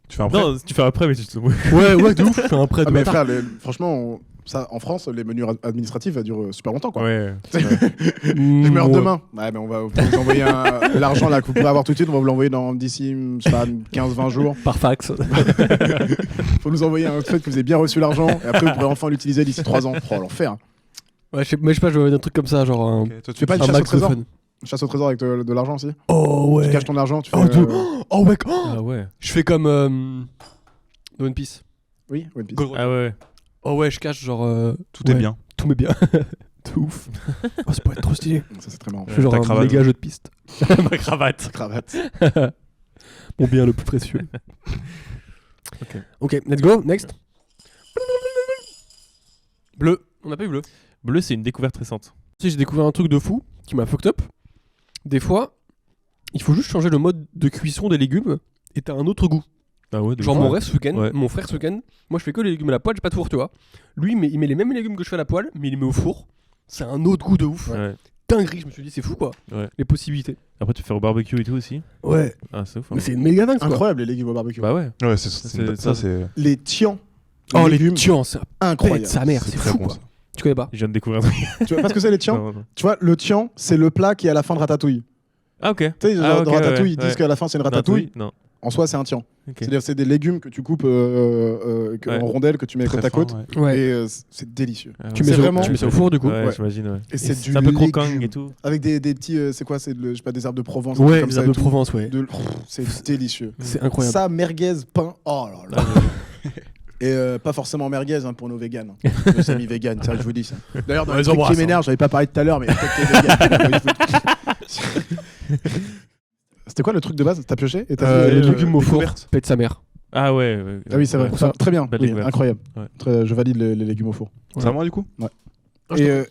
Tu fais un prêt. Non, tu fais après, mais tu te. Ouais, de ouf. Je fais un prêt de Ah, mais bâtard. frère, franchement, ça, en France, les menus administratifs, ça dure super longtemps, quoi. Ouais. Je meurs demain. Ouais, mais on va vous envoyer l'argent là que vous pouvez avoir tout de suite. On va vous l'envoyer d'ici, je sais pas, 15-20 jours. Par fax. Faut nous envoyer un fait que vous avez bien reçu l'argent et après vous pourrez enfin l'utiliser d'ici 3 ans. Oh, l'enfer. Ouais, je sais pas, je vais un truc comme ça, genre un, Ok, toi, Tu fais pas une un chasse au max de trésor? fun. Chasse au trésor avec de l'argent aussi? Oh ouais. Tu caches ton argent, tu fais. Oh, oh ouais. Oh Ah ouais. je fais comme dans One Piece. Oui, One Piece. Ah ouais. Oh ouais, je cache genre. Tout est ouais, bien. Tout m'est bien. De ouf. Oh, ça pourrait être trop stylé. Ça, c'est très marrant. Je fais genre ta un cravate. méga jeu de piste. Ma cravate. Cravate. Mon bien le plus précieux. Ok. Ok, let's go, next. Bleu. On n'a pas eu bleu. Bleu, c'est une découverte récente. Tu sais, j'ai découvert un truc de fou qui m'a fucked up. Des fois, il faut juste changer le mode de cuisson des légumes et t'as un autre goût. Ah ouais. Genre mon rêve ce week-end, Ouais. mon frère ce week-end, moi je fais que les légumes à la poêle, j'ai pas de four, tu vois. Lui, il met les mêmes légumes que je fais à la poêle, mais il les met au four. C'est un autre goût de ouf. Ouais. Dinguerie, je me suis dit, c'est fou quoi. Ouais. Les possibilités. Après, tu fais au barbecue et tout aussi. Ouais. Ah, c'est ouf. hein. Mais c'est méga dingue quoi. Incroyable les légumes au barbecue. Bah ouais. Ouais, ça, c'est. Les tians. Oh les légumes, tians, c'est incroyable. pète sa mère, c'est très fou bon, quoi. ça. Tu connais pas? Je viens de découvrir un truc. Tu vois pas ce que c'est les tians? Non, non. Tu vois, le tian, c'est le plat qui est à la fin de Ratatouille. Ah, ok. Tu sais, genre, Ah, ok, dans Ratatouille, ouais, ils disent ouais. qu'à la fin c'est une ratatouille. Non. En soi, c'est un tian. Ok. C'est-à-dire, c'est des légumes que tu coupes Ouais. en rondelles que tu mets Très côte à fin, côte. ouais. Ouais. Et c'est délicieux. Ah, Tu ouais. mets C'est ça vraiment- tu mets ça au four du coup. Ouais, Ouais. j'imagine, ouais. Et c'est du un peu croquant légume. et tout. Avec des petits, c'est quoi? C'est je sais pas, des herbes de Provence. Ouais, comme les ça herbes et de tout. Provence, ouais. C'est délicieux. C'est incroyable. Ça, merguez, pain. Oh là là. Et pas forcément merguez hein, pour nos véganes. Nos amis véganes, ça je vous dis ça. D'ailleurs, dans On les les trucs qui embrasse, m'énervent, j'avais pas parlé tout à l'heure, mais il y a peut-être les véganes. C'était quoi le truc de base? T'as pioché et t'as Les fait, légumes au four, découverte. pète sa mère. Ah ouais. ouais. Ah oui, c'est vrai. Ouais. Ça, très bien. Belle Oui, découverte. incroyable. Ouais. Je valide les légumes au four. C'est à moi du coup.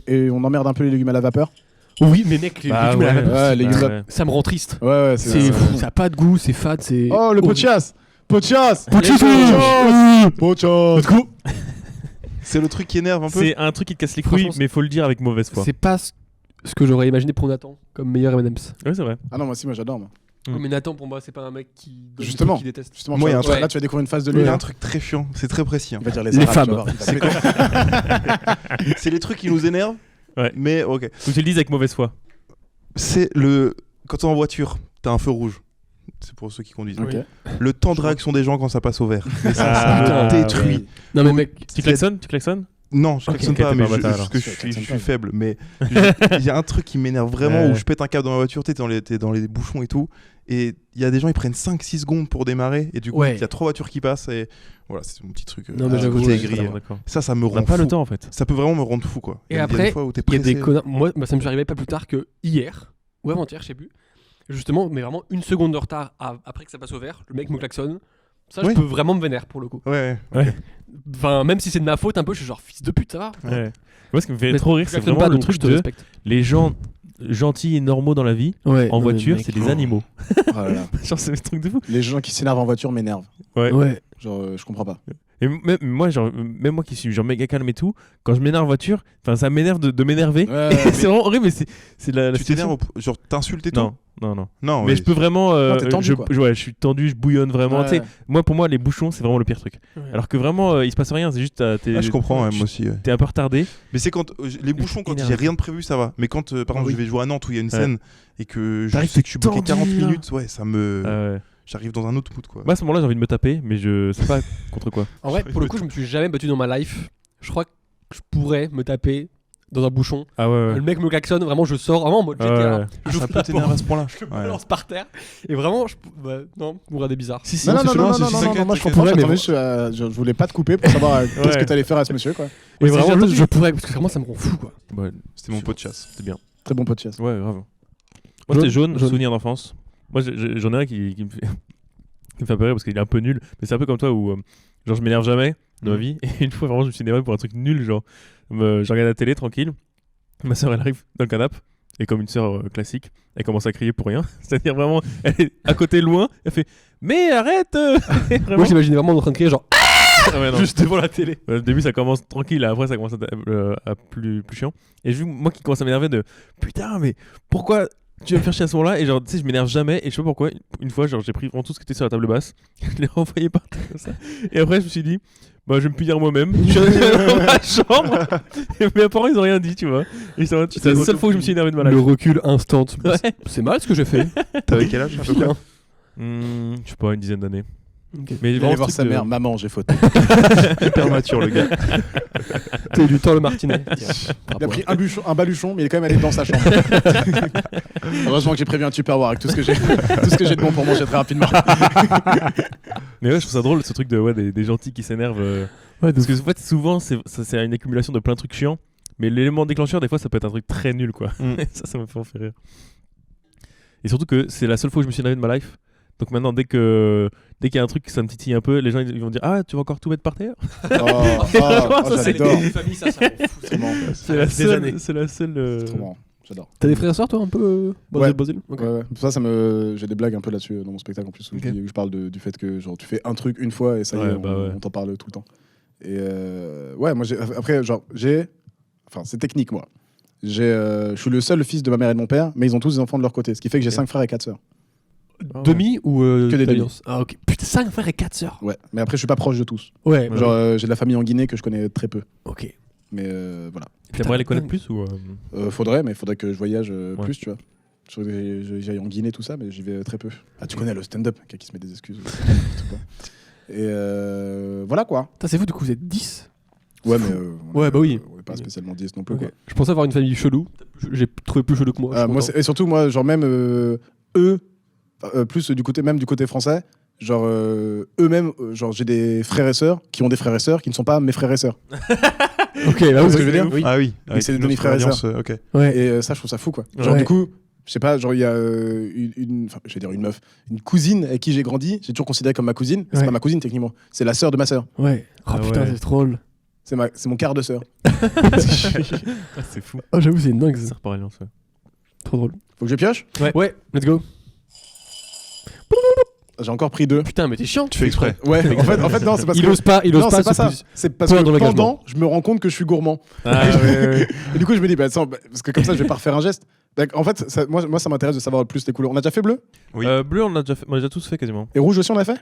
Et on emmerde un peu les légumes à la vapeur. Oui, mais mec, les Bah légumes à la ouais. vapeur, Ouais, les légumes Bah à- ouais. ça me rend triste. Ouais, ouais, C'est fou, ça a pas de goût, c'est fade, c'est. Oh, le pot de chasse! Pot de chasse! Pot de chasse. Pot de chasse! C'est le truc qui énerve un peu. C'est un truc qui te casse les couilles, Franchement, mais faut le dire avec mauvaise foi. C'est pas ce que j'aurais imaginé pour Nathan comme meilleur M&M's. Ouais, c'est vrai. Ah non, moi aussi, moi j'adore. Moi. Mm. Mais Nathan, pour moi, c'est pas un mec qui donne Justement. des trucs qu'il déteste. Justement, Moi, tu il y a vas- un là, tu vas découvrir une phase de Il lui. y a hein. un truc très chiant, c'est très précis. hein. Il va dire Les Arabes, femmes. tu vas voir. Il va péter. C'est les trucs qui nous énervent. Ouais. Mais ok. Faut que tu le dises avec mauvaise foi. C'est le. Quand t'es en voiture, t'as un feu rouge. C'est pour ceux qui conduisent. Ok. Le temps de réaction des gens quand ça passe au vert. Et ça, Ah, ça me putain, détruit. ouais. Non, mais mec, Tu klaxonnes? Tu klaxonnes? Non, je klaxonne Ok, pas, t'es mais pas un bâtard, alors. parce que je Tu suis klaxonnes pas. faible. Mais il y a un truc qui m'énerve vraiment Ouais. où je pète un câble dans ma voiture, t'es dans les bouchons et tout. Et il y a des gens, ils prennent 5-6 secondes pour démarrer. Et du coup, Ouais. il y a 3 voitures qui passent. Et voilà, c'est mon petit truc. Non, mais j'avoue, côté ouais, aigri, Vraiment, hein. d'accord. Ça me On rend n'a pas fou. le temps en fait. Ça peut vraiment me rendre fou, quoi. Et Il y a après, des fois où t'es il y a pressé. des connards. Moi, ça me suis arrivé pas plus tard que hier, ou avant-hier, je sais plus. Justement, mais vraiment une seconde de retard après que ça passe au vert, le mec me klaxonne. Ça, Oui. je peux vraiment me vénère pour le coup. Ouais. Enfin, même si c'est de ma faute un peu, je suis genre fils de pute, ça va. Ouais. Moi, ce qui me fait Mais trop rire, tu c'est klaxonnes vraiment pas, le donc truc je te de respecte. les gens gentils et normaux dans la vie. Ouais, En non, mais voiture, mec. c'est des animaux. Oh là là. Genre, c'est des trucs de fou. Les gens qui s'énervent en voiture m'énervent. Ouais. Ouais. Genre, je comprends pas. Et même moi, genre, même moi qui suis genre méga calme et tout, quand je m'énerve en voiture, ça m'énerve de m'énerver. Ouais, Et c'est vraiment horrible, mais c'est la Tu situation. t'énerves, genre t'insultes et tout. Non. Non, Mais ouais. je peux vraiment. Non, t'es tendu, quoi. ouais, je suis tendu, je bouillonne vraiment. Ouais. Tu sais, moi, pour moi, les bouchons, c'est vraiment le pire truc. Ouais. Alors que vraiment, il se passe rien, c'est juste. Ah, je comprends, ouais, moi aussi. ouais. T'es un peu retardé. Mais c'est quand les bouchons, quand énerve. j'ai rien de prévu, ça va. Mais quand, par exemple, Oui. je vais jouer à Nantes où il y a une Ouais. scène et que je T'arrives, sais que je suis bloqué tendu, 40 là. minutes, ouais, ça me. Ouais. J'arrive dans un autre mood, quoi. Moi, à ce moment-là, j'ai envie de me taper, mais je sais pas contre quoi. En vrai, pour le coup, je me suis jamais battu dans ma life. Je crois que je pourrais me taper dans un bouchon. Ah ouais, Le mec me klaxonne, vraiment, je sors vraiment en mode Ouais, GTA. ouais. Je ça peut t'énerver à ce point-là. Je me Ouais. balance par terre. Et vraiment, non, vous regardez bizarre. Si, si, Non, non, c'est non, chelou, non, c'est- non, c'est- non, t'inquiète, non, moi je t'inquiète. comprends, Ouais, mais j'attendais, je voulais pas te couper pour savoir qu'est-ce Ouais. que t'allais faire à ce monsieur, quoi. Et Ouais, vraiment, c'est juste, gentil. je pourrais, parce que vraiment, ça me rend fou, quoi. Ouais, C'était mon pot de chasse. c'est bien. Très bon pot de chasse. Ouais, grave. Moi, c'était jaune, Jaune. souvenir d'enfance. Moi, j'en ai un qui me fait. qui me fait un peu rire parce qu'il est un peu nul. Mais c'est un peu comme toi où, genre, je m'énerve jamais dans ma vie. Et une fois, vraiment, je me suis énervé pour un truc nul. Genre, je regarde la télé tranquille. Ma soeur, elle arrive dans le canapé. Et comme une sœur classique, elle commence à crier pour rien. C'est-à-dire vraiment, elle est à côté loin. Elle fait mais arrête Et vraiment, Moi, j'imaginais vraiment en train de crier genre. Ah ouais, non. Juste devant la télé. Au début, ça commence tranquille, après, ça commence à plus chiant. Et je vu moi qui commence à m'énerver de putain, mais pourquoi tu vas me faire chier à ce moment-là? Et genre, tu sais, je m'énerve jamais. Et je sais pas pourquoi. Une fois, genre, j'ai pris vraiment tout ce qui était sur la table basse, je l'ai renvoyé par terre comme ça. Et après, je me suis dit, bah, je vais me punir moi-même. Je suis resté dans ma chambre. Et mes parents, ils ont rien dit, tu vois. Et c'est la seule fois où je me suis énervé de ma Le life. recul instant. Ouais. C'est mal ce que j'ai fait. T'avais quel âge à peu près? Je sais pas, une dizaine d'années. Ok. Mais Il allait vraiment, voir ce sa truc de- mère, maman, j'ai fauté. Hyper mature le gars. T'as eu du temps le martinet. Il a pris un baluchon, mais il est quand même allé dans sa chambre. Heureusement que j'ai prévu un Tupperware avec tout ce que j'ai de bon pour manger très rapidement. Mais ouais, je trouve ça drôle ce truc de des gentils qui s'énervent. Ouais, Parce que en fait, souvent, c'est une accumulation de plein de trucs chiants. Mais l'élément déclencheur, des fois, ça peut être un truc très nul, quoi. Mm. Ça me fait en faire rire. Et surtout que c'est la seule fois où je me suis énervé de ma life. Donc maintenant, dès qu'il y a un truc que ça me titille un peu, les gens ils vont dire ah, tu vas encore tout mettre par terre. Ça, c'est j'adore. trop marrant. C'est la seule. C'est la seule. C'est trop marrant. J'adore. T'as des frères et sœurs toi un peu Ouais. Basile Ok. Ouais. J'ai des blagues un peu là-dessus dans mon spectacle en plus où Ok. je parle du fait que genre tu fais un truc une fois et ça y Ouais, est, ouais. on t'en parle tout le temps. Et ouais, moi c'est technique moi. Je suis le seul fils de ma mère et de mon père, mais ils ont tous des enfants de leur côté, ce qui fait que j'ai Ok. 5 frères et 4 sœurs. Ah ouais. Demi ou Que des demi. d'alliance Ah ok. Putain, 5 frères et 4 sœurs. Ouais, mais après je suis pas proche de tous. Ouais. Ouais. Genre j'ai de la famille en Guinée que je connais très peu, Ok. mais voilà. T'aimerais les connaître plus ou Faudrait que je voyage Ouais. plus, tu vois. J'aille en Guinée, tout ça, mais j'y vais très peu. Ah, tu connais le stand-up, quelqu'un qui se met des excuses. Et voilà quoi. Putain, c'est fou, du coup vous êtes 10. Ouais, mais. Ouais, bah oui. On est pas spécialement 10 non plus, Ok. quoi. Je pensais avoir une famille chelou. J'ai trouvé plus chelou que moi. je suis Moi, content. et surtout, moi, genre, même eux, plus du côté français, genre, eux-mêmes, genre, j'ai des frères et sœurs qui ont des frères et sœurs qui ne sont pas mes frères et sœurs. Ok, bah vois oui, ce que je veux dire oui. Ah oui. Et c'est des demi-frères et sœurs. Ok. Ouais. Et ça, je trouve ça fou, quoi. Genre, Ouais. du coup. Je sais pas, genre il y a je vais dire une meuf, une cousine avec qui j'ai grandi, j'ai toujours considéré comme ma cousine. C'est Ouais. pas ma cousine techniquement, c'est la sœur de ma sœur. Ouais. Oh Ah putain, ouais. c'est drôle. C'est mon quart de sœur. c'est fou. Oh, j'avoue, c'est dingue Ça ça. repart alliance. Ouais. Trop drôle. Faut que je pioche? Ouais, let's go. J'ai encore pris 2. Putain, mais t'es chiant. Tu fais exprès. Ouais, en fait non, c'est parce Il que ose pas, non, c'est pas se ça. poser- C'est parce Toi, que dans l'engagement. pendant, je me rends compte que je suis gourmand. Ah, ouais. Et du coup, je me dis parce que comme ça, je vais pas refaire un geste. En fait, moi, ça m'intéresse de savoir plus les couleurs. On a déjà fait bleu Oui. Bleu, on a déjà tous fait quasiment. et rouge aussi, on a fait.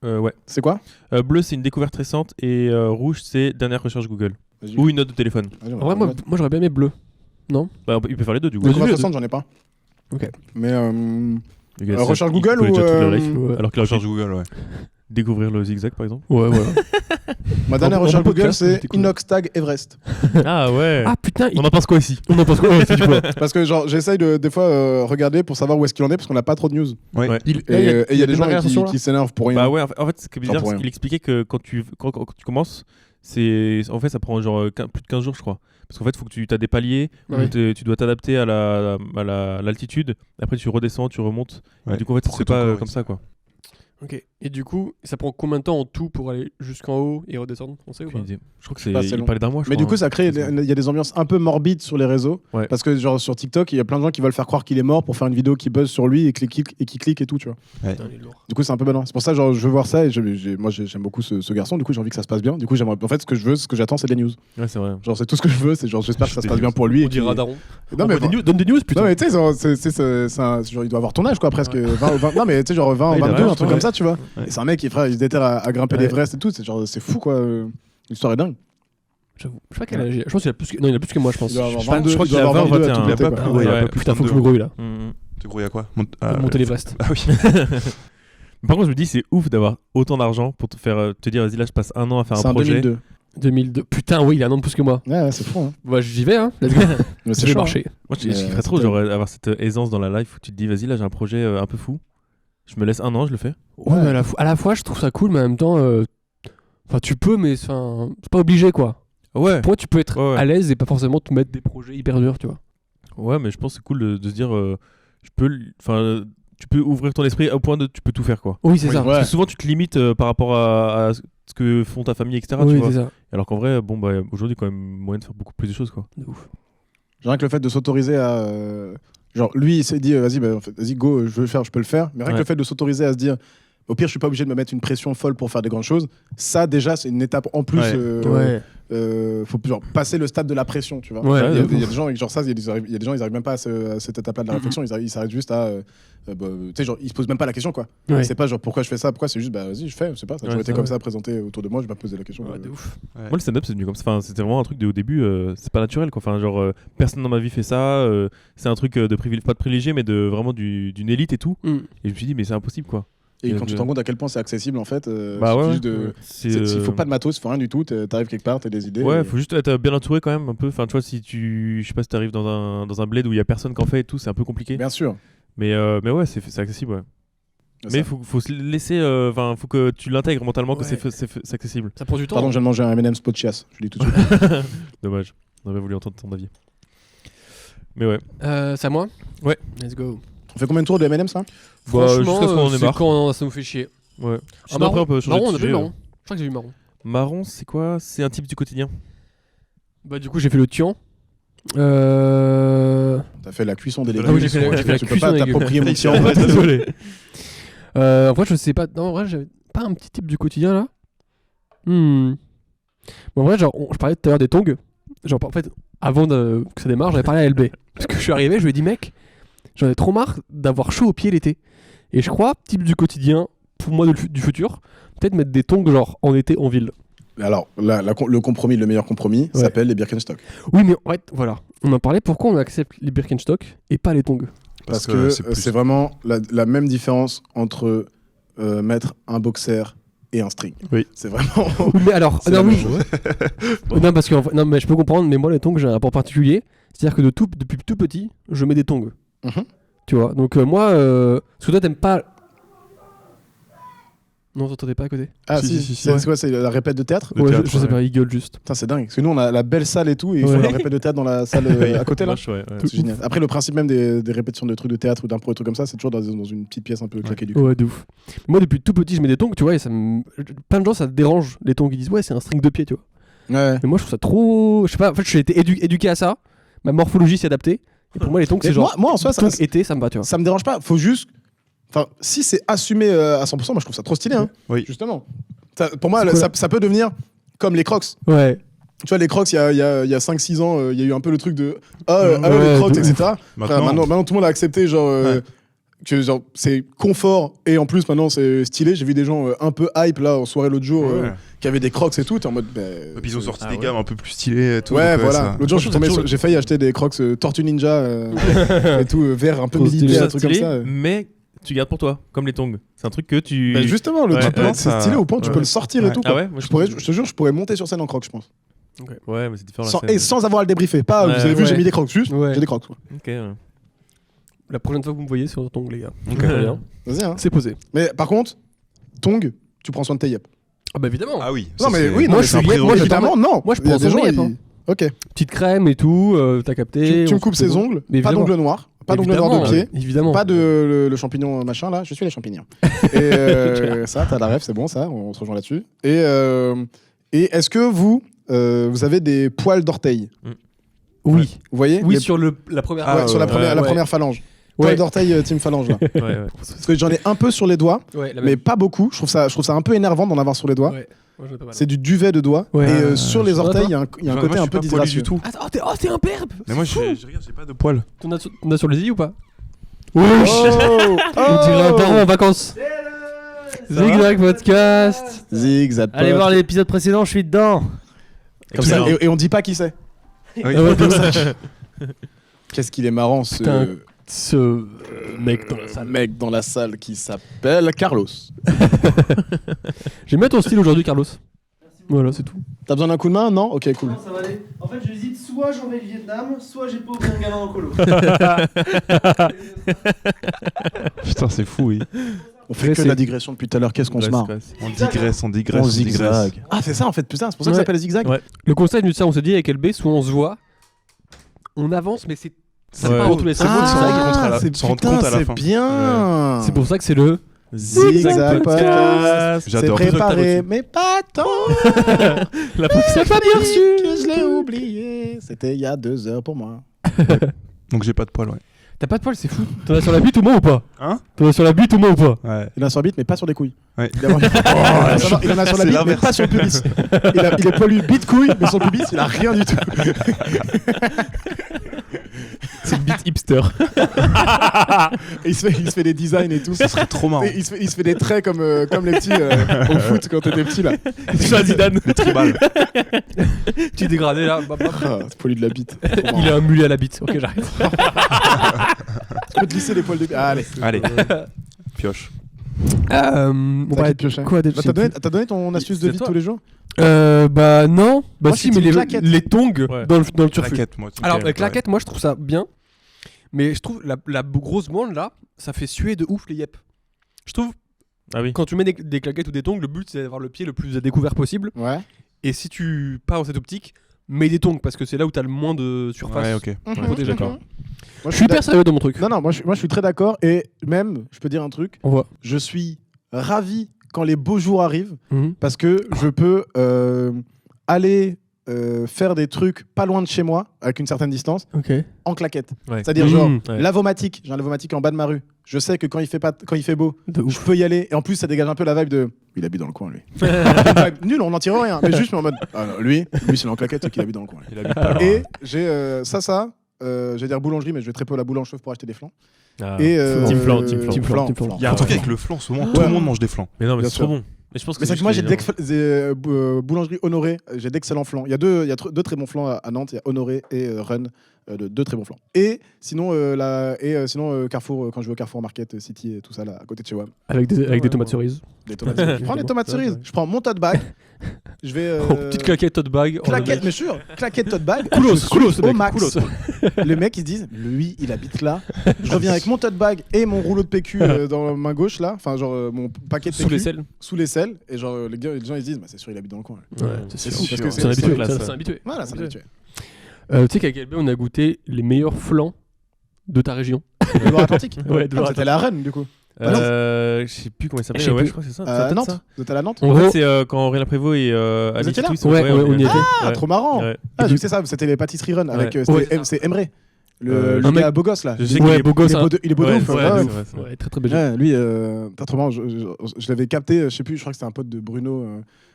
Ouais. C'est quoi? Bleu, c'est une découverte récente et rouge, c'est dernière recherche Google. Vas-y. Ou une note de téléphone. Vas-y, on va En vrai, faire moi j'aurais bien aimé bleu. Non Bah, il peut faire les deux du coup. Ouais. Découverte les deux. récente, j'en ai pas. Ok. Mais Le gars, recherche il Google connaît ou, déjà toute leur life. ouais. Alors qu'il aurait Recherche pu Google, ouais. découvrir le zigzag par exemple. Ouais, voilà. ma dernière En recherche Google, podcast, c'est c'était cool. Inoxtag Everest. Ah ouais. Ah putain, On en pense quoi ici? on en pense quoi Ouais, si tu peux. Parce que genre, j'essaye des fois regarder pour savoir où est-ce qu'il en est parce qu'on n'a pas trop de news. Ouais. Ouais. Et il y a des gens qui s'énervent pour rien. Bah ouais, en fait, ce qui est bizarre, pour c'est rien. qu'il expliquait que quand tu commences, en fait, ça prend genre plus de 15 jours, je crois. Parce qu'en fait, il faut que tu as des paliers, Ouais. où tu dois t'adapter à l'altitude, après tu redescends, tu remontes. Ouais. Et du coup, en fait, Pour c'est que ton pas corps, comme il- ça, quoi. Ok. Et du coup, ça prend combien de temps en tout pour aller jusqu'en haut et redescendre? On sait ou pas? Aucune idée. Je crois que Pas, c'est. c'est Il long. parlait d'un mois, je Mais crois. du coup, ça crée, hein. il y a des ambiances un peu morbides sur les réseaux. Ouais. Parce que, genre, sur TikTok, il y a plein de gens qui veulent faire croire qu'il est mort pour faire une vidéo qui buzz sur lui et qui clique et tout, tu vois. Putain, il est lourd. Du coup, c'est un peu banal. C'est pour ça, genre, je veux voir ça et moi, j'aime beaucoup ce garçon. Du coup, j'ai envie que ça se passe bien. Du coup, en fait, ce que j'attends, c'est des news. Ouais, c'est vrai. Genre, c'est tout ce que je veux. C'est genre, j'espère que ça se passe bien pour lui. On et qu'il- dira Daron. Non, mais, Donne des news, putain. non, mais tu sais, genre, il doit avoir ton âge, quoi, presque. 20, non, mais tu sais, genre 20, Ouais, il a 22, un raison, truc ouais. comme ça, tu vois. Ouais. Et c'est un mec qui, frère, il déterre à grimper Ouais. l'Everest et tout. C'est fou, quoi. L'histoire est dingue. J'avoue. Je sais pas quel âge il a. Je pense qu'il a plus que. Non, il a plus que moi, je pense. Il doit avoir Je crois 22, qu'il il doit a avoir 20, 22 à tout 21. péter, Il a pas quoi. plus, ouais, il a Ouais. pas plus Putain, faut que je 22. me grouille là. Tu grouilles à quoi Pour monter l'Everest. Ah oui. Par contre, je me dis, c'est ouf d'avoir autant d'argent pour te dire, vas-y, là, je passe un an à faire C'est un en projet. 2002. 2002. Putain, oui, il a un an de plus que moi. Ouais, c'est fou, hein. Bah, j'y vais, hein. Let's go. Mais Je vais chaud, hein. marcher. Moi, je Mais, kifferais c'est trop, top. genre, avoir cette aisance dans la life où tu te dis, vas-y, là, j'ai un projet un peu fou. Je me laisse un an, je le fais. Ouais, mais à la fois, je trouve ça cool, mais en même temps. Enfin, tu peux, mais c'est pas obligé, quoi. Ouais. Pour moi, tu peux être Ouais, ouais. à l'aise et pas forcément te mettre des projets hyper durs, tu vois. Ouais, mais je pense que c'est cool de se dire, tu peux ouvrir ton esprit au point de tu peux tout faire, quoi. Oui, c'est Oui, ça. ouais. Parce que souvent, tu te limites par rapport à ce que font ta famille, etc. tu Oui, vois. c'est ça. Alors qu'en vrai, bon, bah, aujourd'hui, quand même moyen de faire beaucoup plus de choses, quoi. De ouf. Rien que le fait de s'autoriser à. Genre, lui, il s'est dit, vas-y, en fait, vas-y, go, je peux le faire. Mais rien que Ouais. le fait de s'autoriser à se dire, Au pire, je suis pas obligé de me mettre une pression folle pour faire des grandes choses. Ça, déjà, c'est une étape en plus. Ouais. Faut genre, passer le stade de la pression, tu vois. Ouais, Il y a des gens, genre ça, il y a des gens, ils arrivent même pas à cette étape-là de la réflexion. Ils s'arrêtent juste à, tu sais, genre, ils se posent même pas la question, quoi. Ouais. C'est pas genre pourquoi je fais ça, pourquoi c'est juste, bah vas-y, je fais. Je sais pas, ça a toujours été c'est comme vrai. ça présenté autour de moi. Je vais pas poser la question. Ouais, de ouf. Moi, le stand-up, c'est venu comme ça. Enfin, c'était vraiment un truc au début, c'est pas naturel, quoi. Enfin, genre, personne dans ma vie fait ça. C'est un truc pas de privilégié, mais de vraiment d'une élite et tout. Et je me suis dit, mais c'est impossible, quoi. Et quand tu te rends compte à quel point c'est accessible, en fait, Bah ouais. juste de. Il faut pas de matos, il faut rien du tout. T'arrives quelque part, t'as des idées. Ouais, et- faut juste être bien entouré quand même, un peu. Enfin, tu vois, si tu. Je sais pas si t'arrives dans un bled où il y a personne qui en fait et tout, c'est un peu compliqué. Bien sûr. Mais ouais, c'est accessible, ouais. Mais faut se laisser. Enfin, faut que tu l'intègres mentalement que Ouais. c'est accessible. Ça prend du temps. Pardon, je viens de manger un M&M's pot de chiasse. Je le dis tout de suite. Dommage. On aurait voulu entendre ton avis. Mais ouais. C'est à moi. Ouais. Let's go. On fait combien de tours de M&M's là Bah, jusqu'à ce qu'on en ait c'est marre. quand ça nous fait chier. Ouais. Ah, Sinon, après, on peut changer marron, on de a fait sujet. marron. Je crois que j'ai vu marron. Marron, c'est quoi? C'est un type du quotidien. Bah du coup j'ai fait le tian. T'as fait la cuisson des Ah légumes. oui, j'ai fait la Tu peux cuisson pas des légumes. t'approprier mon tian. Ouais, désolé. En vrai, je sais pas. Non, en vrai, j'avais pas un petit type du quotidien là. Bon, en vrai, genre, je parlais tout à l'heure des tongs. Genre, en fait, avant que ça démarre, j'avais parlé à LB. Parce que je suis arrivé, je lui ai dit, mec, j'en ai trop marre d'avoir chaud aux pieds l'été. Et je crois, type du quotidien, pour moi du futur, peut-être mettre des tongs genre en été en ville. Alors, le compromis, le meilleur compromis, Ouais. s'appelle les Birkenstock. Oui, mais en fait, voilà. On en parlait, pourquoi on accepte les Birkenstock et pas les tongs? Parce que c'est plus- c'est vraiment la même différence entre mettre un boxer et un string. Oui. C'est vraiment. Oui, mais alors, C'est la non, même oui. chose. Non, parce que non, mais je peux comprendre, mais moi, les tongs, j'ai un rapport particulier. C'est-à-dire que depuis tout petit, je mets des tongs. Mhm. Tu vois, donc moi, parce que toi, t'aimes pas. Non, t'entendais pas à côté? Ah, Si, si, si, si, c'est ouais. quoi, c'est la répète de théâtre De Ouais, théâtre, je sais ouais. pas, il gueule juste. Putain, c'est dingue. Parce que nous, on a la belle salle et tout, et ils font Ouais. la répète de théâtre dans la salle à côté là. Moche, ouais, ouais. C'est génial. Après, le principe même des répétitions de trucs de théâtre ou d'impro et trucs comme ça, c'est toujours dans une petite pièce un peu claquée du cul. Ouais, de ouf. Moi, depuis tout petit, je mets des tongs, tu vois, et plein de gens, ça te dérange, les tongs. Ils disent, ouais, c'est un string de pied, tu vois. Ouais. Mais moi, je trouve ça trop. Je sais pas, en fait, j'ai été éduqué à ça. Ma morphologie s'est adaptée. Et pour moi, les tongs, Mais c'est genre. moi, en soi, ça, tongs été, ça me va, tu vois. ça me dérange pas. Faut juste. Enfin, si c'est assumé à 100%, moi je trouve ça trop stylé. Hein. Oui. Justement. Pour moi, C'est quoi, ça peut devenir comme les crocs. Ouais. Tu vois, les crocs, il y a 5-6 ans, il y a eu un peu le truc de Ouais, les crocs, de etc. Maintenant, Frère, maintenant, tout le monde a accepté genre, que genre, c'est confort et en plus maintenant c'est stylé. J'ai vu des gens un peu hype là en soirée l'autre jour ouais. qui avaient des crocs et tout. T'es en mode. Et puis ils ont sorti Ah des ouais. gammes un peu plus stylées et tout. Ouais, donc, voilà. ça- L'autre jour, je suis tombé Franchement, j'ai failli acheter des crocs Tortue Ninja et tout, vert un peu Trop stylé. militaire, un C'est truc comme stylé, ça. mais tu gardes pour toi, comme les tongs. C'est un truc que tu. Bah, justement, le Ouais, truc, ouais, c'est ça- stylé au point où tu ouais. peux le sortir et Ouais. tout. Ah Quoi. ouais, moi, Je te jure, je pourrais monter sur scène en crocs, je pense. Ouais, mais c'est différent. Sans, la scène. et sans avoir à le débriefer. Pas, Ouais, vous avez vu, ouais. j'ai mis des crocs, juste, Ouais. j'ai des crocs. Quoi. Ok. Ouais. La prochaine fois que vous me voyez sur tongs, les gars. Ok. Très bien. Vas-y, hein. C'est posé. Mais par contre, Tong, tu prends soin de tes yep. Ah, bah évidemment. Ah oui. Non, ça, mais c'est- oui, non, Moi, mais je c'est un suis yep, moi, prérequis. Évidemment, non. Moi, je Il y a prends des soin gens, de mes yep, ils- Ok. Petite crème et tout, t'as capté. Tu on me coupes se fait ses bon. ongles, Mais pas évidemment. d'ongles noirs, pas d'ongles noirs de pied, Évidemment. pas le champignon machin là, je suis les champignons. Et ça, t'as la ref, c'est bon ça, on se rejoint là-dessus. Et est-ce que vous avez des poils d'orteil? Oui. Vous voyez Oui, Les- sur la première. Ouais, sur la première, ouais. première phalange. Ouais. Poils d'orteil team phalange là. Ouais, ouais. Parce que j'en ai un peu sur les doigts, Ouais, la mais même. pas beaucoup. Je trouve ça un peu énervant d'en avoir sur les doigts. Ouais. Moi, j'en ai pas mal. C'est du duvet de doigts. Ouais. Et sur les ça va, orteils, toi il y a un Moi, côté je un suis peu pas poilu disgracieux. du tout. Attends, t'es un perbe. Mais moi, je regarde, j'ai pas de poils. T'en as sur les yeux ou pas? Oui. Oh On dirait un daron en vacances. Zigzag Podcast. Zigzag. Allez voir l'épisode précédent, je suis dedans. Comme ça, Excellent. et on dit pas qui c'est. Oui. Ah ouais, comme ça. Qu'est-ce qu'il est marrant ce Putain, Ce mec dans la un salle. mec dans la salle qui s'appelle Carlos. J'aime bien ton style aujourd'hui, Carlos. Voilà, c'est tout. T'as besoin d'un coup de main? Non? Ok, cool. Ça va aller. En fait, j'hésite, soit j'en vais le Vietnam, soit j'ai pas oublié un gamin en colo. Putain, c'est fou, oui. On fait Ouais, que de c'est- la digression depuis tout à l'heure. Qu'est-ce qu'on se marre? On digresse, on digresse, On on digresse. zigzag. Ah, c'est ça en fait, putain, c'est pour ça que Ouais. ça s'appelle zigzag? Ouais. Le conseil de ça, on se dit avec LB, soit on se voit, on avance, mais c'est Ouais. pas dans tous les sens. Ah, c'est s'en rendre compte à la- c'est s'en rendre putain, compte à la c'est fin. bien. C'est pour ça que c'est le. Zigzag podcast. C'est J'adore. préparé, mais pas tant. La C'est pas bien reçu. Que je l'ai oublié. C'était il y a 2 heures pour moi. Donc j'ai pas de poils, ouais. T'as pas de poils, c'est fou. T'en as sur la bite ou moi ou pas? Hein? T'en as sur la bite ou moi ou pas? Ouais. Il en a sur la bite, mais pas sur les couilles. Ouais. Il en a sur la C'est bite, mais l'inverse. pas sur le pubis. Il est poilu bite-couille, mais son pubis, il a rien du tout. C'est une bite hipster. Et il se fait des designs et tout. Ce serait trop marrant. Et il se fait des traits comme les petits au foot quand t'étais petit là. Tu fais un Zidane. Le tribal. Petit dégradé là. Ah, c'est poilu de la bite. Il a un mulet à la bite. Ok, j'arrête. Tu peux te lisser les poils de bite. Ah, allez. Allez. Pioche. On T'as va qui te piocher quoi déjà? T'as donné ton astuce de C'est vie toi. tous les jours? Bah non. Bah Moi, si, c'est mais une claquette. les tongs Ouais. dans le turfu. Claquette, moi. Alors, Ok, la claquette, moi je trouve ça bien. Mais je trouve la grosse bande là, ça fait suer de ouf les yep. Je trouve, Ah oui. quand tu mets des claquettes ou des tongs, le but c'est d'avoir le pied le plus à découvert possible. Ouais. Et si tu pars dans cette optique, mets des tongs parce que c'est là où t'as le moins de surface. Ouais, ok. Protégé, d'accord. Moi, Je suis hyper sérieux dans mon truc. Non, non, moi je suis très d'accord. Et même, je peux dire un truc, On voit. je suis ravi quand les beaux jours arrivent Mhm. parce que je peux aller faire des trucs pas loin de chez moi, avec une certaine distance, Ok. en claquette. Ouais. C'est-à-dire, genre, Ouais. lavomatique. J'ai un lavomatique en bas de ma rue. Je sais que quand il fait beau, De je ouf. peux y aller. Et en plus, ça dégage un peu la vibe de. Il habite dans le coin, lui. Une vibe nulle, on n'en tire rien. Mais juste, mais en mode. Ah, non, lui, s'il est en claquette, c'est qu'il habite dans le coin. lui. Il habite pas loin. Et j'ai j'allais dire boulangerie, mais je vais très peu à la boulange sauf pour acheter des flans. Ah. Et Team flan, team flan. Team flan, team flan. Il y a un truc avec le flan, souvent, tout le monde mange des flans. Mais non, mais Bien c'est trop sûr. bon. Mais je pense que Mais c'est que moi, j'ai juste les boulangerie Honoré, j'ai d'excellents flans. Il y a deux très bons flans à Nantes, il y a Honoré et Run, deux très bons flans. Et sinon, Carrefour, quand je vais au Carrefour Market City et tout ça, là, à côté de chez WAM. Avec des Ouais, tomates ouais. cerises. Des tomates cerises. Je prends les tomates cerises, je prends mon tote bag, je vais. Oh, petite claquette tote bag. Claquette, mais sûr, claquette tote bag. Coolos, je suis coolos, au mec, max. coolos. Les mecs, ils se disent, lui, il habite là. Je reviens avec mon tote bag et mon rouleau de PQ dans la main gauche, là. Enfin, genre, mon paquet de PQ. Sous les selles. Sous les selles. Et genre, les gens, ils se disent, bah, c'est sûr, il habite dans le coin. Ouais, c'est sûr. sûr. Parce que C'est un habitué. classe, C'est ça. un habitué. Voilà, ça me tue. Tu sais qu'à Galbé, on a goûté les meilleurs flans de ta région. De Loire-Atlantique. Ouais, de Ah, c'était la reine, du coup. Je sais plus comment il Je s'appelle. sais Ouais, plus. je crois que c'est ça. Ça doit être Nantes. ça. Vous êtes allé à Nantes En En gros, fait, c'est quand Aurélien Prévost et Alice étiez là Twist, Ouais, on y était. Ah, trop marrant. Ouais. Ah, Et je du- sais ça, c'était les pâtisseries Run avec Ouais. c'est Emre. Le un gars mec- beau gosse là. Je sais Il qu'il est est beau gosse, hein. il est beau de Ouais, ouf. ouais, ouais, de ouais. ouf. Ouais. Ouais, très très belle. Ouais, lui, t'as trop marrant. Je l'avais capté, je sais plus, je crois que c'était un pote de Bruno,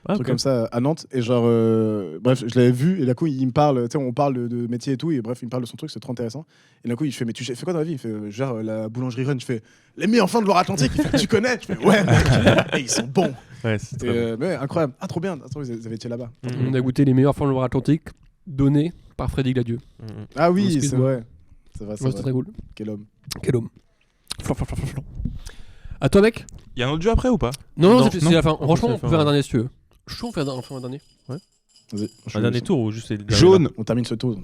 Ah, un truc ok. comme ça à Nantes. Et genre, bref, je l'avais vu et d'un coup, il me parle, tu sais, on parle de métier et tout. Et bref, il me parle de son truc, c'est trop intéressant. Et d'un coup, il fait, mais tu fais quoi dans la vie? Il fait, genre, la boulangerie Run. Je fais, les meilleurs enfants de Loire-Atlantique. Il fait, tu connais? Je fais, ouais, et ils sont bons. Ouais, c'est Et, très bon. mais incroyable. Ah, trop bien. Attends, vous avez été là-bas. On a goûté les meilleurs flans de Loire-Atlantique donnés par Freddy Gladieux. Ah oui, Excuse-moi. c'est vrai. C'est vrai, c'est Ouais, c'était vrai. très cool. Quel homme. Quel homme. Flan, flan, flan, flan, flan. À toi, mec? Il y a un autre jeu après ou pas? Non, Non, c'est non. la fin. On Franchement, peut on peut faire faire un- un dernier si tu veux. Je suis chaud, on fait un dernier. Vas-y. Un dernier tour ou juste les derniers Jaune. On termine ce tour.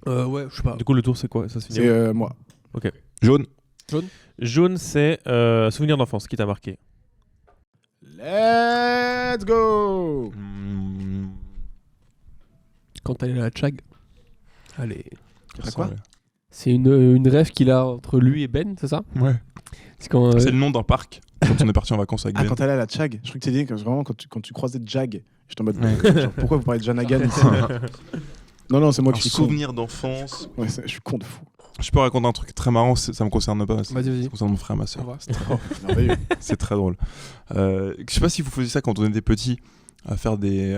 Ouais, je sais pas. Du coup, le tour, c'est quoi? Ça se finit C'est où moi. Jaune. Jaune, c'est souvenir d'enfance qui t'a marqué. Let's go. Quand t'allais à la Chag. Allez. À quoi? C'est une rêve qu'il a entre lui et Ben, c'est ça? Ouais. C'est quand. C'est le nom d'un parc quand on est parti en vacances avec Ah, Ben. quand t'allais à la Chag, je crois que t'as dit que vraiment quand tu croisais Jag, j'étais en mode Ouais. genre, pourquoi vous parlez de Janagan ici? Non, c'est moi Un qui suis con. souvenir d'enfance. Ouais, je suis con de fou. Je peux raconter un truc très marrant, ça me concerne pas. Ça Vas-y. concerne mon frère et ma soeur. Au revoir. Merveilleux. C'est très drôle. Je sais pas si vous faisiez ça quand on était petit, à faire des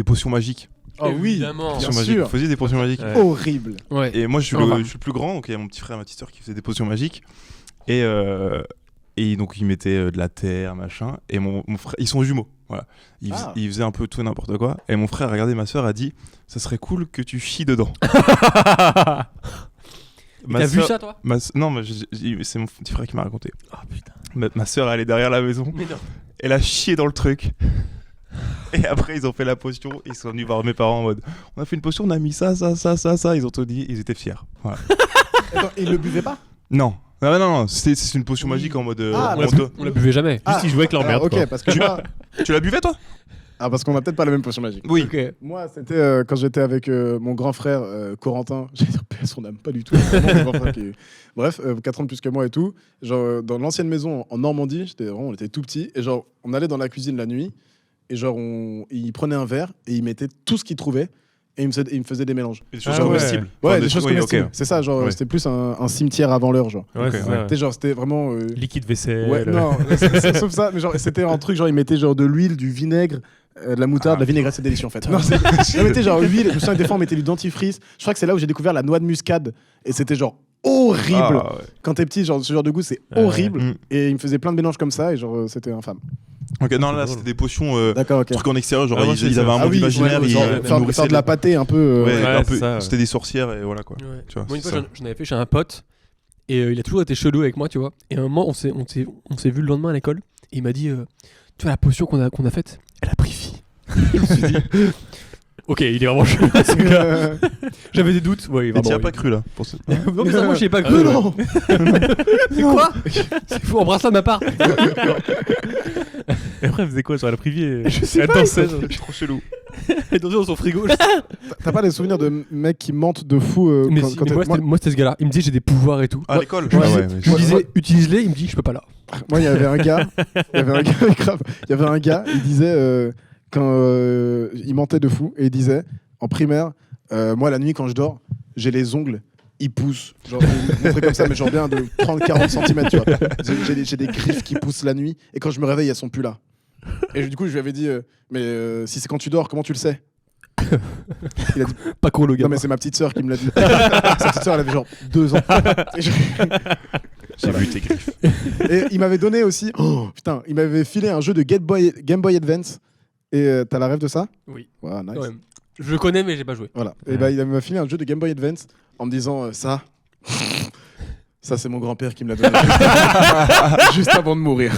potions magiques. Oh oui, Évidemment. Potions Bien magiques. sûr. Vous faisiez des potions magiques. Ouais. horrible. Ouais. Et moi, je suis, Enfin. je suis le plus grand, donc il y a mon petit frère et ma petite soeur qui faisaient des potions magiques. Et donc, ils mettaient de la terre, machin. Et mon frère, ils sont jumeaux. Voilà. Ah. Ils faisaient un peu tout et n'importe quoi. Et mon frère a regardé ma soeur, a dit, ça serait cool que tu chies dedans. Ma T'as vu sœur- ça, toi? Non, mais c'est mon petit frère qui m'a raconté. Oh putain. Ma soeur, elle est derrière la maison. Mais non. Elle a chié dans le truc. Et après, ils ont fait la potion. Ils sont venus voir mes parents en mode, on a fait une potion, on a mis ça. Ils ont tout dit, ils étaient fiers. Voilà. Attends, il le buvait pas? Non. Non, c'est une potion magique en mode. Ah, en parce mode- On la buvait jamais. Juste, ils jouaient avec leur merde. Ok, quoi. parce que moi... Tu la buvais, toi? Ah, parce qu'on a peut-être pas la même potion magique. Oui. Ok. Moi, c'était quand j'étais avec mon grand frère Corentin. J'allais dire paix à son âme, pas du tout. Vraiment, mon grand frère Bref, 4 ans de plus que moi et tout. Genre, dans l'ancienne maison en Normandie, on était tout petits. Et genre, on allait dans la cuisine la nuit. Et genre, il prenait un verre et il mettait tout ce qu'il trouvait. et il me faisait des mélanges. Des choses Ah ouais. comestibles. Ouais, Enfin, des choses oui, comestibles. ok. C'est ça, genre, Ouais. c'était plus un cimetière avant l'heure, genre. Ouais, Ok, c'est ouais. ça. C'était genre, c'était vraiment. Liquide vaisselle. Ouais, non, sauf ça, mais genre, c'était un truc, genre, ils mettaient genre de l'huile, du vinaigre, de la moutarde, de la vinaigrette, c'est délicieux en fait. Non, ils mettaient genre l'huile, je me souviens des fois, on mettait du dentifrice. Je crois que c'est là où j'ai découvert la noix de muscade, et c'était genre horrible. Ah, ouais. Quand t'es petit, genre, ce genre de goût, c'est Ouais. horrible. Mm. Et il me faisait plein de mélanges comme ça, et genre, c'était infâme. Ok, non, là, drôle. c'était des potions, D'accord, ok. trucs en extérieur, genre Ah, moi, ils, c'est ils ça. avaient un Ah monde oui, imaginaire, ouais, ils genre, nourrissaient faire de la pâtée un peu. Ouais, Ouais, un c'est peu. ça, ouais. C'était des sorcières et voilà quoi. Ouais. Tu vois, Moi, une c'est fois, ça. j'en avais fait chez un pote et il a toujours été chelou avec moi, tu vois. Et à un moment, on s'est vu le lendemain à l'école et il m'a dit tu vois, la potion qu'on a faite, elle a pris vie. Je me suis dit ok, il est vraiment chelou ce gars. J'avais des doutes. Ouais, Et vraiment, t'y as oui. pas cru là pour ce... Non, mais ça, moi, j'y ai pas cru. non. C'est quoi C'est fou, embrasse ça de ma part. Et après, elle faisait quoi? Genre, elle a privé. Je sais Elle pas, dansait. C'est trop chelou. Elle est dans son frigo. T'as pas des souvenirs de mecs qui mentent de fou Mais, quand, si, quand mais t'es- moi, c'était ce gars-là. Il me disait j'ai des pouvoirs et tout. À l'école Je lui Ah disais, ouais, mais je lui je- disais utilise-les, il me dit je peux pas là. Moi, il y avait un gars, grave. Il y avait un gars, il disait quand il mentait de fou et il disait en primaire, moi la nuit quand je dors, j'ai les ongles, ils poussent, genre il montrait comme ça, mais genre bien de 30-40 cm, tu vois. J'ai des griffes qui poussent la nuit et quand je me réveille, elles sont plus là. Et du coup, je lui avais dit, mais si c'est quand tu dors, comment tu le sais? Il a dit, Pas con le gars. non mais c'est ma petite sœur qui me l'a dit. Sa petite sœur, elle avait genre 2 ans. Et je- J'ai vu tes griffes. Et il m'avait donné aussi, oh, putain, il m'avait filé un jeu de Game Boy Advance. Et t'as la rêve de ça? Oui. Ouais, nice. Ouais. Je le connais mais j'ai pas joué. Voilà. Et bah, il m'a filé un jeu de Game Boy Advance en me disant ça. Ça, c'est mon grand-père qui me l'a donné. Juste avant de mourir.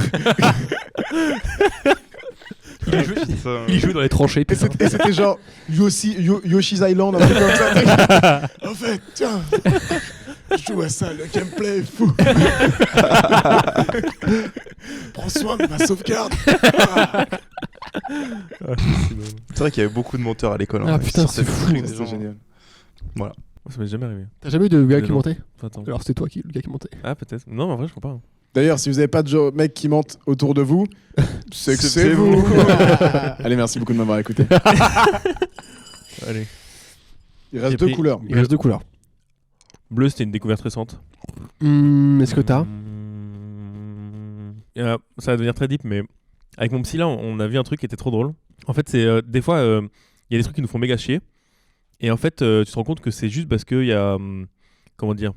Il y joue dans les tranchées. Et putain. c'était genre Yoshi's Island, un truc comme ça. En fait, tiens, je joue à ça, le gameplay est fou. Prends soin de ma sauvegarde. C'est vrai qu'il y avait beaucoup de menteurs à l'école. Ah, hein. putain, Ils sortaient c'est fou. des trucs, des C'était gens. génial. Moi, ça m'est jamais arrivé. T'as jamais eu de gars qui Non. mentait? Attends. Alors c'était toi le gars qui mentait. Ah, peut-être. Non, mais en vrai, je crois pas. D'ailleurs, si vous n'avez pas de mecs qui mentent autour de vous, c'est que c'est vous. Allez, merci beaucoup de m'avoir écouté. Allez. Il reste J'ai 2 pris- couleurs. Il reste deux couleurs. Bleu, c'était une découverte récente. Est-ce que t'as Ça va devenir très deep, mais avec mon psy là, on a vu un truc qui était trop drôle. En fait, c'est des fois, il y a des trucs qui nous font méga chier. Et en fait, tu te rends compte que c'est juste parce qu'il y a. Comment dire?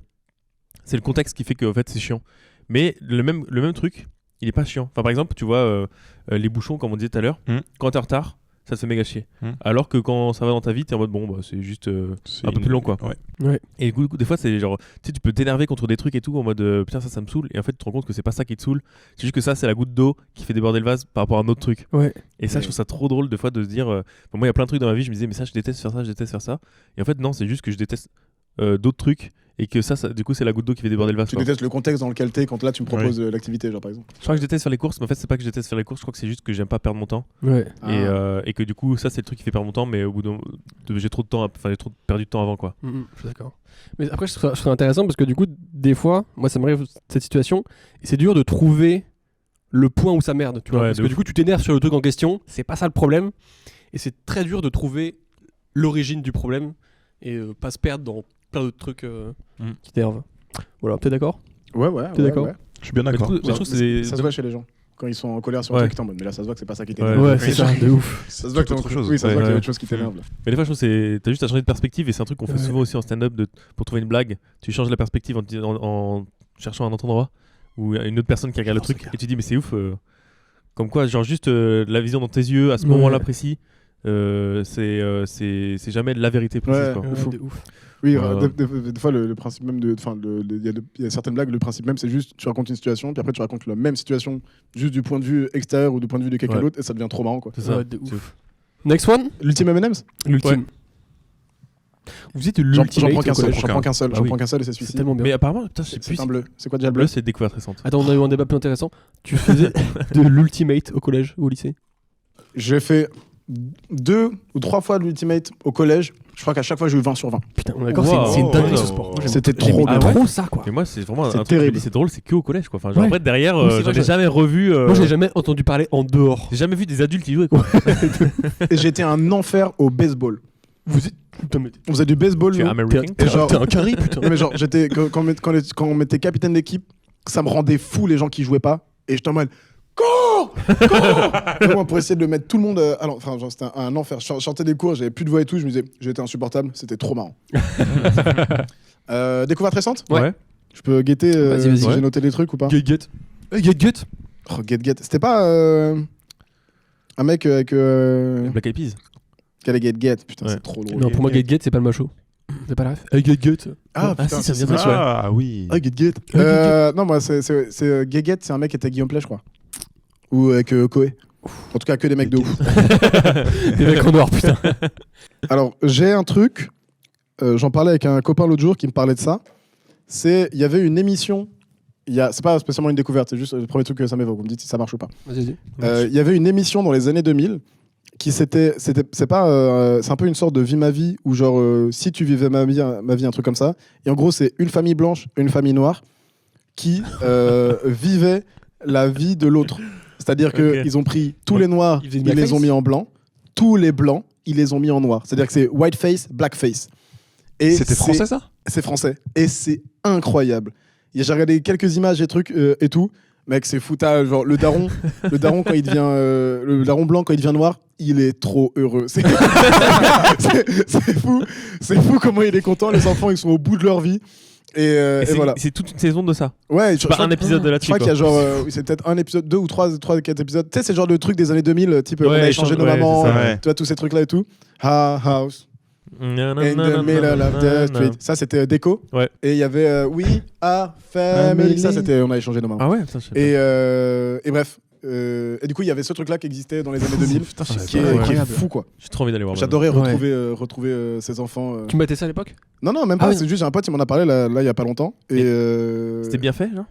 C'est le contexte qui fait que en fait, c'est chiant. Mais le même truc, il est pas chiant. Enfin, par exemple, tu vois, les bouchons, comme on disait tout à l'heure, quand t'es en retard, ça te fait méga chier. Alors que quand ça va dans ta vie, t'es en mode bon, bah, c'est juste C'est un peu une- plus long, quoi. Ouais. Et du coup, des fois, c'est genre, tu sais, tu peux t'énerver contre des trucs et tout en mode putain, ça me saoule. Et en fait, tu te rends compte que c'est pas ça qui te saoule. C'est juste que ça, c'est la goutte d'eau qui fait déborder le vase par rapport à un autre truc. Ouais. Et ça, je trouve ça trop drôle de fois de se dire, moi, il y a plein de trucs dans ma vie, je me disais, mais ça, je déteste faire ça, je déteste faire ça. Et en fait, non, c'est juste que je déteste d'autres trucs et que ça, du coup, c'est la goutte d'eau qui fait déborder le vase. Tu quoi. détestes le contexte dans lequel t'es quand là tu me proposes l'activité, genre par exemple. Je crois que je déteste faire les courses, mais en fait, c'est pas que je déteste faire les courses, je crois que c'est juste que j'aime pas perdre mon temps. Ouais. Et que du coup, ça, c'est le truc qui fait perdre mon temps, mais au bout j'ai trop de temps, enfin, j'ai trop perdu de temps avant, quoi. Je suis d'accord. Mais après, je serais intéressant parce que du coup, des fois, moi, ça m'arrive cette situation et c'est dur de trouver le point où ça merde, tu vois. Ouais, Parce de que ouf. du coup, tu t'énerves sur le truc en question, c'est pas ça le problème. Et c'est très dur de trouver l'origine du problème et pas se perdre dans plein d'autres trucs qui t'énervent. Voilà, t'es d'accord? Ouais, ouais. T'es d'accord? ouais. Je suis bien Mais du d'accord. coup, je trouve que c'est Ça se voit chez les gens. Quand ils sont en colère sur un Ouais. truc, t'es en mode, mais là ça se voit que c'est pas ça qui Ouais. t'énerve. Ouais, c'est ça, de ouf. Ça se voit que Tout t'es autre en- chose. Oui, ça se voit qu'il y a Ouais. autre chose qui t'énerve. là. Mais des fois, je trouve que t'as juste à changer de perspective et c'est un truc qu'on fait souvent aussi en stand-up pour trouver une blague. Tu changes la perspective en cherchant un autre endroit ou une autre personne qui regarde le truc et tu dis, mais c'est ouf. Comme quoi, genre juste la vision dans tes yeux à ce Ouais. moment-là précis, c'est jamais la vérité précise. Ouais. quoi. Ouais, fou. de ouf. Oui, Voilà. des fois le principe même de. Enfin, il y a certaines blagues, le principe même c'est juste tu racontes une situation, puis après tu racontes la même situation juste du point de vue extérieur ou du point de vue de quelqu'un Ouais. d'autre et ça devient trop marrant quoi. C'est ça. Ouais, de c'est ouf. Next one? L'ultime M&M's L'ultime. Vous êtes J'en l'ultimate prends qu'un au seul, collège. j'en prends qu'un seul, Ah j'en oui. prends qu'un seul et c'est C'est celui-ci. tellement bien. Mais apparemment, putain, je sais C'est plus. un bleu. C'est quoi déjà le Bleu, bleu? c'est découverte récente. Attends, on a eu un débat plus intéressant. Tu faisais de l'ultimate au collège ou au lycée? J'ai fait 2 ou 3 fois de l'ultimate au collège. Je crois qu'à chaque fois j'ai eu 20 sur 20. Putain, on est d'accord, Wow. c'est une dinguerie Oh, ce non. sport. Moi, C'était j'aimais trop bien. trop ça quoi. Mais moi, c'est vraiment C'est un truc terrible. que je dis, c'est drôle, c'est que au collège, quoi. Enfin, genre, Ouais. après, derrière, Oui, c'est j'en vrai, ai jamais revu. Moi, j'ai jamais entendu parler en dehors. J'ai jamais vu des adultes y jouer, quoi. Et j'étais un enfer au baseball. Vous êtes. Putain, mais On faisait du baseball. Tu es nous. américain. Et genre- t'es un carré, putain. Non, mais genre, j'étais quand on mettait capitaine d'équipe, ça me rendait fou les gens qui jouaient pas. Et j'étais en mode cours, cours. Vraiment pour essayer de mettre tout le monde. Alors, enfin, genre, c'était un enfer. Je sortais des cours, j'avais plus de voix et tout. Je me disais, j'étais insupportable. C'était trop marrant. Découverte récente. Ouais. Je peux guetter Vas-y, si vas-y. j'ai noté des trucs ou pas. Get. Get. Oh, get. C'était pas un mec avec Black Eyed Peas. qui allait get. Putain, Ouais. c'est trop drôle. Non, pour moi, Get, c'est pas le macho. C'est pas la ref. Get. Ah, Ah, putain, si, ça c'est vient de ça. ça. Ah oui. Ah, get. Non, moi, c'est Get, c'est un mec qui était Guillaume Play, je crois. Ou avec Koé. En tout cas, que des mecs de ouf. Des mecs en noir, putain. Alors, j'ai un truc. J'en parlais avec un copain l'autre jour qui me parlait de ça. Il y avait une émission. C'est pas spécialement une découverte, c'est juste le premier truc que ça m'évoque. Vous me dites si ça marche ou pas. Vas-y. Il y avait une émission dans les années 2000 qui c'est un peu une sorte de vie ma vie où genre si tu vivais ma vie, un truc comme ça. Et en gros, c'est une famille blanche et une famille noire qui vivaient la vie de l'autre. C'est-à-dire qu'ils ont pris tous les noirs, Ils faisaient une ils les blackface ont mis en blanc. Tous les blancs, ils les ont mis en noir. C'est-à-dire que c'est whiteface, blackface. Et C'était français ça? C'est français. Et c'est incroyable. J'ai regardé quelques images et trucs et tout. Mec, c'est foutage. Genre, le daron quand il devient. Le daron blanc, quand il devient noir, il est trop heureux. C'est c'est fou. C'est fou comment il est content. Les enfants, ils sont au bout de leur vie. Et voilà. C'est toute une saison de ça. Ouais, C'est pas un épisode de je là-dessus. crois qu'il y a genre. c'est peut-être un épisode, 2 ou 3, 4 épisodes. Tu sais, c'est le genre de truc des années 2000, type on a échangé nos mamans, c'est ça, ouais. tu vois, tous ces trucs-là et tout. House. In the middle of the street. Ça, c'était Déco. Ouais. Et il y avait We Are Family. Ça, c'était On a échangé nos mamans. Ah ouais, putain, je sais pas. Et bref. Et du coup, il y avait ce truc-là qui existait dans les années 2000, Putain, qui est fou, quoi. J'ai trop envie d'aller voir. J'adorais Ouais. retrouver ces enfants. Tu matais ça à l'époque? Non, même pas. Ah oui. C'est juste, j'ai un pote, il m'en a parlé là, il y a pas longtemps. Et C'était bien fait, là.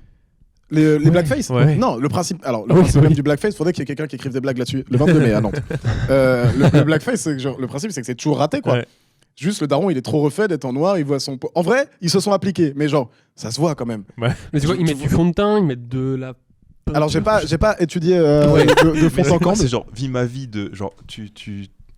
les blackface Ouais. Non, le principe Oui, même oui. du blackface, faudrait qu'il y ait quelqu'un qui écrive des blagues là-dessus. Le 22 mai à Nantes. Le blackface, c'est que genre, le principe, c'est que c'est toujours raté, quoi. Ouais. Juste le daron, il est trop refait d'être en noir, il voit son. En vrai, ils se sont appliqués, mais genre, ça se voit quand même. Mais tu vois, ils mettent du fond de teint, ils mettent de la. Alors, j'ai pas étudié Ouais. de Mais fond c'est en quoi, comble. c'est genre vie ma vie de genre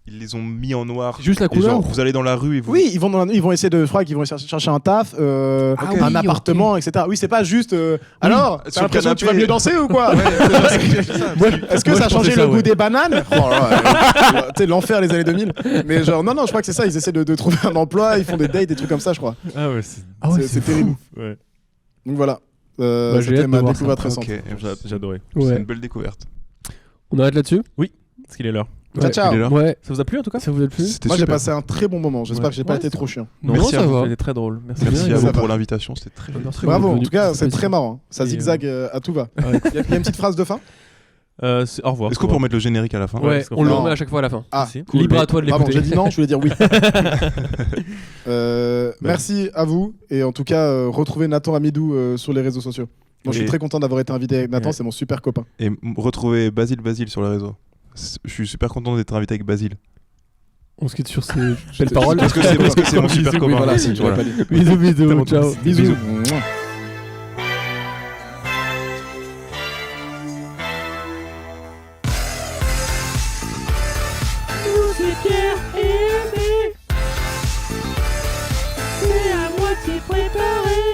ils les ont mis en noir. C'est juste la Et couleur. genre, vous allez dans la rue et vous. Oui, ils vont essayer de. Je crois qu'ils vont chercher un taf, un oui, appartement, etc. Oui, c'est pas juste. Alors, Sur t'as le l'impression que tu vas canapé. mieux danser ou quoi Ouais, c'est ça. Est-ce que Moi, ça a je changé pensais le ça, goût ouais. des bananes Oh là là, tu sais, l'enfer les années 2000. Mais genre, non, je crois que c'est ça. Ils essaient de trouver un emploi, ils font des dates, des trucs comme ça, je crois. Ah ouais, c'est. C'est terrible. Ouais. Donc voilà. J'ai hâte C'était de ma voir découverte ça. récente. Ok, J'ai adoré. c'est Ouais. une belle découverte. On arrête là-dessus? Parce qu'il est l'heure. Ciao, ciao. Il est là. Ouais. Ça vous a plu en tout cas? Ça vous a plu? C'était Moi, j'ai super. passé un très bon moment. J'espère Ouais. que j'ai pas Ouais, été c'est trop chiant. Non, Merci ça à vous. va. C'était très drôle. Merci. Merci bien, à ça vous va. pour l'invitation, c'était très bien. Bravo, en tout cas, Merci. c'est très marrant. Ça Et, zigzague à tout va. Il y a une petite phrase de fin Au revoir. Est-ce qu'on peut remettre le générique à la fin? Ouais, Ouais, parce qu'on on le fait- remet à chaque fois à la fin. Ah, Si. cool. Libre à toi de Pardon, l'écouter. j'ai dit non, je voulais dire oui. Merci à vous et en tout cas, retrouvez Nathan Amidou sur les réseaux sociaux. Moi, je suis Et- très content d'avoir été invité avec Nathan, Ouais. c'est mon super copain. Et retrouver Basile sur les réseaux. Je suis super content d'être invité avec Basile. On se quitte sur ces belles paroles. Parce que c'est mon super Oui, copain. voilà, si Voilà. tu l'as pas dit. Bisous, bisous. Ciao. Bisous. Nous c'est Pierre et Aimé. C'est à moitié préparé.